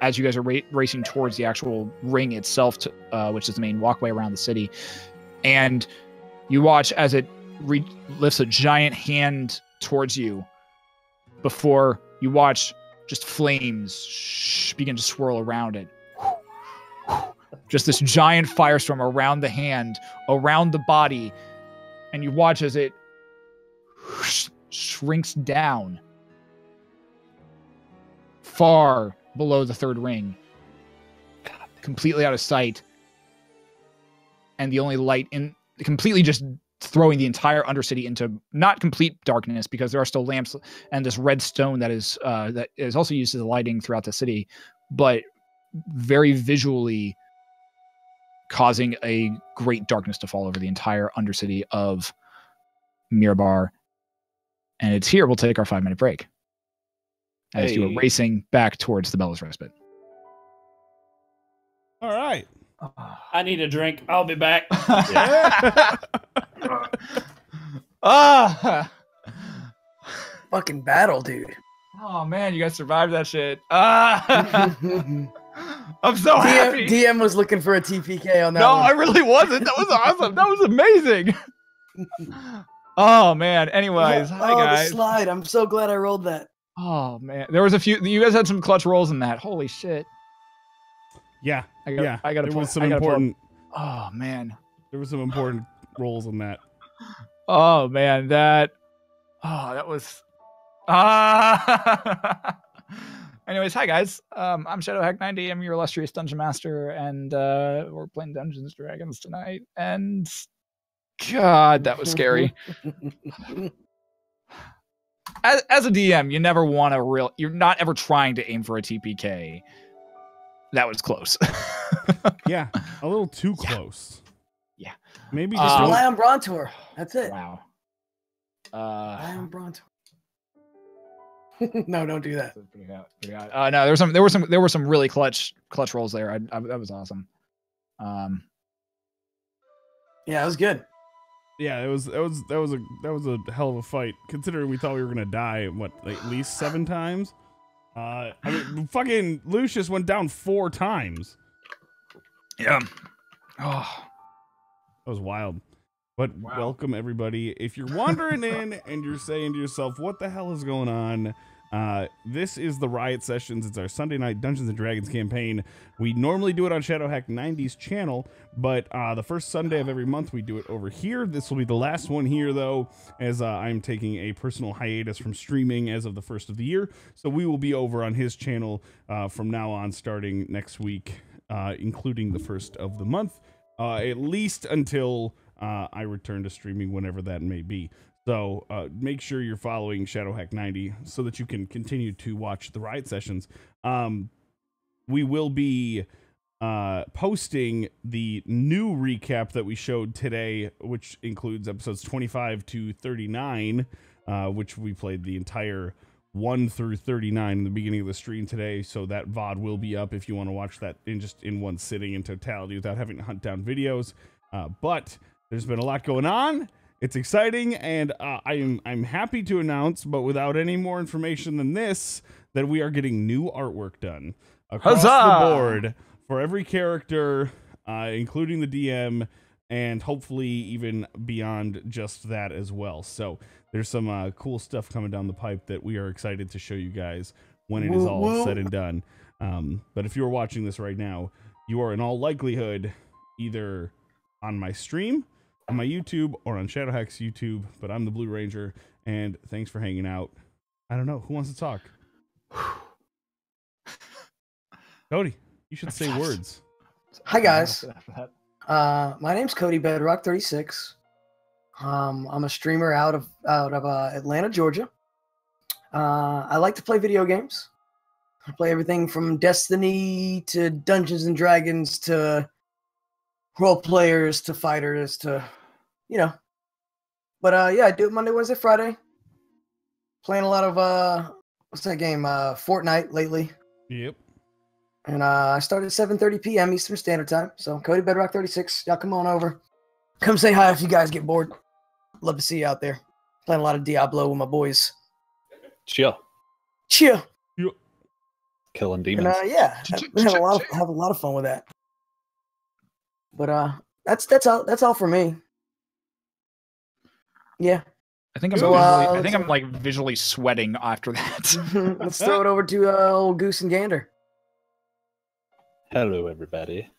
S1: as you guys are racing towards the actual ring itself, which is the main walkway around the city. And you watch as it lifts a giant hand towards you before you watch just flames begin to swirl around it. Just this giant firestorm around the hand, around the body, and you watch as it shrinks down far below the third ring, completely out of sight, and the only light completely just throwing the entire Undercity into not complete darkness, because there are still lamps and this red stone that is also used as lighting throughout the city, but very visually causing a great darkness to fall over the entire Undercity of Mirabar. And it's here we'll take our 5-minute break as you are racing back towards the Bellows Respite.
S2: All right.
S4: I need a drink. I'll be back.
S3: Fucking battle, dude.
S1: Oh man, you guys survived that shit. I'm so happy.
S3: DM was looking for a TPK on that.
S1: No,
S3: one.
S1: I really wasn't. That was awesome. That was amazing. Oh man. Anyways, hi guys.
S3: The slide. I'm so glad I rolled that.
S1: Oh man, there was a few. You guys had some clutch rolls in that. Holy shit.
S2: Yeah.
S1: I got.
S2: There was some important.
S1: Oh man.
S2: There were some important rolls in that.
S1: Oh man, that was. Anyways, hi guys. I'm Shadowhack90. I'm your illustrious dungeon master, and we're playing Dungeons and Dragons tonight. And God, that was scary. As a DM, you never want you're not ever trying to aim for a TPK. That was close.
S2: Yeah, a little too close.
S1: Yeah.
S2: Maybe
S3: just rely on Brontor. That's it.
S1: Wow.
S3: Rely on Brontor. No, don't do that.
S1: Pretty hot. No, there were some really clutch rolls there. That was awesome.
S3: Yeah, it was good.
S2: Yeah, that was a hell of a fight. Considering we thought we were gonna die, at least 7 times. I mean, fucking Leucis went down 4 times.
S1: Yeah. Oh,
S2: that was wild. But welcome everybody. If you're wandering in and you're saying to yourself, "What the hell is going on?" This is the Riot Sessions. It's our Sunday night Dungeons and Dragons campaign. We normally do it on Shadowhack90's channel, but the first Sunday of every month we do it over here. This will be the last one here, though, as I'm taking a personal hiatus from streaming as of the first of the year. So we will be over on his channel from now on, starting next week, including the first of the month, at least until I return to streaming, whenever that may be. So make sure you're following Shadowhack90 so that you can continue to watch the Riot Sessions. We will be posting the new recap that we showed today, which includes episodes 25 to 39, which we played the entire 1 through 39 in the beginning of the stream today. So that VOD will be up if you want to watch that in one sitting in totality without having to hunt down videos. But there's been a lot going on. It's exciting, and I'm happy to announce, but without any more information than this, that we are getting new artwork done across the board for every character, including the DM, and hopefully even beyond just that as well. So there's some cool stuff coming down the pipe that we are excited to show you guys when it is all said and done. But if you're watching this right now, you are in all likelihood either on my stream, on my YouTube, or on Shadowhack's YouTube, but I'm the Blue Ranger, and thanks for hanging out. I don't know, who wants to talk? Cody, you should say words.
S3: Hi guys, my name's Codybedrock 36. I'm a streamer out of Atlanta, Georgia. I like to play video games. I play everything from Destiny to Dungeons and Dragons to role players to fighters to, but yeah, I do it Monday, Wednesday, Friday. Playing a lot of what's that game? Fortnite lately.
S2: Yep.
S3: And I started at 7:30 p.m. Eastern Standard Time. So Codybedrock 36, y'all come on over. Come say hi if you guys get bored. Love to see you out there. Playing a lot of Diablo with my boys.
S5: Chill.
S3: Chill.
S5: Killing
S3: And
S5: demons.
S3: yeah, we have a lot of fun with that. But that's all for me. Yeah.
S1: I think I'm
S3: So,
S1: I think I'm like visually sweating after that.
S3: Let's throw it over to old Goose and Gander.
S5: Hello, everybody.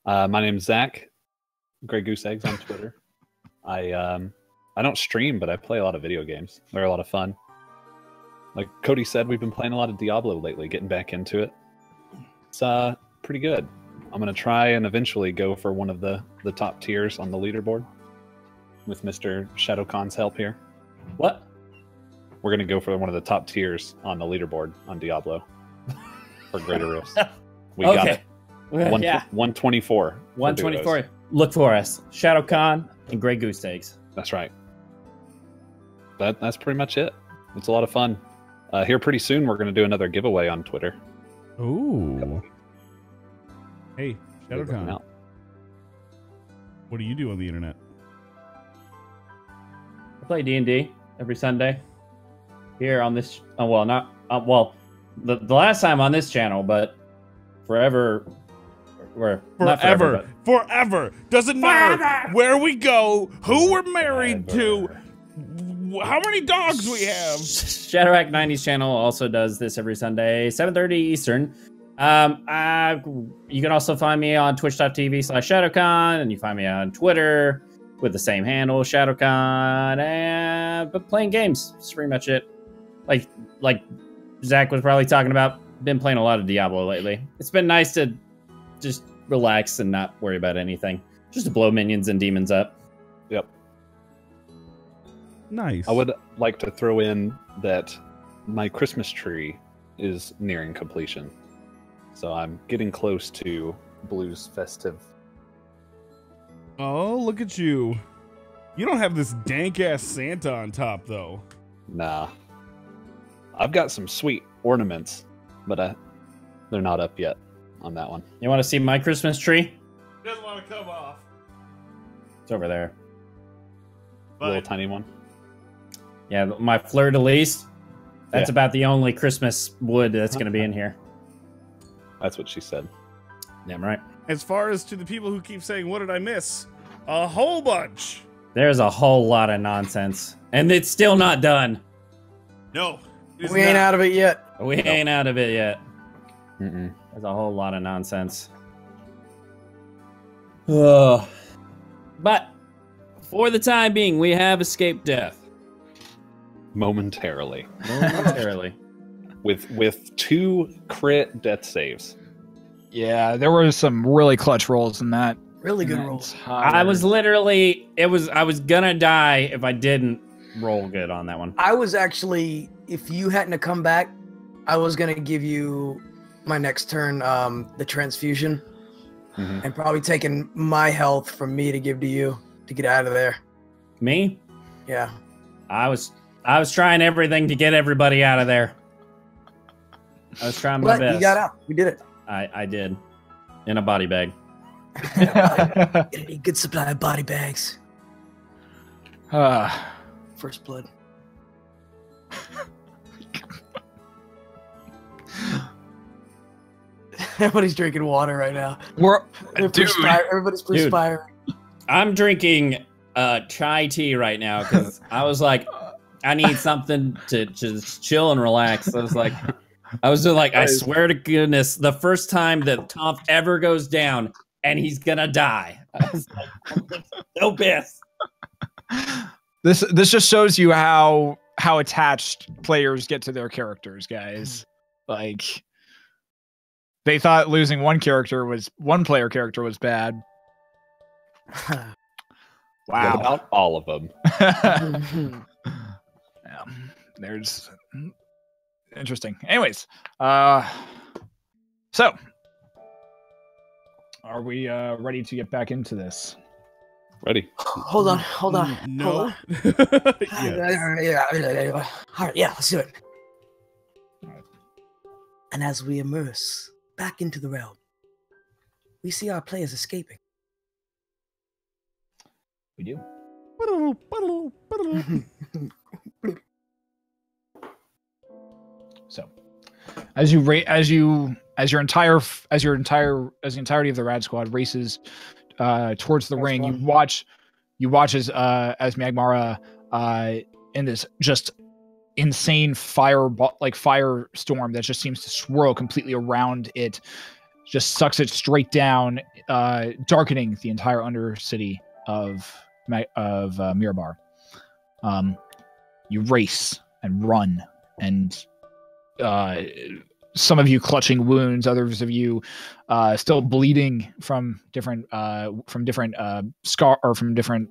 S5: My name's Zach. Grey Goose Eggs on Twitter. I don't stream, but I play a lot of video games. They're a lot of fun. Like Cody said, we've been playing a lot of Diablo lately, getting back into it. It's pretty good. I'm gonna try and eventually go for one of the top tiers on the leaderboard with Mr. Shadowcawn's help here.
S4: What?
S5: We're gonna go for one of the top tiers on the leaderboard on Diablo for Greater Rifts. We got it. 124.
S4: 124. Look for us. Shadowcawn and Grey Goose Eggs.
S5: That's right. That's pretty much it. It's a lot of fun. Here pretty soon, we're going to do another giveaway on Twitter.
S2: Ooh. Hey,
S5: Looking
S2: Shadowcawn.
S5: out.
S2: What do you do on the internet?
S4: I play D&D every Sunday. Here on this... the last time on this channel, but forever...
S2: Forever. Doesn't matter where we go, who we're married to, how many dogs we have.
S4: Shadowhack 90's channel also does this every Sunday, 7:30 Eastern. You can also find me on twitch.tv/Shadowcawn, and you find me on Twitter with the same handle, Shadowcawn, but playing games. That's pretty much it. Like Zach was probably talking about, been playing a lot of Diablo lately. It's been nice to just relax and not worry about anything. Just to blow minions and demons up.
S5: Yep.
S2: Nice.
S5: I would like to throw in that my Christmas tree is nearing completion. So I'm getting close to Blue's festive.
S2: Oh, look at you. You don't have this dank-ass Santa on top, though.
S5: Nah. I've got some sweet ornaments, but they're not up yet on that one.
S4: You want to see my Christmas tree?
S2: Doesn't want to come off.
S4: It's over there.
S5: Little tiny one.
S4: Yeah, my fleur-de-lis. That's
S5: Yeah.
S4: about the only Christmas wood that's going to be in here.
S5: That's what she said.
S4: Damn right.
S2: As far as to the people who keep saying, what did I miss? A whole bunch.
S4: There's a whole lot of nonsense. And it's still not done.
S2: No.
S3: We ain't out of it yet.
S4: We ain't out of it yet.
S5: Mm-mm.
S4: There's a whole lot of nonsense. But for the time being, we have escaped death.
S5: Momentarily.
S4: Momentarily.
S5: with 2 crit death saves.
S1: Yeah, there were some really clutch rolls in that.
S3: Really good rolls.
S4: I was literally, I was gonna die if I didn't roll good on that one.
S3: I was actually, if you hadn't have come back, I was gonna give you my next turn, the transfusion, and probably taking my health from me to give to you to get out of there.
S4: Me?
S3: Yeah.
S4: I was trying everything to get everybody out of there. I was trying my
S3: But
S4: best.
S3: you got out. We did it.
S4: I did. In a body bag.
S3: Get a good supply of body bags. First blood. Everybody's drinking water right now. Everybody's perspiring.
S4: I'm drinking chai tea right now because I was like, I need something to just chill and relax. I was like, I swear to goodness, the first time that Tonph ever goes down and he's gonna die. I was like, so pissed.
S1: This just shows you how attached players get to their characters, guys. Like, they thought losing one player character was bad.
S5: Wow. What about all of them?
S1: Yeah, there's interesting. Anyways, so are we ready to get back into this?
S5: Ready.
S3: Hold on.
S2: No.
S3: Yeah. All right, yeah, let's do it. And as we immerse back into the realm, we see our players escaping.
S1: We do. So, as the entirety of the Rad Squad races towards the ring, you watch as Magmara in this just insane firestorm that just seems to swirl completely around it, just sucks it straight down, darkening the entire undercity of Mirabar. You race and run, and some of you clutching wounds, others of you still bleeding from different scar or from different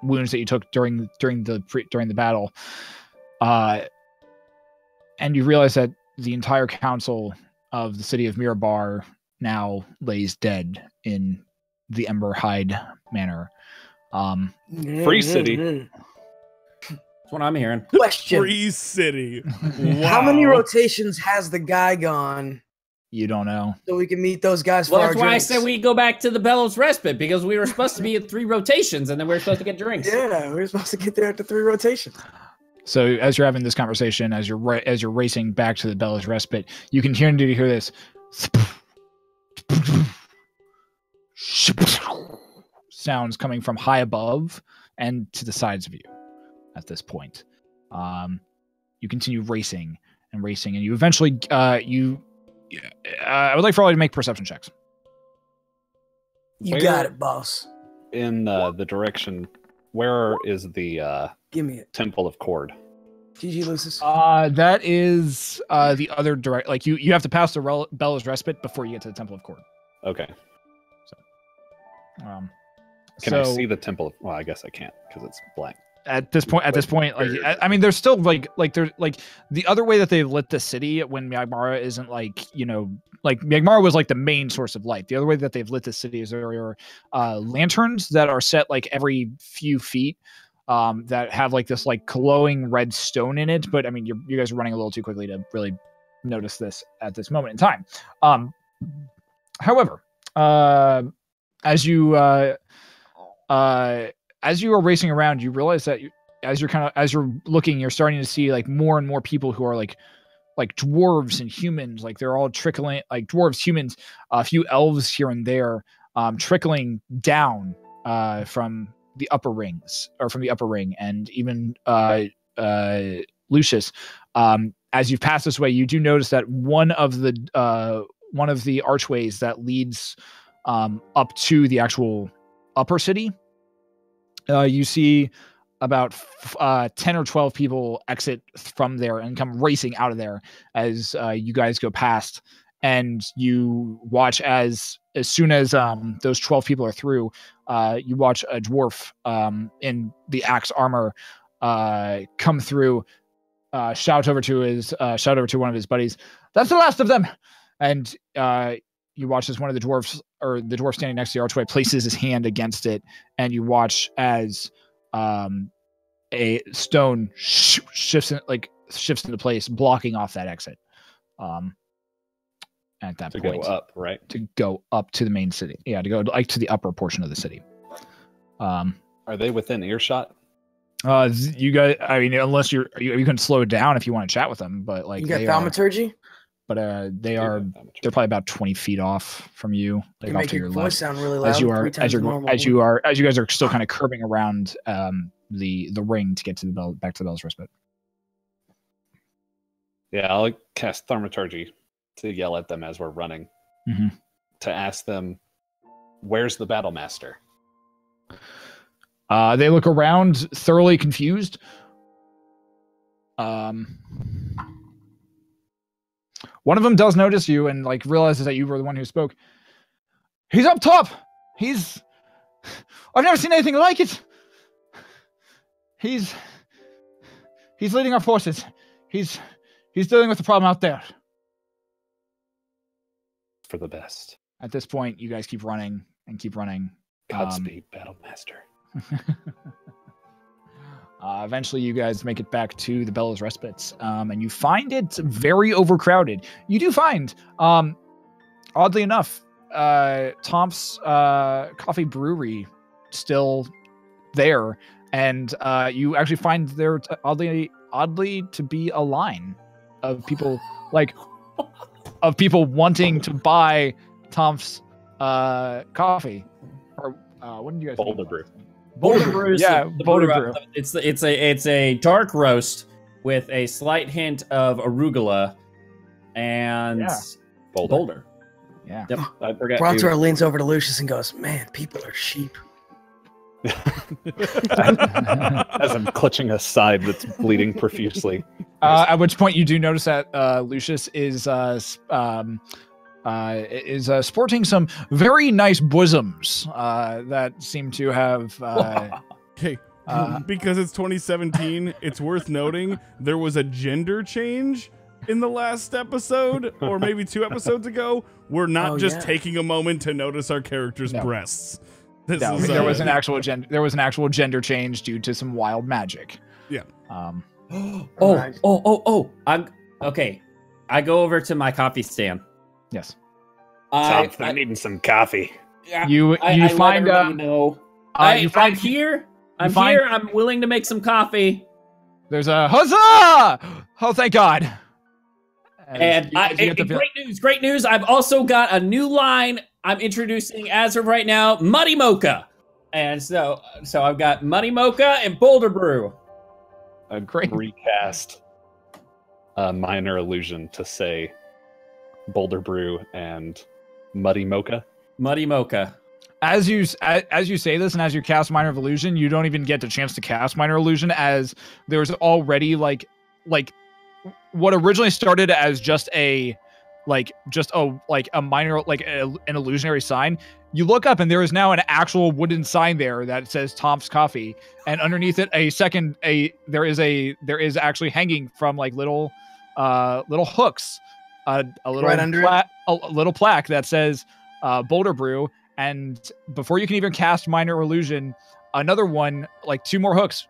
S1: wounds that you took during the battle. And you realize that the entire council of the city of Mirabar now lays dead in the Emberhide Manor.
S5: Free city.
S4: That's what I'm hearing.
S3: Question.
S2: Free city. Wow.
S3: How many rotations has the guy gone?
S1: You don't know.
S3: So we can meet those guys for
S4: Well,
S3: our
S4: that's why
S3: drinks.
S4: I said we go back to the Bellows Respite, because we were supposed to be at 3 rotations, and then we were supposed to get drinks.
S3: Yeah, we were supposed to get there after 3 rotations.
S1: So as you're having this conversation, as you're racing back to the Bellows Respite, you can hear this sounds coming from high above and to the sides of you. At this point, you continue racing, and you eventually I would like for all you to make perception checks.
S3: You got it, boss.
S5: In the direction, where is the
S3: Give me it.
S5: Temple of Cord?
S3: GG, Leucis.
S1: That is the other direct. Like you have to pass the Bellows Respite before you get to the Temple of Cord.
S5: Okay.
S1: So,
S5: can I see the Temple of? Well, I guess I can't because it's blank.
S1: At this point, like I mean, there's still like there's like the other way that they've lit the city when Magmara isn't like Magmara was like the main source of light. The other way that they've lit the city is there are lanterns that are set like every few feet that have like this like glowing red stone in it. But I mean, you guys are running a little too quickly to really notice this at this moment in time. However, as you are racing around, you realize that as you're looking, you're starting to see like more and more people who are like dwarves and humans. Like they're all trickling, like dwarves, humans, a few elves here and there, trickling down from the upper rings or from the upper ring, and even Leucis. As you pass this way, you do notice that one of the archways that leads up to the actual upper city. You see about 10 or 12 people exit from there and come racing out of there as you guys go past. And you watch as soon as those 12 people are through, you watch a dwarf in the axe armor come through, shout over to one of his buddies, "That's the last of them!" And you watch as one of the dwarfs, or the dwarf standing next to the archway, places his hand against it, and you watch as a stone shifts into place, blocking off that exit. At that point,
S5: to go up, right?
S1: To go up to the main city, yeah, to go like to the upper portion of the city.
S5: Are they within earshot?
S1: You guys, I mean, unless you can slow it down if you want to chat with them, but like
S3: you got thaumaturgy.
S1: But they're probably about 20 feet off from you, like off to your left.
S3: Sound really loud
S1: as you guys are still kind of curving around the ring to get to back to the Bellows Respite.
S5: Yeah, I'll cast thaumaturgy to yell at them as we're running, to ask them, "Where's the battle master?"
S1: They look around, thoroughly confused. One of them does notice you and like realizes that you were the one who spoke. "He's up top. I've never seen anything like it. He's leading our forces. He's dealing with the problem out there."
S5: For the best.
S1: At this point, you guys keep running and keep running.
S5: Godspeed, Battle Master.
S1: Eventually, you guys make it back to the Bellows Respite, and you find it very overcrowded. You do find, oddly enough, Tonph's Coffee Brewery still there, and you actually find there oddly to be a line of people wanting to buy Tonph's coffee. Or what did you guys?
S5: Boulder Brew.
S4: Boulder Brew.
S1: Yeah, Boulder Brew.
S4: It's a dark roast with a slight hint of arugula and Boulder.
S1: Yeah.
S4: Yep.
S5: I forgot.
S3: Brontor leans over to Leucis and goes, "Man, people are sheep."
S5: As I'm clutching a side that's bleeding profusely.
S1: At which point you do notice that Leucis is sporting some very nice bosoms that seem to have.
S2: Okay, because it's 2017, it's worth noting there was a gender change in the last episode, or maybe 2 episodes ago. We're not taking a moment to notice our characters' breasts.
S1: There was an actual gender change due to some wild magic.
S2: Yeah.
S1: Nice.
S4: I'm okay. I go over to my coffee stand.
S1: Yes.
S5: I'm needing some coffee.
S1: You find
S4: know. I'm here. I'm here. I'm willing to make some coffee.
S1: There's a huzzah! Oh, thank God!
S4: And great news! I've also got a new line I'm introducing as of right now: Muddy Mocha. And so I've got Muddy Mocha and Boulder Brew.
S5: I recast a minor illusion to say Boulder Brew and Muddy Mocha.
S4: Muddy Mocha.
S1: As you say this, and as you cast Minor Illusion, you don't even get the chance to cast Minor Illusion, as there's already like what originally started as just a minor an illusionary sign. You look up and there is now an actual wooden sign there that says Tonph's Coffee, and underneath it there is actually hanging from like little hooks a little plaque that says Boulder Brew. And before you can even cast Minor Illusion, another one, like 2 more hooks,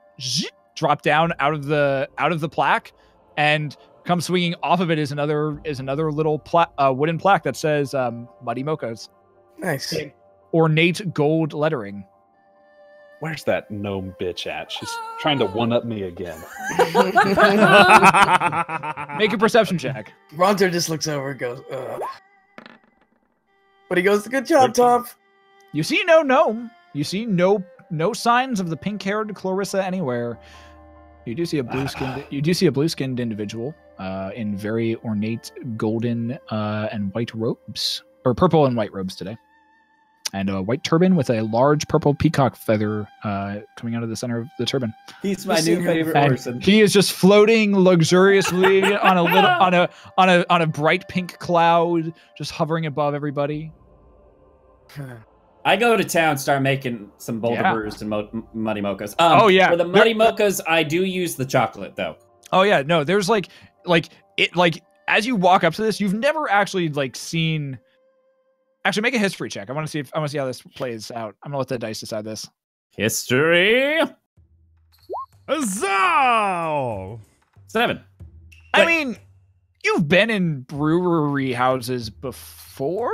S1: drop down out of the plaque, and come swinging off of it is another little wooden plaque that says Muddy Mochas.
S3: Nice.
S1: Ornate gold lettering.
S5: Where's that gnome bitch at? She's trying to one-up me again.
S1: Make a perception check.
S3: Brontor just looks over and goes, ugh. But he goes, "Good job, Tonph."
S1: You see no gnome. You see no signs of the pink-haired Clarissa anywhere. You do see a blue-skinned individual in very ornate golden and white robes, or purple and white robes today, and a white turban with a large purple peacock feather coming out of the center of the turban.
S4: He's my new favorite person.
S1: He is just floating luxuriously on a bright pink cloud, just hovering above everybody.
S4: I go to town, start making some Boulder Brews and Muddy Mochas. For the Muddy Mochas, I do use the chocolate though. Oh yeah, no, there's like as you walk up to this, you've never actually seen. Actually, make a history check. I want to see how this plays out. I'm gonna let the dice decide this. History.
S2: Huzzah!
S4: 7.
S1: I mean, you've been in brewery houses before? ?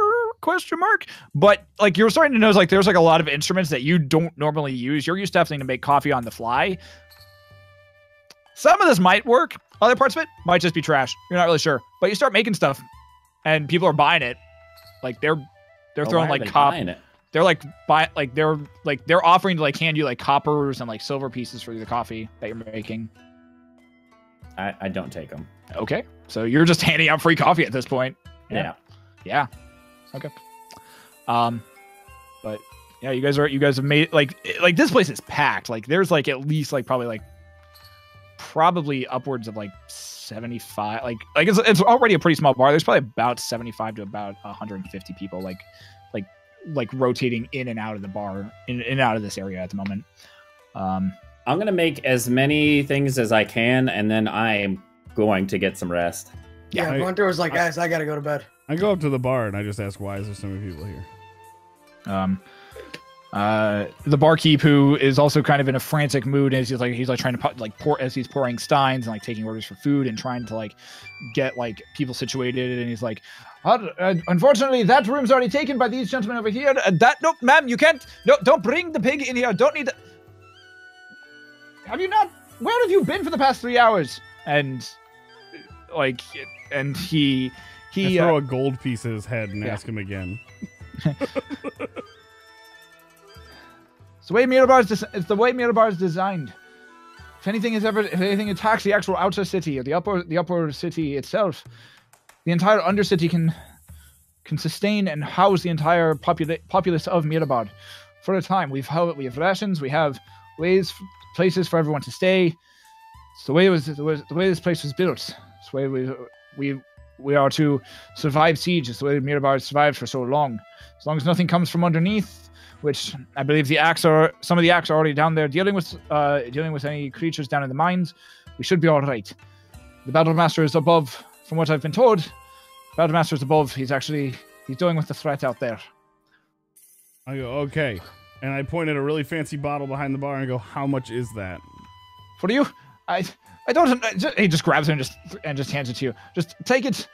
S1: But you're starting to notice there's a lot of instruments that you don't normally use. You're used to having to make coffee on the fly. Some of this might work. Other parts of it might just be trash. You're not really sure. But you start making stuff, and people are buying it. They're throwing they're offering to hand you coppers and silver pieces for the coffee that you're making.
S4: I don't take them.
S1: Okay, so you're just handing out free coffee at this point.
S4: Yeah.
S1: Okay. But yeah, you guys have made this place is packed. There's at least probably upwards of 75. It's already a pretty small bar. There's probably about 75 to about 150 people rotating in and out of the bar, in and out of this area at the moment.
S4: I'm gonna make as many things as I can, and then I'm going to get some rest.
S3: Yeah, Brontor was like, "Guys, I gotta go to bed."
S2: I go up to the bar and I just ask, "Why is there so many people here?"
S1: The barkeep, who is also kind of in a frantic mood, as he's like trying to pour as he's pouring steins and like taking orders for food and trying to like get like people situated, and he's like, unfortunately that room's already taken by these gentlemen over here. No, ma'am, you can't. No, don't bring the pig in here. Don't need. Have you not? Where have you been for the past 3 hours? And like, and he
S2: I throw a gold piece at his head and ask him again.
S1: It's the way Mirabar is designed. If anything attacks the actual outer city or the upper city itself, the entire undercity can sustain and house the entire populace of Mirabar for a time. We have rations, we have places for everyone to stay. It's the way this place was built. It's the way we are to survive siege. It's the way Mirabar survived for so long. As long as nothing comes from underneath, which I believe some of the acts are already down there dealing with any creatures down in the mines, we should be all right. The Battlemaster is above, from what I've been told. The Battlemaster is above. He's dealing with the threat out there.
S2: I go, okay. And I point at a really fancy bottle behind the bar and go, how much is that?
S1: For you? I don't. He just grabs it and just hands it to you. Just take it.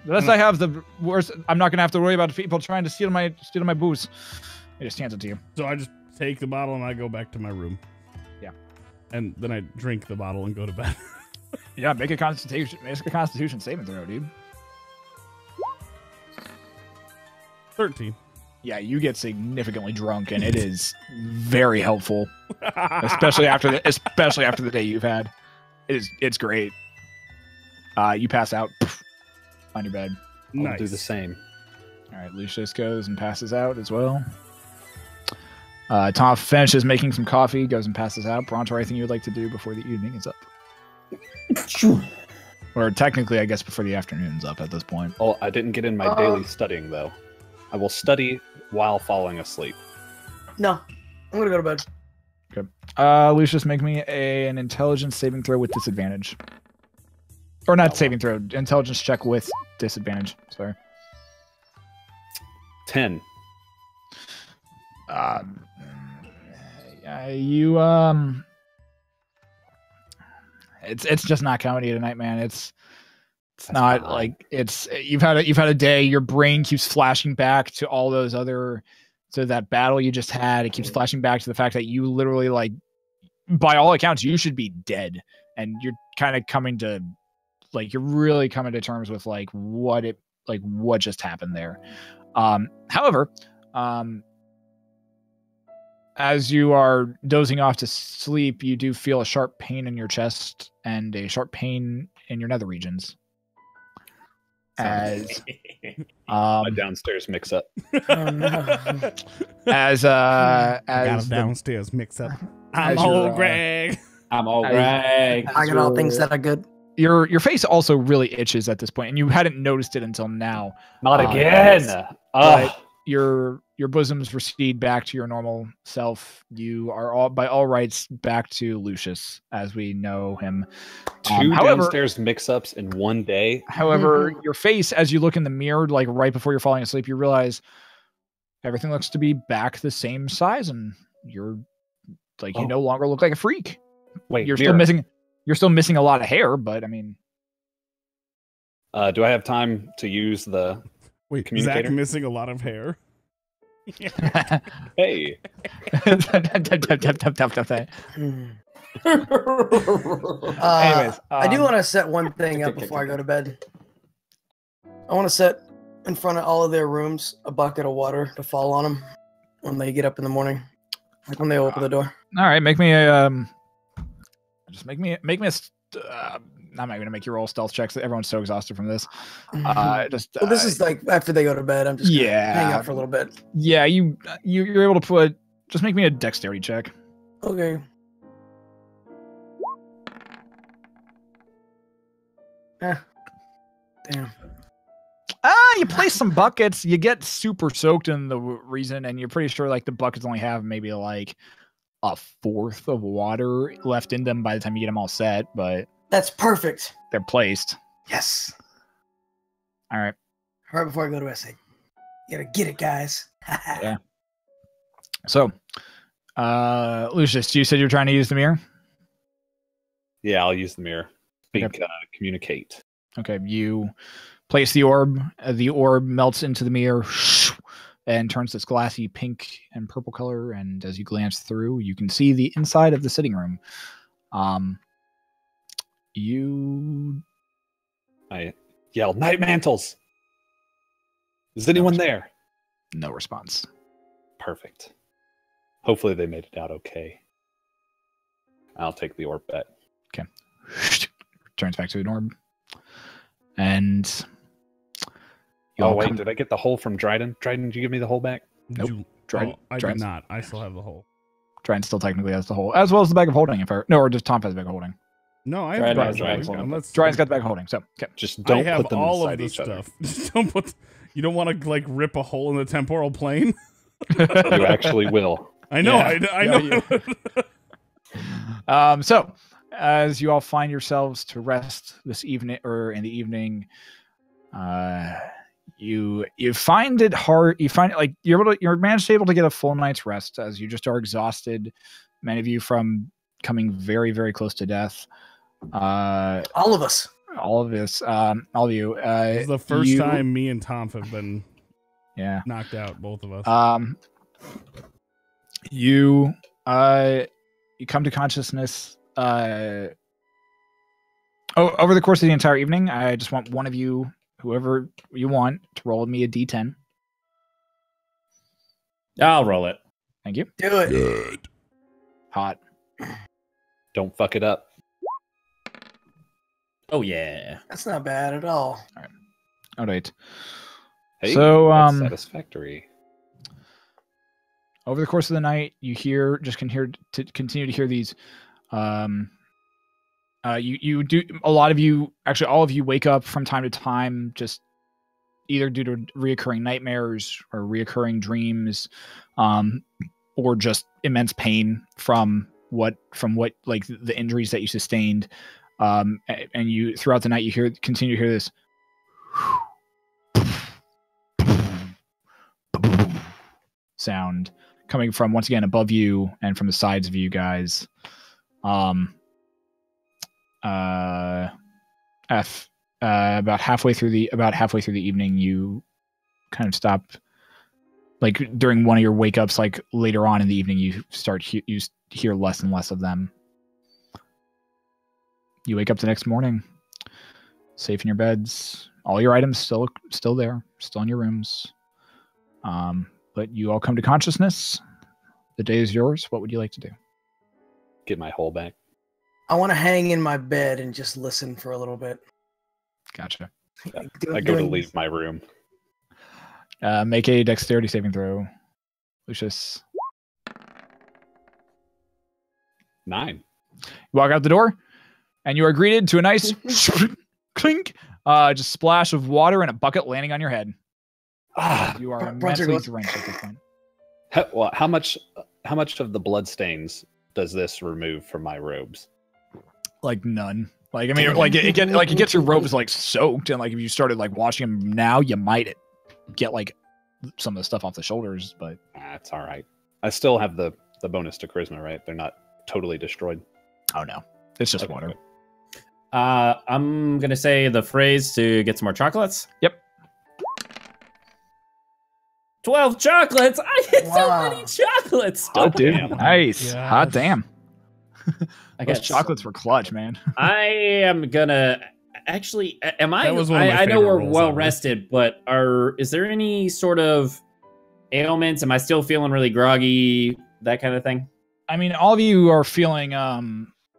S1: Unless I have the worst, I'm not gonna have to worry about people trying to steal my booze. He just hands it to you.
S2: So I just take the bottle and I go back to my room.
S1: Yeah.
S2: And then I drink the bottle and go to bed.
S1: Yeah, make a constitution saving throw, dude.
S2: 13.
S1: Yeah, you get significantly drunk, and it is very helpful, especially after the day you've had. It's great. You pass out on your bed.
S5: I'll
S2: Nice.
S5: do the same.
S1: All right, Leucis goes and passes out as well. Tonph finishes making some coffee, goes and passes out. Brontor, anything you would like to do before the evening is up?
S6: Sure.
S1: Or technically, I guess before the afternoon's up at this point.
S5: Oh, I didn't get in my daily studying, though. I will study while falling asleep.
S3: No, I'm gonna go to bed.
S1: Okay. Lucius, make me an intelligence saving throw with disadvantage. Or not saving throw, intelligence check with disadvantage. Sorry.
S5: 10.
S1: It's just not comedy tonight, man. It's not fine. Like you've had a day. Your brain keeps flashing back to all those other, to that battle you just had. It keeps flashing back to the fact that you literally, like, by all accounts, you should be dead, and you're kind of coming to, like, you're really coming to terms with like what just happened there. However, as you are dozing off to sleep, you do feel a sharp pain in your chest and a sharp pain in your nether regions. As
S5: my downstairs mix up.
S3: Oh, no.
S1: as
S2: got a downstairs mix up. I'm old Greg.
S4: I'm old Greg.
S3: I got all things that are good.
S1: Your face also really itches at this point, and you hadn't noticed it until now.
S5: Not again.
S1: But your bosoms recede back to your normal self. You are by all rights back to Leucis as we know him.
S5: Two downstairs mix-ups in one day.
S1: However, your face, as you look in the mirror, like right before you're falling asleep, you realize everything looks to be back the same size, and you're like you no longer look like a freak.
S5: Wait,
S1: you're still missing a lot of hair, but I mean,
S5: do I have time to use the communicator?
S2: Zach missing a lot of hair.
S5: Hey.
S1: Anyways,
S3: I do want to set one thing up before I go to bed. I want to set in front of all of their rooms a bucket of water to fall on them when they get up in the morning, like when they open the door.
S1: All right, make me a just make me a I'm not going to make you roll stealth checks. Everyone's so exhausted from this.
S3: Well, this is like after they go to bed. I'm just gonna hang out for a little bit.
S1: Yeah, you're able to just make me a dexterity check.
S3: Okay. Damn.
S1: You place some buckets. You get super soaked in the reason, and you're pretty sure like the buckets only have maybe like a fourth of water left in them by the time you get them all set, but
S3: that's perfect.
S1: They're placed.
S3: Yes.
S1: All right.
S3: Right before I go to SA. You gotta get it, guys.
S1: Yeah. So, Leucis, you said you're trying to use the mirror?
S5: Yeah, I'll use the mirror. Communicate.
S1: Okay, you place the orb. The orb melts into the mirror and turns this glassy pink and purple color. And as you glance through, you can see the inside of the sitting room.
S5: I yell, "Night mantles! Is anyone there?"
S1: No response.
S5: Perfect. Hopefully they made it out okay. I'll take the orb bet.
S1: Okay. Turns back to an orb. And
S5: did I get the hole from Dryden? Dryden, did you give me the hole back?
S1: Nope.
S2: I did not. I still have the hole.
S1: Dryden still technically has the hole, as well as the bag of holding. Or just Tonph has the bag of holding.
S2: No, I have
S1: Dryden's got the bag of holding. So okay.
S5: Just don't put them
S2: all
S5: inside
S2: of
S5: each
S2: stuff.
S5: other.
S2: Just don't put. You don't want to like rip a hole in the temporal plane.
S5: You actually will.
S2: I know.
S1: Yeah. I know. So, as you all find yourselves to rest this evening, or in the evening, you find it hard. You find it like you're able to get a full night's rest, as you just are exhausted. Many of you from coming very, very close to death.
S3: All of us.
S1: All of this. All of you.
S2: This is the first time me and Tonph have been knocked out, both of us.
S1: You come to consciousness over the course of the entire evening. I just want one of you, whoever you want, to roll me a d10.
S4: I'll roll it.
S1: Thank you.
S3: Do it.
S2: Good.
S1: Hot.
S5: Don't fuck it up.
S4: Oh yeah.
S3: That's not bad at all.
S1: All right.
S5: Hey,
S1: so
S5: that's satisfactory.
S1: Over the course of the night, you continue to hear these. You do, a lot of you, actually all of you, wake up from time to time, just either due to reoccurring nightmares or reoccurring dreams, or just immense pain from what like the injuries that you sustained. And you, throughout the night, you continue to hear this sound coming from, once again, above you and from the sides of you guys. About halfway through the evening, you kind of stop, like during one of your wake ups, like later on in the evening, you hear less and less of them. You wake up the next morning, safe in your beds, all your items still there, still in your rooms. But you all come to consciousness. The day is yours. What would you like to do?
S5: Get my hole back.
S3: I want to hang in my bed and just listen for a little bit.
S1: Gotcha.
S5: I go to leave my room.
S1: Make a dexterity saving throw, Lucius.
S5: 9.
S1: You walk out the door, and you are greeted to a nice clink, just splash of water and a bucket landing on your head. You are immensely drenched at this point.
S5: How much of the blood stains does this remove from my robes?
S1: Like none. Like, I mean, it gets your robes like soaked, and like if you started like washing them now, you might get like some of the stuff off the shoulders, but
S5: that's all right. I still have the bonus to charisma, right? They're not totally destroyed.
S1: Oh no, it's just water.
S5: Good.
S4: I'm gonna say the phrase to get some more chocolates.
S1: Yep.
S4: 12 chocolates. I get so many chocolates.
S1: Hot damn. Nice. Yes. Hot damn.
S4: Those
S1: chocolates were clutch, man.
S4: I am gonna actually. Am I?
S2: That was one of my
S4: I know we're
S2: rolls
S4: well
S2: ever.
S4: rested, but is there any sort of ailments? Am I still feeling really groggy? That kind of thing.
S1: I mean, all of you are feeling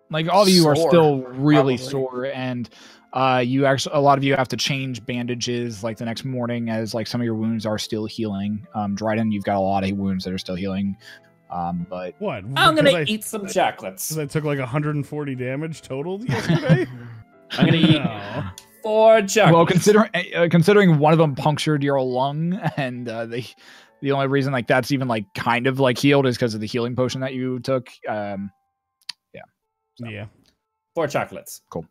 S1: like all of you are still really sore, and a lot of you have to change bandages like the next morning, as like some of your wounds are still healing. Dryden, you've got a lot of wounds that are still healing. But
S2: what?
S4: I'm gonna eat some chocolates.
S2: Because I took like 140 damage total yesterday.
S4: I'm gonna eat 4 chocolates.
S1: Well, considering one of them punctured your lung, and the only reason like that's even like kind of like healed is because of the healing potion that you took. Yeah.
S4: 4 chocolates.
S1: Cool.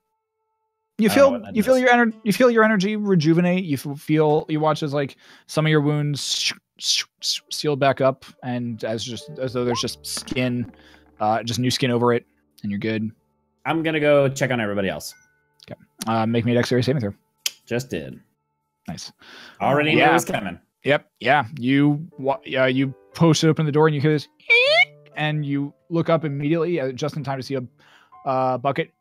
S1: You feel your energy rejuvenate. You watch as like some of your wounds sealed back up, and as though there's just skin, just new skin over it, and you're good.
S4: I'm gonna go check on everybody else.
S1: Okay. Make me a dexterity saving throw.
S4: Just did.
S1: Nice.
S4: Already knew it was coming.
S1: Yep. Yeah. You post open the door and you hear this, and you look up immediately, just in time to see a bucket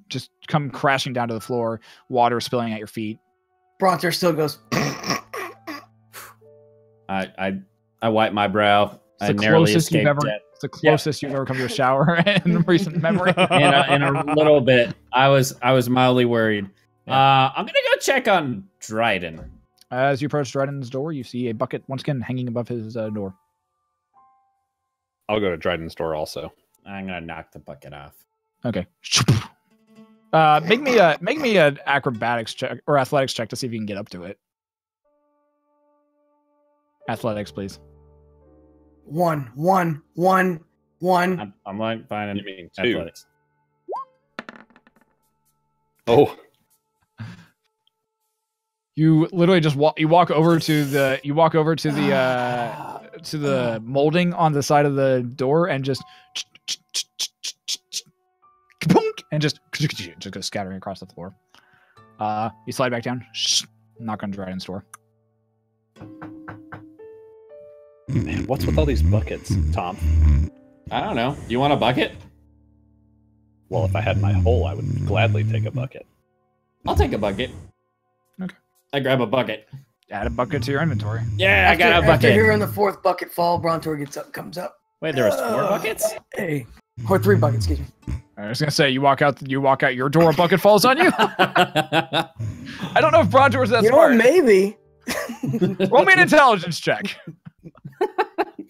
S1: just come crashing down to the floor, water spilling at your feet.
S3: Brontor still goes.
S4: I wipe my brow.
S1: It's
S4: I narrowly escaped death.
S1: It's the closest you've ever come to a shower in recent memory.
S4: In a little bit, I was mildly worried. I'm gonna go check on Dryden.
S1: As you approach Dryden's door, you see a bucket once again hanging above his door.
S5: I'll go to Dryden's door also.
S4: I'm gonna knock the bucket off.
S1: Okay. Make me an acrobatics check or athletics check to see if you can get up to it. Athletics, please.
S3: One.
S4: I'm like fine.
S5: You mean 2?
S4: Athletics.
S5: Oh.
S1: You literally just walk over to the molding on the side of the door and just and just go scattering across the floor. You slide back down, knock on Dryden's door.
S5: Man, what's with all these buckets, Tom?
S4: I don't know. You want a bucket?
S5: Well, if I had my hole, I would gladly take a bucket.
S4: I'll take a bucket.
S1: Okay.
S4: I grab a bucket.
S1: Add a bucket to your inventory.
S4: Yeah, I got a bucket.
S3: After hearing the 4th bucket fall, Brontor comes up.
S4: Wait, there was 4 buckets?
S3: Hey. Or 3 buckets, excuse me.
S1: I was gonna say you walk out your door, a bucket falls on you. I don't know if Brontor was that smart.
S3: You know, maybe.
S1: Roll me an intelligence check.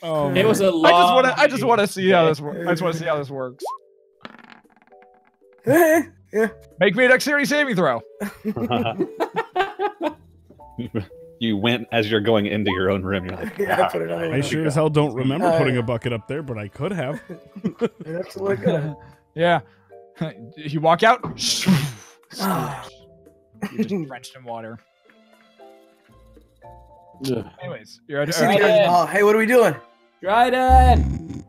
S2: Oh,
S4: it was a long.
S1: I just want to see how this works. I just want to see how this works.
S3: Yeah.
S1: Make me a dexterity saving throw.
S5: You went as you're going into your own room. You're like,
S3: Yeah, I put it on.
S2: I sure as hell don't remember putting a bucket up there, but I could have.
S3: Absolutely good.
S1: Yeah. You walk out. You're just drenched in water. Anyways, you're at
S3: Oh, hey, what are we doing?
S4: Dryden!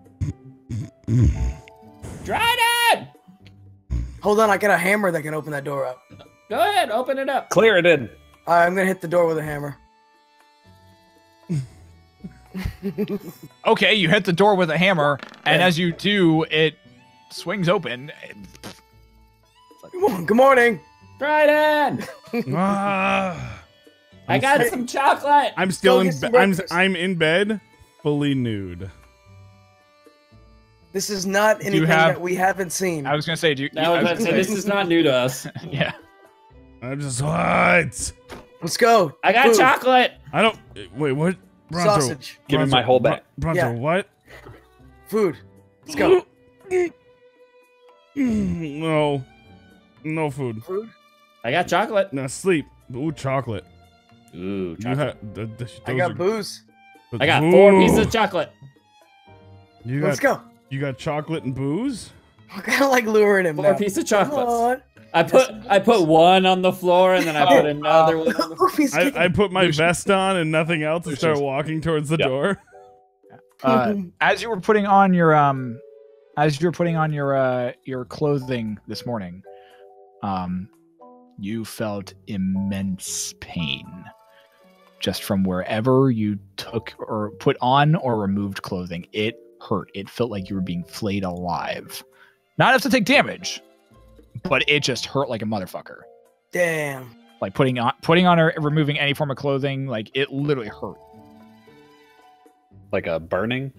S4: Dryden!
S3: Hold on, I got a hammer that can open that door up.
S4: Go ahead, open it up.
S5: clear it in.
S3: All right, I'm gonna hit the door with a hammer.
S1: Okay, you hit the door with a hammer, and as you do, it swings open.
S3: Good morning.
S4: Dryden! I got some chocolate.
S2: I'm still in.
S3: some
S2: I'm
S3: breakfast.
S2: in bed, fully nude.
S3: This is not anything that we haven't seen.
S1: I was gonna say,
S4: This is not new to us.
S1: Yeah.
S2: I'm just what?
S3: Let's go.
S4: I got
S3: Food.
S4: chocolate.
S2: I don't. Wait, what? Brontor,
S3: Sausage.
S5: Give me my whole back.
S2: Brontor,
S3: Yeah.
S2: what?
S3: Food. Let's go.
S2: No, no food.
S3: Food.
S4: I got chocolate.
S2: No sleep. Ooh, chocolate.
S4: Ooh,
S2: You
S4: chocolate.
S3: I got booze.
S4: I got 4 pieces of chocolate.
S3: Let's go.
S2: You got chocolate and booze?
S3: I kind of like luring him.
S4: 4
S3: now.
S4: pieces of
S3: Come
S4: chocolates.
S3: on.
S4: I put one on the floor and then I put another one on the floor.
S3: He's getting-
S2: I put my vest on and nothing else and start walking towards the door.
S1: As you were putting on your clothing this morning, you felt immense pain just from wherever you took or put on or removed clothing. It hurt. It felt like you were being flayed alive. Not enough to take damage, but it just hurt like a motherfucker.
S3: Damn.
S1: Like putting on or removing any form of clothing, like it literally hurt.
S5: Like a burning?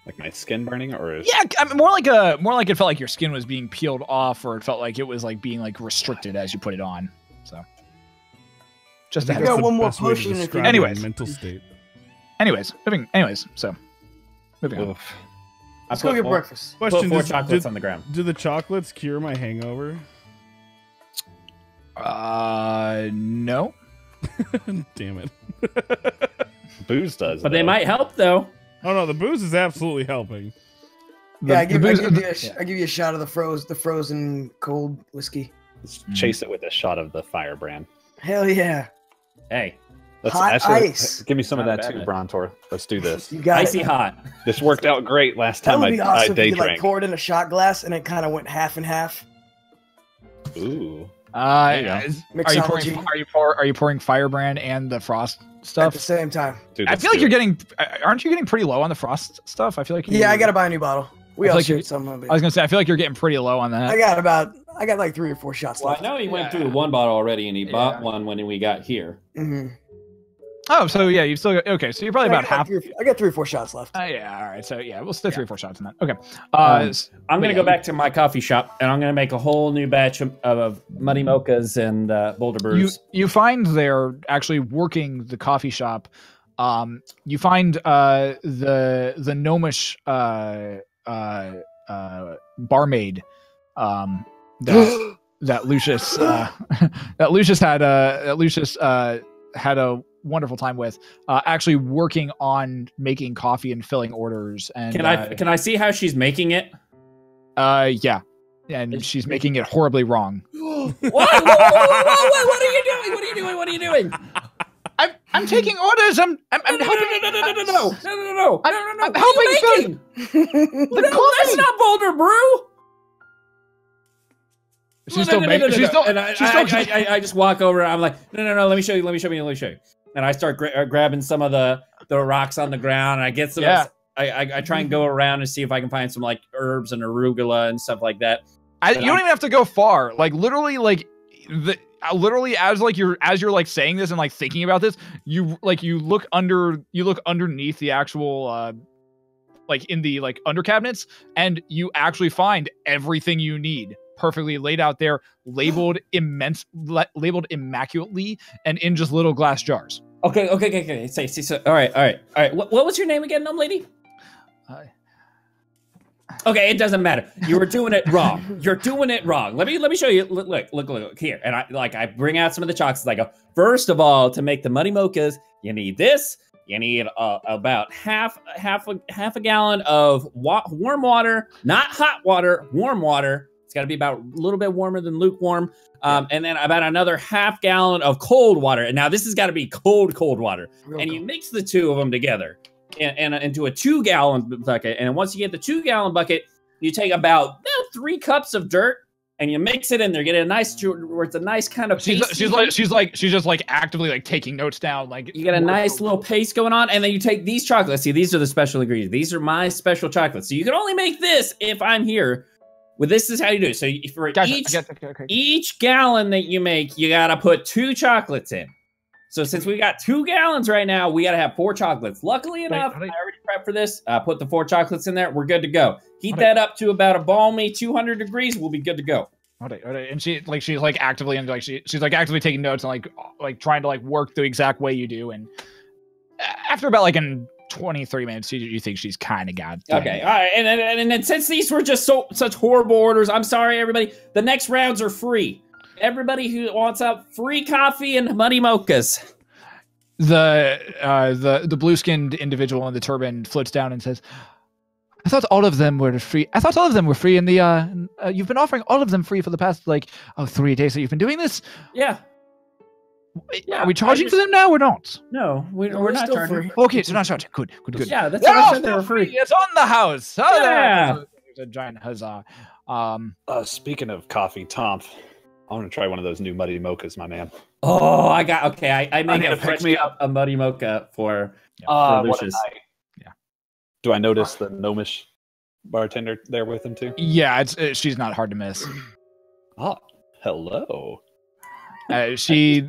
S5: Like my skin burning? Or is...
S1: Yeah, I mean, more like it felt like your skin was being peeled off, or it felt like it was like being like restricted as you put it on. So just
S2: I
S1: to
S2: think
S1: have
S3: got
S2: that's the
S3: one more
S2: best way to
S3: potion if you-
S2: describe
S1: Anyways.
S2: my mental state.
S1: moving on.
S5: Oof.
S3: Let's go get breakfast.
S4: Put
S2: Question:
S4: 4 chocolates on the ground.
S2: Do the chocolates cure my hangover?
S1: No.
S2: Damn it!
S5: Booze does.
S4: But they
S5: though.
S4: might help though.
S2: Oh no, the booze is absolutely helping.
S3: Yeah, I give you a shot of the frozen cold whiskey.
S5: Let's chase it with a shot of the firebrand.
S3: Hell yeah.
S4: Hey,
S3: Hot ice.
S5: Give me some of that too, Brontor. Let's do this.
S3: You got
S4: Icy
S3: it.
S4: hot.
S5: This worked out great last time
S3: That would be awesome
S5: I day
S3: if you like
S5: drank.
S3: poured in a shot glass and it kind of went half and half.
S5: Ooh.
S1: Are you pouring Firebrand and the Frost
S3: At
S1: stuff?
S3: the same time.
S5: Dude,
S1: I feel like aren't you getting pretty low on the Frost stuff? I feel like
S3: Yeah, I gotta buy a new bottle. We all
S1: like
S3: shoot some of it.
S1: I was gonna say I feel like you're getting pretty low on that.
S3: I got like 3 or 4 shots
S4: Well, I
S3: left.
S4: know he went through one bottle already, and he bought one when we got here.
S1: Oh, so yeah, you still okay? So you're probably about half.
S3: I got 3 or 4 shots left.
S1: Yeah, all right. So yeah, we'll still 3 or 4 shots in that. Okay.
S4: I'm gonna go back to my coffee shop, and I'm gonna make a whole new batch of muddy mochas and Boulder brews.
S1: You find they're actually working the coffee shop. You find the gnomish barmaid that Leucis had a wonderful time with, actually working on making coffee and filling orders. And
S4: can I see how she's making it?
S1: Yeah, and she's making it horribly wrong.
S4: What? What are you doing? What are you doing? What are you doing?
S1: I'm taking orders. I'm helping.
S4: No.
S1: I'm helping fill the coffee.
S4: That's not Boulder Brew.
S1: She's still making. She's still.
S4: I just walk over. I'm like, no. Let me show you. And I start grabbing some of the rocks on the ground. And I get some.
S1: Yeah.
S4: I try and go around and see if I can find some like herbs and arugula and stuff like that.
S1: You don't even have to go far. Like literally, as you're like saying this and like thinking about this, you look underneath the actual like in the like under cabinets, and you actually find everything you need perfectly laid out there, labeled immaculately, and in just little glass jars.
S4: Okay. So, all right. What was your name again, gnome lady? Okay, it doesn't matter. You were doing it wrong. You're doing it wrong. Let me show you. Look here. And I bring out some of the chocolates. I go, first of all, to make the muddy mochas, you need this. You need about half a gallon of warm water, not hot water, warm water. It's got to be about a little bit warmer than lukewarm. And then about another half gallon of cold water. And now this has got to be cold water. And you mix the two of them together and into a 2-gallon bucket. And once you get the 2-gallon bucket, you take about 3 cups of dirt and you mix it in there. Get a nice, where it's a nice kind of paste.
S1: She's just like actively like taking notes down. Like
S4: you get a nice little paste going on, and then you take these chocolates. See, these are the special ingredients. These are my special chocolates. So you can only make this if I'm here. Well, this is how you do it. So for each gallon that you make, you gotta put 2 chocolates in. So since we got 2 gallons right now, we gotta have 4 chocolates. Luckily enough, I already prepped for this. Put the 4 chocolates in there. We're good to go. Heat that up to about a balmy 200 degrees. We'll be good to go.
S1: And she's like actively and like she's like actively taking notes and like trying to like work the exact way you do. And after about like in 23 minutes, you think she's kind of got.
S4: Okay, all right, and then since these were just such horrible orders, I'm sorry, everybody. The next rounds are free. Everybody who wants up free coffee and muddy mochas.
S1: The blue-skinned individual in the turban floats down and says, "I thought all of them were free. I thought all of them were free in the you've been offering all of them free for the past 3 days that you've been doing this."
S4: Yeah.
S1: Are we charging for them now or not?
S4: No, we're not
S3: still
S4: charging.
S3: free.
S1: Okay, so not charging. Good.
S4: Yeah, that's what I said. They were free.
S1: It's on the house.
S4: Yeah.
S1: There's a giant huzzah.
S5: Speaking of coffee, Tonph, I want to try one of those new muddy mochas, my man.
S4: Oh, I made a muddy mocha for
S5: what a
S4: Leucis.
S5: night. Yeah. Do I notice the gnomish bartender there with him too?
S1: Yeah, she's not hard to miss.
S5: Oh, hello.
S1: She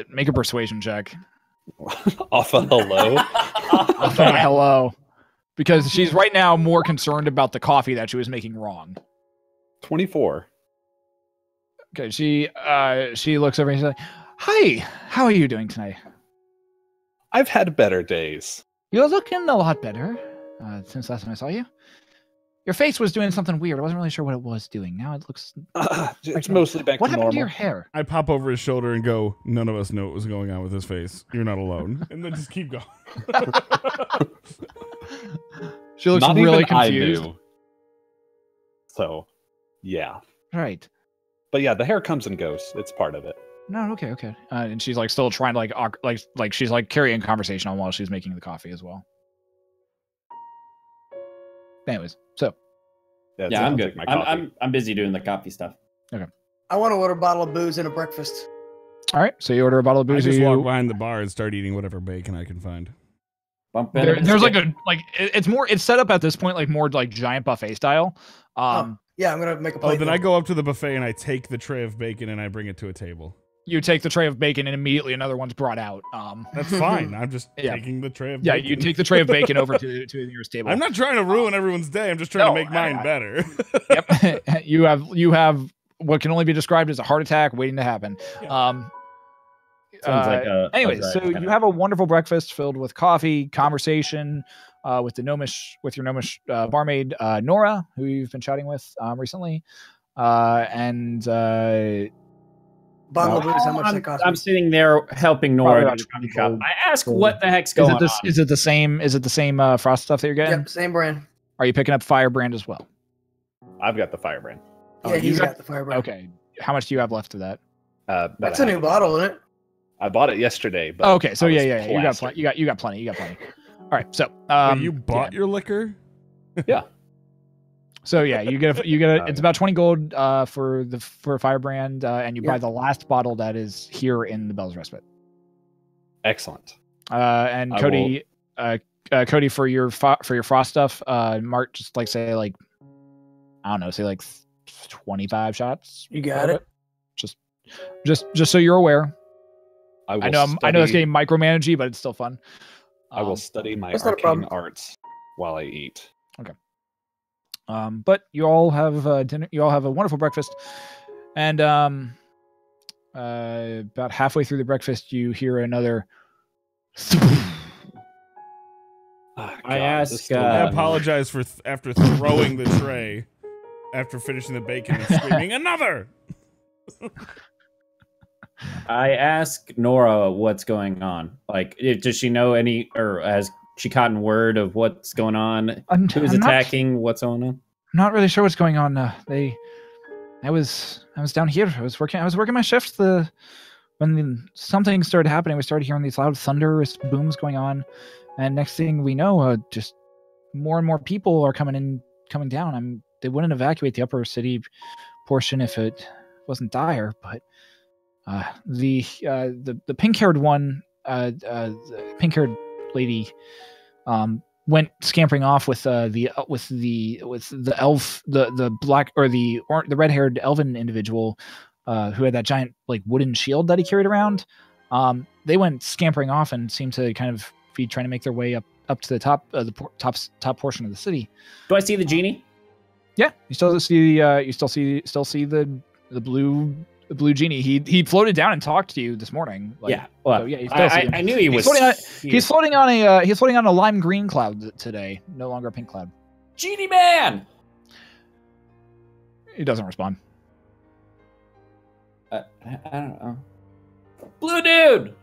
S1: make a persuasion check.
S5: Off a hello?
S1: Off a hello. Because she's right now more concerned about the coffee that she was making wrong.
S5: 24.
S1: Okay, she looks over and she's like, "Hi, how are you doing tonight?"
S5: I've had better days.
S1: You're looking a lot better since last time I saw you. Your face was doing something weird. I wasn't really sure what it was doing. Now it looks...
S5: it's mostly back to normal.
S1: What happened to your hair?
S2: I pop over his shoulder and go, "None of us know what was going on with his face. You're not alone." And then just keep going.
S1: She looks
S5: not
S1: really
S5: even
S1: confused.
S5: I knew. So, yeah.
S1: Right.
S5: But yeah, the hair comes and goes. It's part of it.
S1: No, okay. And she's like still trying to like she's like carrying conversation on while she's making the coffee as well. Anyways, so
S4: yeah, I'm good. I'm busy doing the coffee stuff.
S1: Okay.
S3: I want to order a bottle of booze and a breakfast.
S1: All right, so you order a bottle of booze.
S2: I just walk behind the bar and start eating whatever bacon I can find.
S1: There's like it's set up at this point like more like giant buffet style.
S3: Yeah, I'm gonna make a plate.
S2: Then I go up to the buffet and I take the tray of bacon and I bring it to a table.
S1: You take the tray of bacon and immediately another one's brought out.
S2: That's fine. I'm just taking the tray of bacon.
S1: Yeah, you take the tray of bacon over to the nearest table.
S2: I'm not trying to ruin everyone's day. I'm just trying to make mine better.
S1: Yep. You have what can only be described as a heart attack waiting to happen.
S4: Sounds like
S1: anyways, so you have a wonderful breakfast filled with coffee, conversation with your gnomish barmaid Nora, who you've been chatting with recently, and
S3: bottle of booze. How much that cost?
S4: I'm sitting there helping Nora. I ask, what the heck's going on?
S1: Is it the same? Is it the same frost stuff that you're getting?
S3: Yep, same brand.
S1: Are you picking up Firebrand as well?
S5: I've got the Firebrand.
S3: Yeah, he's got the Firebrand.
S1: Okay, how much do you have left of that?
S3: That's a new bottle, isn't it?
S5: I bought it yesterday. But
S1: okay, so yeah, you got plenty. You got plenty. All right, so
S2: you bought your liquor?
S5: Yeah.
S1: So yeah, you get it's about 20 gold for Firebrand, and you buy the last bottle that is here in the Bell's Respite.
S5: Excellent.
S1: And Cody, Cody for your frost stuff, Mark just like say like I don't know, say like 25 shots.
S3: You got it.
S1: Just so you're aware. I know it's getting micromanagey, but it's still fun.
S5: I will study my arcane arts while I eat.
S1: Okay. But you all have dinner. You all have a wonderful breakfast, and about halfway through the breakfast, you hear another.
S2: I apologize for after throwing the tray, after finishing the bacon and screaming another.
S4: I ask Nora what's going on. Like, does she know any, or has she gotten word of what's going on? Who's attacking? What's going on?
S1: I'm not really sure what's going on. I was down here. I was working my shift. When something started happening, we started hearing these loud thunderous booms going on, and next thing we know, just more and more people are coming down. They wouldn't evacuate the upper city portion if it wasn't dire, but. The pink-haired one, the pink-haired lady, went scampering off with the elf, the black or the red-haired elven individual, who had that giant like wooden shield that he carried around. They went scampering off and seemed to kind of be trying to make their way up to the top portion of the city.
S4: Do I see the genie?
S1: Yeah, you still see the blue genie. He floated down and talked to you this morning.
S4: Yeah, well,
S1: so yeah,
S4: I knew he was.
S1: He's floating on a lime green cloud today, no longer a pink cloud.
S4: Genie man.
S1: He doesn't respond.
S4: I don't know. Blue dude.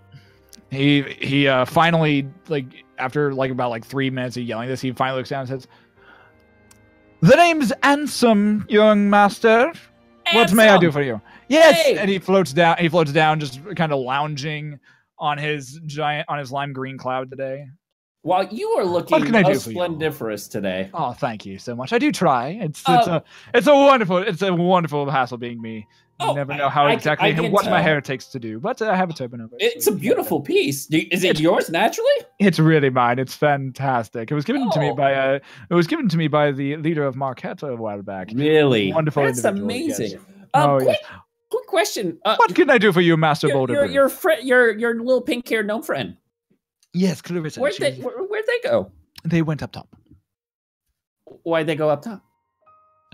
S1: He finally, like after like about 3 minutes of yelling this, he finally looks down and says, "The name's Ansem, young master. What may I do for you?" Yes, hey! And he floats down, just kind of lounging on his lime green cloud today.
S4: While you are looking splendiferous today.
S1: Oh, thank you so much. I do try. It's a wonderful hassle being me. You never know what my hair takes to do, but I have a turban over it.
S4: It's a beautiful piece. Is it yours naturally?
S1: It's really mine. It's fantastic. It was given to me by the leader of Marquette a while back.
S4: Really?
S1: Wonderful.
S4: That's amazing.
S1: Yes.
S4: Quick question.
S1: What can I do for you, Master Boulder?
S4: Your little pink-haired gnome friend.
S1: Yes, Clarissa.
S4: Where'd they go?
S1: They went up top.
S4: Why'd they go up top?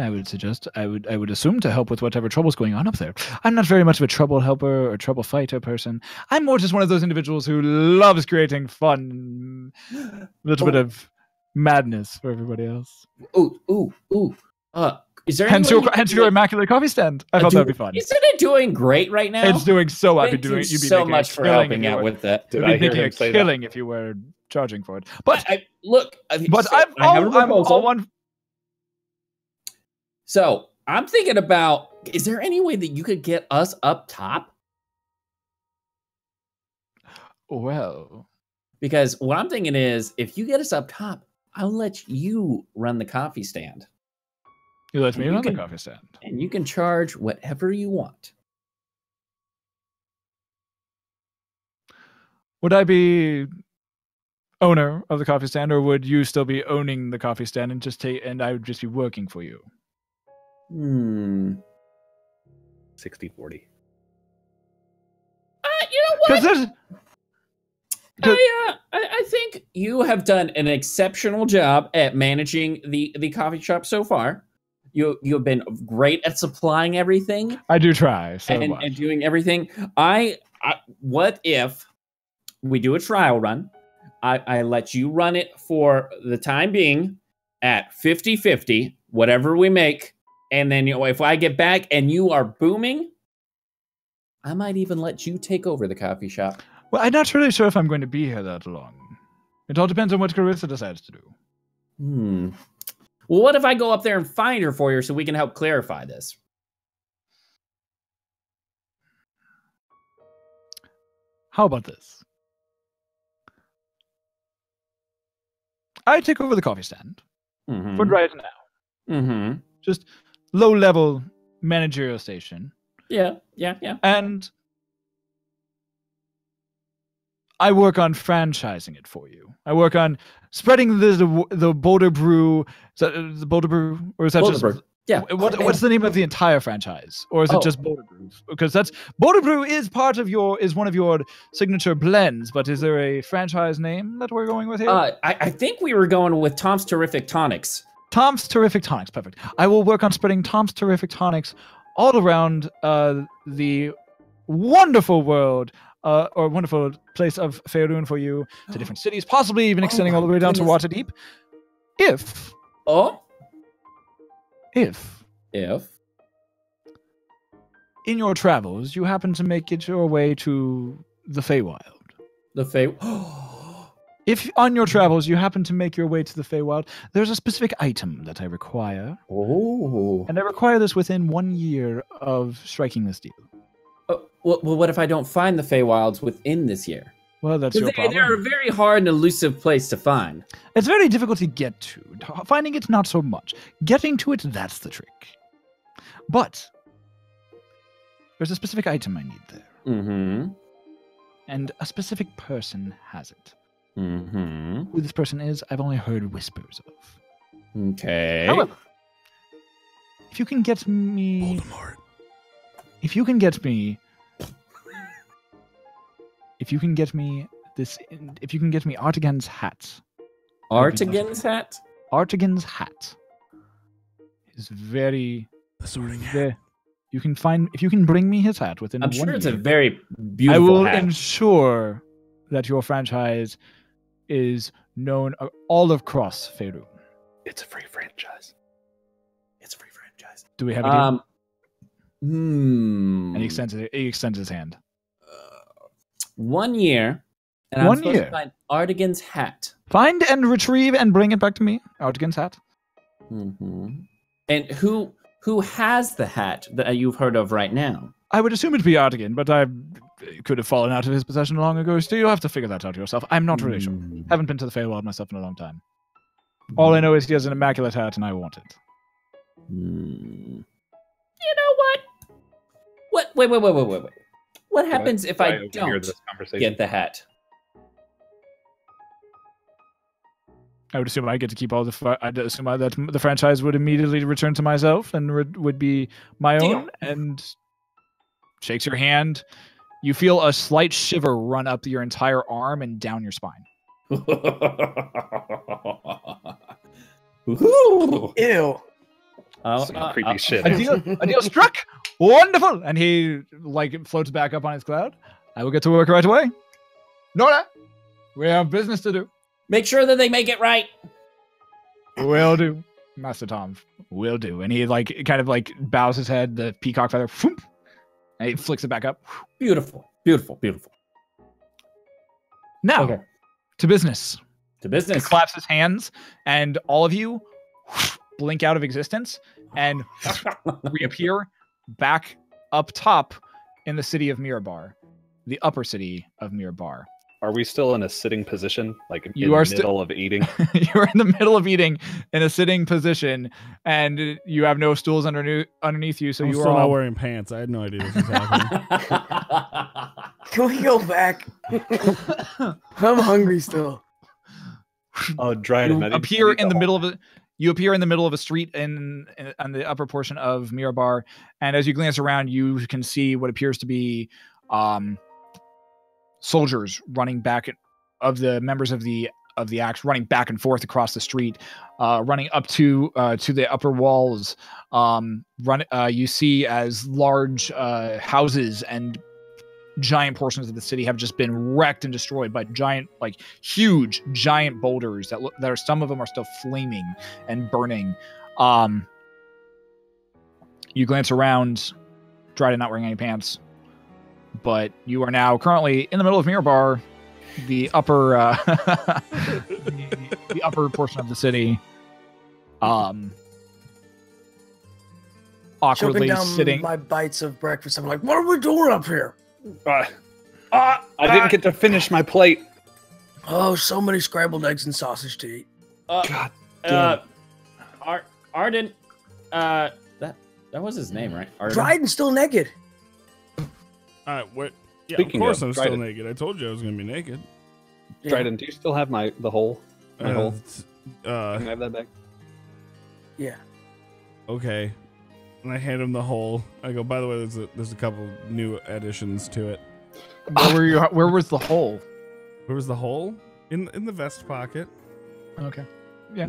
S1: I would assume to help with whatever trouble's going on up there. I'm not very much of a trouble helper or trouble fighter person. I'm more just one of those individuals who loves creating fun, a little bit of madness for everybody else.
S4: Ooh. Is there
S1: hence your immaculate coffee stand? I thought that'd be fun.
S4: Isn't it doing great right now?
S1: It's doing so.
S4: Thank you so much for helping out with that.
S1: You'd be making a killing if you were charging for it. But I'm all one.
S4: So I'm thinking about: is there any way that you could get us up top?
S1: Well,
S4: Because what I'm thinking is, if you get us up top, I'll let you run the coffee stand.
S1: you let me run the coffee stand.
S4: And you can charge whatever you want.
S1: Would I be owner of the coffee stand, or would you still be owning the coffee stand and and I would just be working for you?
S5: 60-40.
S4: You know what? I think you have done an exceptional job at managing the coffee shop so far. You've been great at supplying everything.
S1: I do try
S4: and doing everything. What if we do a trial run? I let you run it for the time being at 50-50, whatever we make, and then if I get back and you are booming, I might even let you take over the coffee shop.
S1: Well, I'm not really sure if I'm going to be here that long. It all depends on what Carissa decides to do.
S4: Well, what if I go up there and find her for you so we can help clarify this?
S1: How about this? I take over the coffee stand for right now. Just low-level managerial station.
S4: Yeah.
S1: And I work on franchising it for you. I work on spreading the Boulder Brew. Is that the Boulder Brew, or is that
S4: Boulder
S1: just
S4: Brew. Yeah?
S1: What's the name of the entire franchise, or is it just Boulder Brew? Because Boulder Brew is one of your signature blends. But is there a franchise name that we're going with here?
S4: I think we were going with Tom's Terrific Tonics.
S1: Tom's Terrific Tonics, perfect. I will work on spreading Tom's Terrific Tonics all around the wonderful world. Or wonderful place of Faerun for you, to different cities, possibly even extending all the way down to Waterdeep. If in your travels you happen to make it your way to the Feywild. If on your travels you happen to make your way to the Feywild, there's a specific item that I require. And I require this within 1 year of striking this deal.
S4: Well, what if I don't find the Feywilds within this year?
S1: Well, that's your problem.
S4: They're a very hard and elusive place to find.
S1: It's very difficult to get to. Finding it, not so much. Getting to it, that's the trick. But there's a specific item I need there. And a specific person has it. Who this person is, I've only heard whispers of.
S4: Okay.
S1: However, if you can get me...
S2: Voldemort.
S1: If you can get me Artigan's hat.
S4: Artigan's hat?
S1: Artigan's hat is very...
S2: The sorting hat.
S1: If you can bring me his hat within 1 year...
S4: I'm sure it's a very beautiful
S1: I will
S4: hat.
S1: ensure that your franchise is known all across Faerun.
S5: It's a free franchise.
S1: Do we have a deal?
S4: And
S1: he extends his hand.
S4: 1 year. And I'm supposed to find Artigan's hat.
S1: Find and retrieve and bring it back to me. Artigan's hat.
S4: And who has the hat that you've heard of right now?
S1: I would assume it'd be Artigan, but I could have fallen out of his possession long ago. So you'll have to figure that out yourself. I'm not really sure. Haven't been to the Feywild myself in a long time. All I know is he has an immaculate hat, and I want it.
S4: You know what? Wait. What happens if I don't get the hat?
S1: I would assume I get to keep all I'd assume that the franchise would immediately return to myself and would be my own. And shakes your hand. You feel a slight shiver run up your entire arm and down your spine.
S3: Ew.
S5: Some creepy shit.
S1: A deal struck. Wonderful. And he floats back up on his cloud. I will get to work right away. Nora, we have business to do.
S4: Make sure that they make it right.
S1: Will do, Master Tom. Will do. And he kind of bows his head. The peacock feather, whoop, and he flicks it back up.
S4: Beautiful.
S1: Now, to business.
S4: He
S1: claps his hands, and all of you blink out of existence and reappear back up top in the city of Mirabar, the upper city of Mirabar.
S5: Are we still in a sitting position, like in
S1: You
S5: the
S1: are
S5: middle of eating?
S1: You're in the middle of eating in a sitting position, and you have no stools underneath you, so
S2: I'm
S1: you
S2: still
S1: are
S2: not
S1: all...
S2: wearing pants. I had no idea this was happening.
S3: Can we go back? I'm hungry still.
S5: Oh, Dryden,
S1: You appear in the middle of a... You appear in the middle of a street on the upper portion of Mirabar, and as you glance around, you can see what appears to be soldiers running back of the members of the Axe, running back and forth across the street, running up to the upper walls. You see as large houses and giant portions of the city have just been wrecked and destroyed by huge giant boulders that are, some of them are still flaming and burning. You glance around, Dryden not wearing any pants, but you are now currently in the middle of Mirabar, the upper the upper portion of the city, awkwardly
S3: down
S1: sitting.
S3: my bites of breakfast. I'm like, what are we doing up here?
S5: I didn't get to finish my plate.
S3: Oh, so many scrambled eggs and sausage to eat.
S5: God damn.
S4: Arden, that was his name, right? Arden?
S3: Dryden's still naked.
S2: All right, what? Yeah,
S5: Speaking
S2: of course
S5: of
S2: I'm still
S5: Dryden.
S2: naked. I told you I was going to be naked.
S3: Yeah.
S5: Dryden, do you still have the hole? My hole? Can I
S2: Uh,
S5: have that back?
S3: Yeah.
S2: okay. And I hand him the hole. I go, by the way, there's a couple new additions to it.
S1: Where was the hole?
S2: Where was the hole? In the vest pocket.
S1: Okay. Yeah.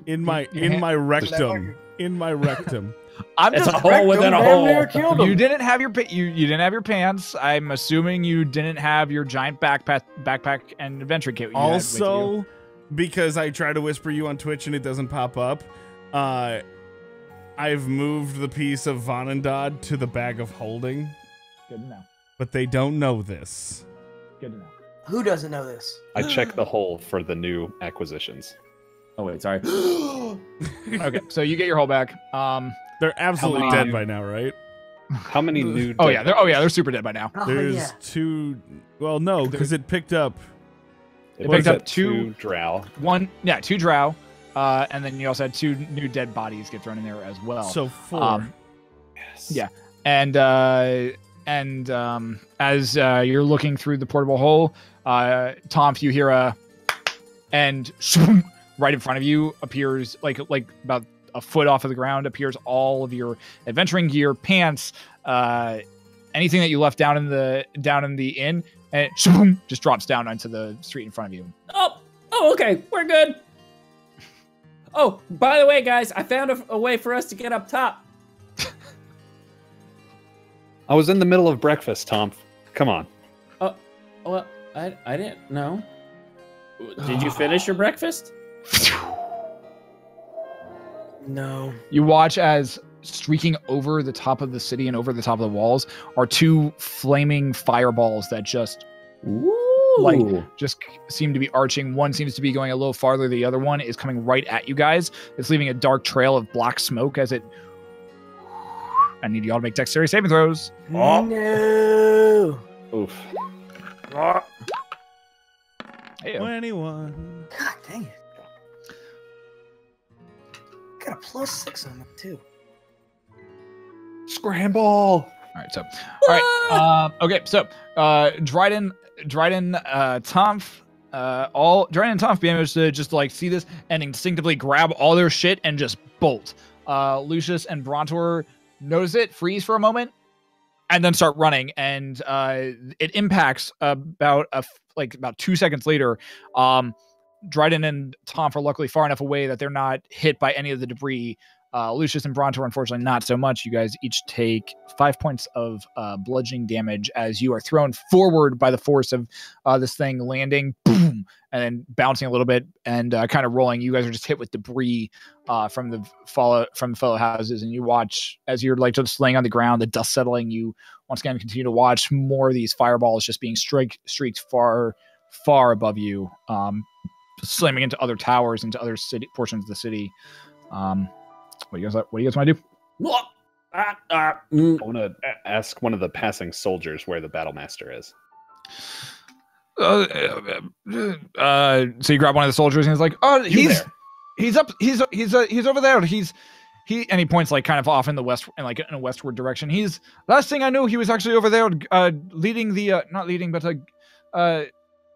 S2: In my rectum. In my rectum.
S1: I'm
S4: It's
S1: just
S4: a hole within a
S3: Damn near
S4: hole.
S3: killed him.
S1: You didn't have your you didn't have your pants. I'm assuming you didn't have your giant backpack and adventure kit. You had with you.
S2: Also, because I try to whisper you on Twitch and it doesn't pop up, I've moved the piece of Vanandad to the bag of holding,
S1: Good to know.
S2: but they don't know this.
S1: Good to know.
S3: Who doesn't know this?
S5: I checked the hole for the new acquisitions.
S4: Oh wait, sorry.
S1: Okay, so you get your hole back.
S2: They're absolutely
S5: many
S2: dead
S5: new-
S2: by now, right?
S5: How many new?
S1: Oh yeah, they're super dead by now.
S3: Oh,
S2: There's
S3: yeah.
S2: two. Well, no, because it picked up.
S5: It
S1: picked up
S5: two drow.
S1: Two drow, and then you also had 2 new dead bodies get thrown in there as well.
S2: So 4.
S5: Yes.
S1: Yeah. And as you're looking through the portable hole, Tonph, you hear and right in front of you appears like about a foot off of the ground appears all of your adventuring gear, pants, anything that you left down in the inn, and it just drops down onto the street in front of you.
S4: Oh, okay, we're good. Oh, by the way, guys, I found a way for us to get up top.
S5: I was in the middle of breakfast, Tom. Come on.
S4: Well, I didn't know. Did you finish your breakfast?
S3: No.
S1: You watch as streaking over the top of the city and over the top of the walls are 2 flaming fireballs that just
S4: Ooh.
S1: just seem to be arching. One seems to be going a little farther. The other one is coming right at you guys. It's leaving a dark trail of black smoke as it... I need y'all to make dexterity saving throws.
S3: Oh. No.
S5: Oof.
S1: Hey,
S2: 21.
S3: God dang it. Got a +6 on that too.
S5: Scramble.
S1: All right, okay, so Dryden, Tonph, Dryden and Tonph managed to just see this and instinctively grab all their shit and just bolt. Leucis and Brontor notice it, freeze for a moment, and then start running. And it impacts about 2 seconds later. Dryden and Tonph are luckily far enough away that they're not hit by any of the debris. Leucis and Brontor, unfortunately, not so much. You guys each take 5 points of bludgeoning damage as you are thrown forward by the force of this thing landing, boom, and then bouncing a little bit and kind of rolling. You guys are just hit with debris from the fellow houses, and you watch as you're just laying on the ground, the dust settling. You once again continue to watch more of these fireballs just being streaked far above you, slamming into other towers, into other city portions of the city. What do you guys want to do?
S5: I want to ask one of the passing soldiers where the battle master is.
S1: So you grab one of the soldiers and he's like, "Oh, he's over there. And he points like kind of off in the west and like in a westward direction. Last thing I knew, he was actually over there, leading the not leading, but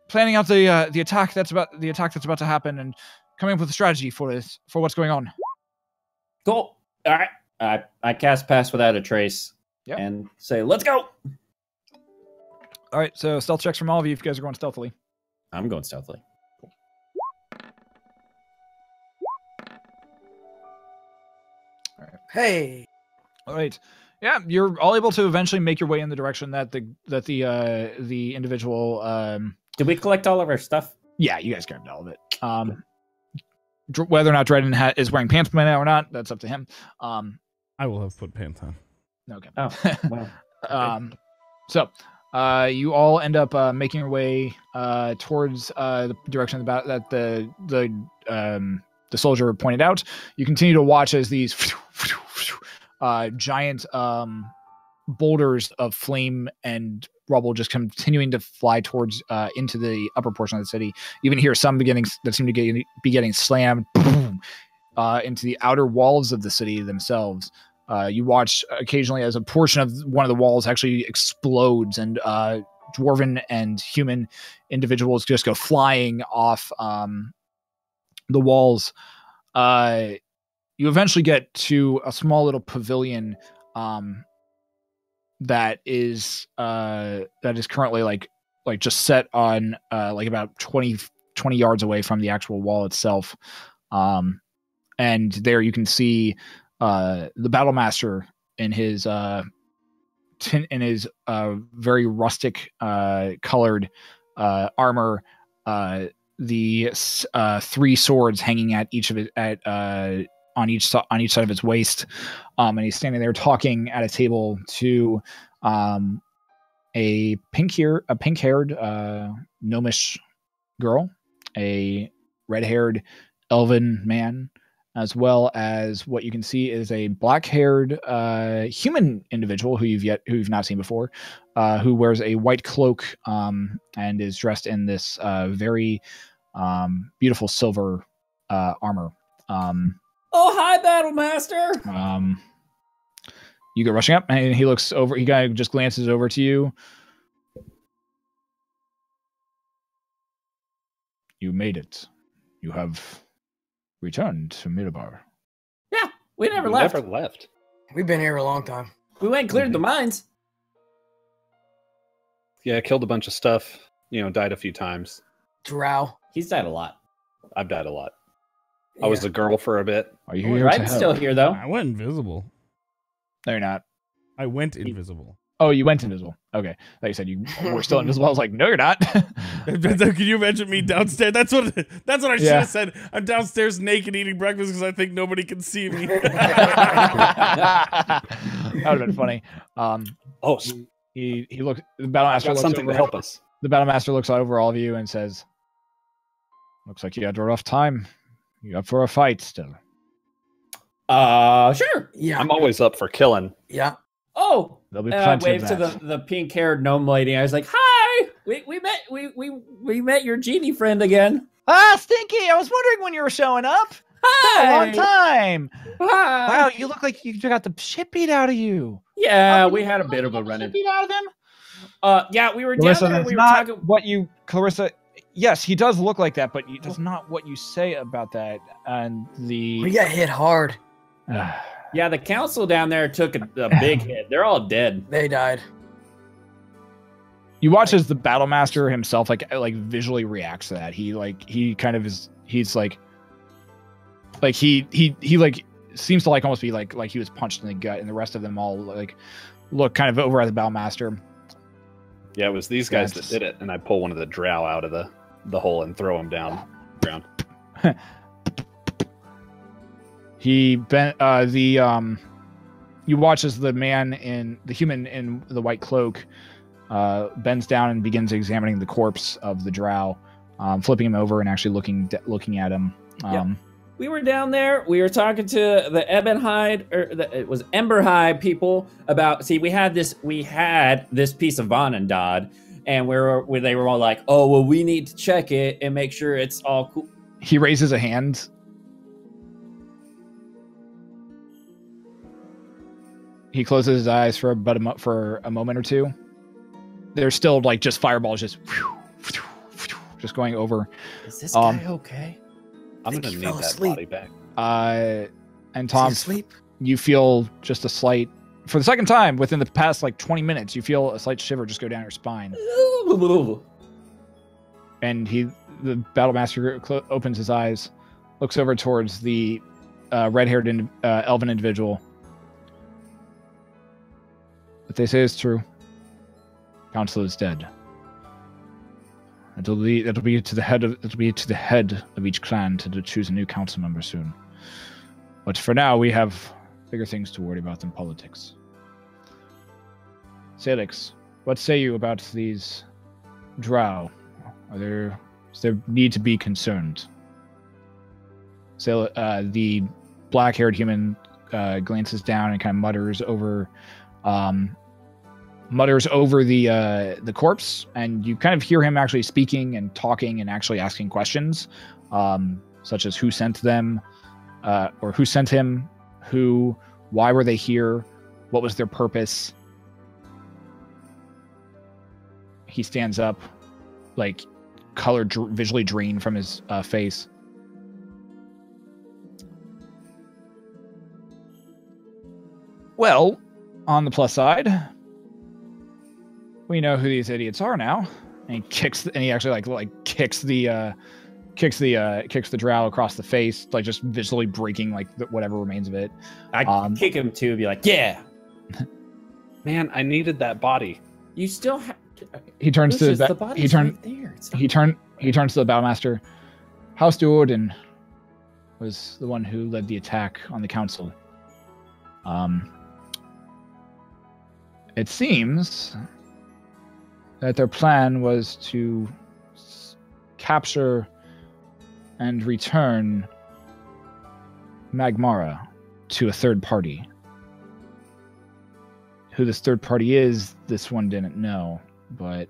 S1: planning out the attack that's about to happen and coming up with a strategy for what's going on."
S4: Cool. All right. I cast Pass Without a Trace and say, "Let's go."
S1: All right. So stealth checks from all of you if you guys are going stealthily.
S4: I'm going stealthily.
S1: Cool. All right.
S3: Hey.
S1: All right. Yeah, you're all able to eventually make your way in the direction that the individual.
S4: Did we collect all of our stuff?
S1: Yeah, you guys grabbed all of it. Whether or not Dryden is wearing pants by now or not, that's up to him.
S2: I will have put pants on.
S1: Okay.
S4: Oh, wow.
S1: So you all end up making your way towards the direction that the soldier pointed out. You continue to watch as these giant boulders of flame and rubble just continuing to fly towards into the upper portion of the city. You even hear some that seem to be getting slammed into the outer walls of the city themselves. You watch occasionally as a portion of one of the walls actually explodes and dwarven and human individuals just go flying off the walls. You eventually get to a small little pavilion that is currently like just set on like about 20 yards away from the actual wall itself. And there you can see the battle master in his very rustic colored armor, the three swords hanging at each of it on each side of his waist, and he's standing there talking at a table to a pink-haired gnomish girl, a red-haired elven man, as well as what you can see is a black-haired human individual who you've not seen before, who wears a white cloak and is dressed in this very beautiful silver armor.
S4: Oh, hi, Battle Master.
S1: You go rushing up, and he looks over. He kind of just glances over to you. You made it. You have returned to Mirabar.
S4: Yeah, we never left.
S3: We've been here a long time.
S4: We went and cleared the mines.
S5: Yeah, killed a bunch of stuff. Died a few times.
S3: Drow.
S4: He's died a lot.
S5: I've died a lot. I was a girl for a bit.
S1: Are you here?
S4: Dryden's still here, though.
S2: I went invisible.
S1: No, you're not.
S2: I went invisible.
S1: Oh, you went invisible. Okay. Like you said, you were still invisible. I was like, no, you're not.
S2: Can you imagine me downstairs? That's what I should have said. I'm downstairs naked eating breakfast because I think nobody can see me.
S1: That would have been funny. He looks. The battle master looks
S5: something
S1: over,
S5: to help us.
S1: The battle master looks over all of you and says, "Looks like you had a rough time. You up for a fight still?"
S4: Sure.
S3: Yeah.
S5: I'm always up for killing.
S3: Yeah.
S4: Oh,
S1: There'll be
S4: I
S1: plenty
S4: waved
S1: of
S4: to
S1: that.
S4: the pink-haired gnome lady. I was like, "Hi, we met your genie friend again."
S1: Ah, Stinky! I was wondering when you were showing up.
S4: Hi.
S1: Been a long time.
S4: Hi.
S1: Wow, you look like you got the shit beat out of you.
S4: Yeah, we had a bit of a run-in.
S1: Beat out of him.
S4: Yeah, we were
S1: Clarissa,
S4: down there.
S1: that's
S4: We were
S1: not
S4: talking.
S1: what you, Clarissa. Yes, he does look like that, but that's not what you say about that. And
S3: We got hit hard.
S4: Yeah, the council down there took a big hit. They're all dead.
S3: They died.
S1: You watch as the battle master himself like visually reacts to that. He kind of is. He's like he seems to almost be like he was punched in the gut, and the rest of them all look kind of over at the battle master.
S5: Yeah, it was these guys that did it, and I pull one of the drow out of the hole and throw him down the ground. You watch as the human in the white cloak bends down and begins examining the corpse of the drow, flipping him over and actually looking at him.
S4: We were down there. We were talking to the it was Emberhide people about. See, we had this piece of Vanandad, and where they were all like, "Oh, well, we need to check it and make sure it's all cool."
S1: He raises a hand. He closes his eyes for a moment or two. There's still like just fireballs just going over.
S4: Is this guy okay?
S5: I'm gonna need that body back.
S1: And Tonph, you feel just a slight, for the second time within the past like 20 minutes, you feel a slight shiver just go down your spine. And the Battlemaster opens his eyes, looks over towards the red-haired elven individual. What they say is true. Council is dead. It'll be to the head of each clan to choose a new council member soon. But for now, we have bigger things to worry about than politics. Salix, what say you about these drow? Does there need to be concerned? The black-haired human glances down and kind of mutters over the corpse, and you kind of hear him actually speaking and talking and actually asking questions, such as who sent them, or who sent him, why were they here, what was their purpose. He stands up, like color visually drained from his face. Well, on the plus side, we know who these idiots are now. And he actually kicks the drow across the face, like just visually breaking like whatever remains of it.
S4: I kick him too and be like, yeah.
S5: Man, I needed that body.
S4: You still have.
S1: He turns to the
S4: right there.
S1: He turns to the Battlemaster. House Dryden was the one who led the attack on the council. It seems that their plan was to capture and return Magmara to a third party. Who this third party is, this one didn't know, but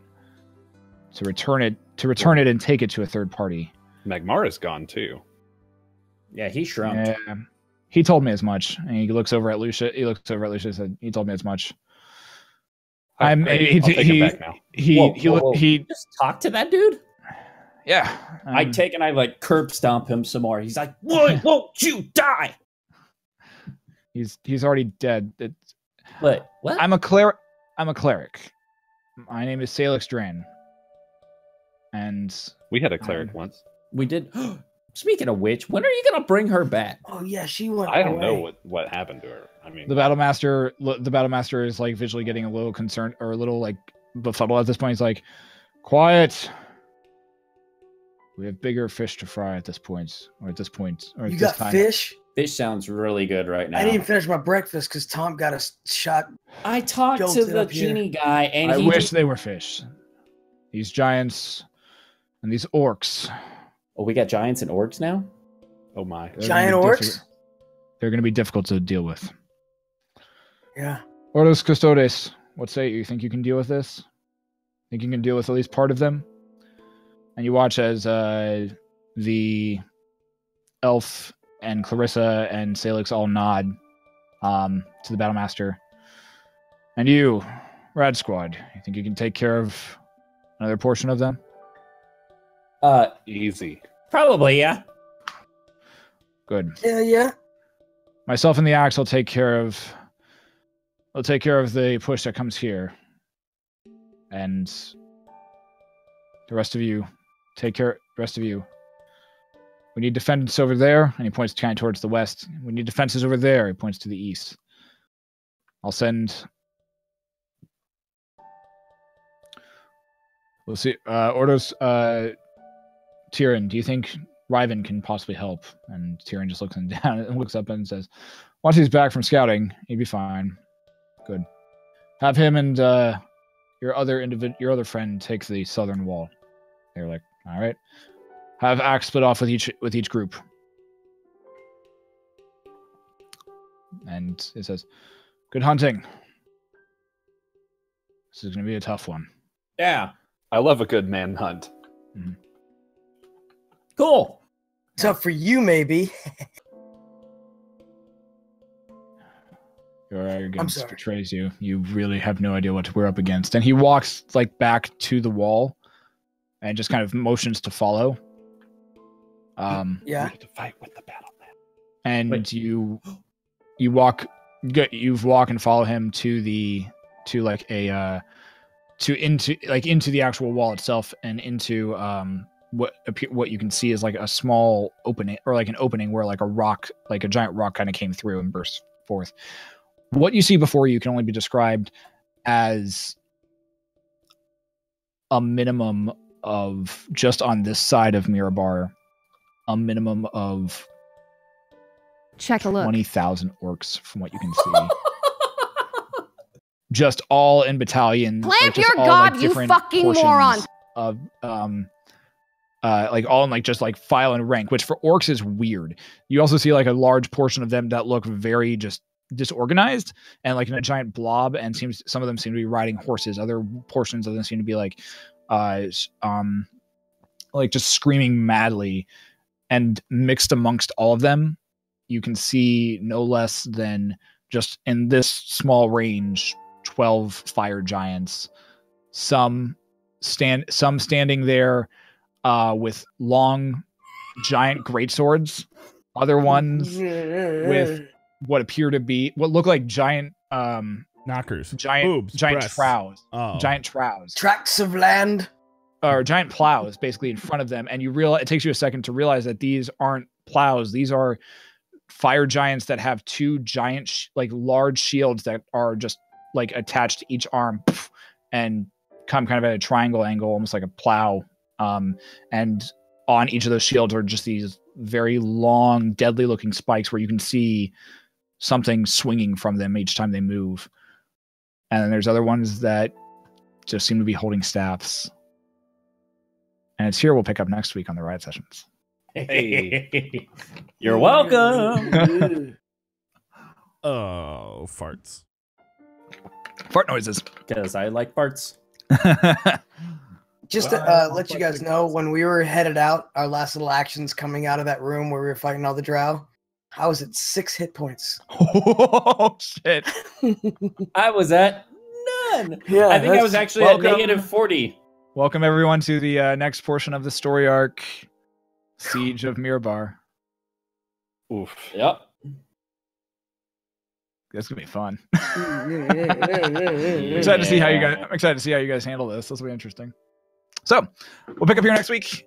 S1: to return it and take it to a third party.
S5: Magmara's gone too.
S4: Yeah, he shrunk.
S1: Yeah, he told me as much. And he looks over at Leucis. And said, "He told me as much."
S5: I'll take it back now.
S1: He
S4: just talk to that dude.
S1: Yeah,
S4: I like curb stomp him some more. He's like, "Why won't you die?"
S1: He's already dead.
S4: What?
S1: I'm a cleric. My name is Salix Dryden. And
S5: we had a cleric once.
S4: We did. Speaking of which, when are you gonna bring her back?
S3: Oh yeah, she went.
S5: I don't know what happened to her. I mean,
S1: the Battlemaster is like visually getting a little concerned or a little like befuddled at this point. He's like, "Quiet. We have bigger fish to fry at this point, or at this
S3: You got
S1: time."
S3: Fish?
S4: Fish sounds really good right now.
S3: I didn't even finish my breakfast because Tom got a shot.
S4: I talked to the genie guy, and
S1: I wish they were fish. These giants and these orcs.
S4: Oh, we got giants and orcs now?
S5: Oh my.
S3: Giant orcs?
S1: They're going to be difficult to deal with.
S3: Yeah.
S1: Ordos Custodes, what say you? Think you can deal with this? Think you can deal with at least part of them? And you watch as the elf and Clarissa and Salix all nod to the Battlemaster. And you, Rad Squad, you think you can take care of another portion of them?
S5: Easy.
S4: Probably, yeah.
S1: Good.
S3: Yeah.
S1: Myself and the Axe will take care of the push that comes here. And the rest of you, we need defense over there, and he points kind of towards the west. We need defenses over there, he points to the east. I'll send... We'll see. Ordos, Tyrion, do you think Riven can possibly help? And Tyrion just looks down and looks up and says, once he's back from scouting, he'd be fine. Good. Have him and your other friend take the southern wall. They're like, all right. Have Axe split off with each group. And it says, good hunting. This is going to be a tough one.
S4: Yeah.
S5: I love a good manhunt.
S4: Cool.
S3: So for you, maybe.
S1: Your arrogance
S3: sorry.
S1: betrays you. You really have no idea what we're up against. And he walks like back to the wall and just kind of motions to follow.
S3: Yeah.
S5: We have to fight with the battle man.
S1: And
S4: Wait.
S1: you walk and follow him into the actual wall itself and into what you can see is like a small opening, or like an opening where like a giant rock kind of came through and burst forth. What you see before you can only be described as a minimum of, just on this side of Mirabar, a minimum of
S7: Check a look.
S1: 20,000 orcs from what you can see. Just all in battalions.
S7: Plant
S1: just
S7: your
S1: all,
S7: god,
S1: like,
S7: you
S1: different
S7: fucking
S1: portions
S7: moron!
S1: Of like all in like just like file and rank, which for orcs is weird. You also see like a large portion of them that look very just disorganized and like in a giant blob, and some of them seem to be riding horses. Other portions of them seem to be like just screaming madly. And mixed amongst all of them, you can see no less than, just in this small range, 12 fire giants. Some standing there with long, giant greatswords. Other ones with what look like giant
S2: Knockers.
S1: giant
S2: Breasts.
S1: troughs.
S2: Oh.
S1: Giant troughs.
S3: Tracts of land.
S1: Or giant plows basically in front of them, and you realize it takes you a second to realize that these aren't plows. These are fire giants that have two giant large shields that are just like attached to each arm and come kind of at a triangle angle, almost like a plow. And on each of those shields are just these very long, deadly looking spikes where you can see something swinging from them each time they move. And then there's other ones that just seem to be holding staffs. And it's here we'll pick up next week on the Riot Sessions.
S4: Hey. You're welcome.
S2: Oh, farts.
S1: Fart noises.
S4: Because I like farts.
S3: Just to let you guys know, when we were headed out, our last little actions coming out of that room where we were fighting all the drow, I was at 6 hit points.
S1: Oh, shit.
S4: I was at none.
S3: Yeah,
S4: I think I was actually at negative 40.
S1: Welcome, everyone, to the next portion of the story arc, Siege of Mirabar.
S5: Oof.
S4: Yep.
S1: That's gonna be fun. I'm excited to see how you guys handle this. This will be interesting. So we'll pick up here next week.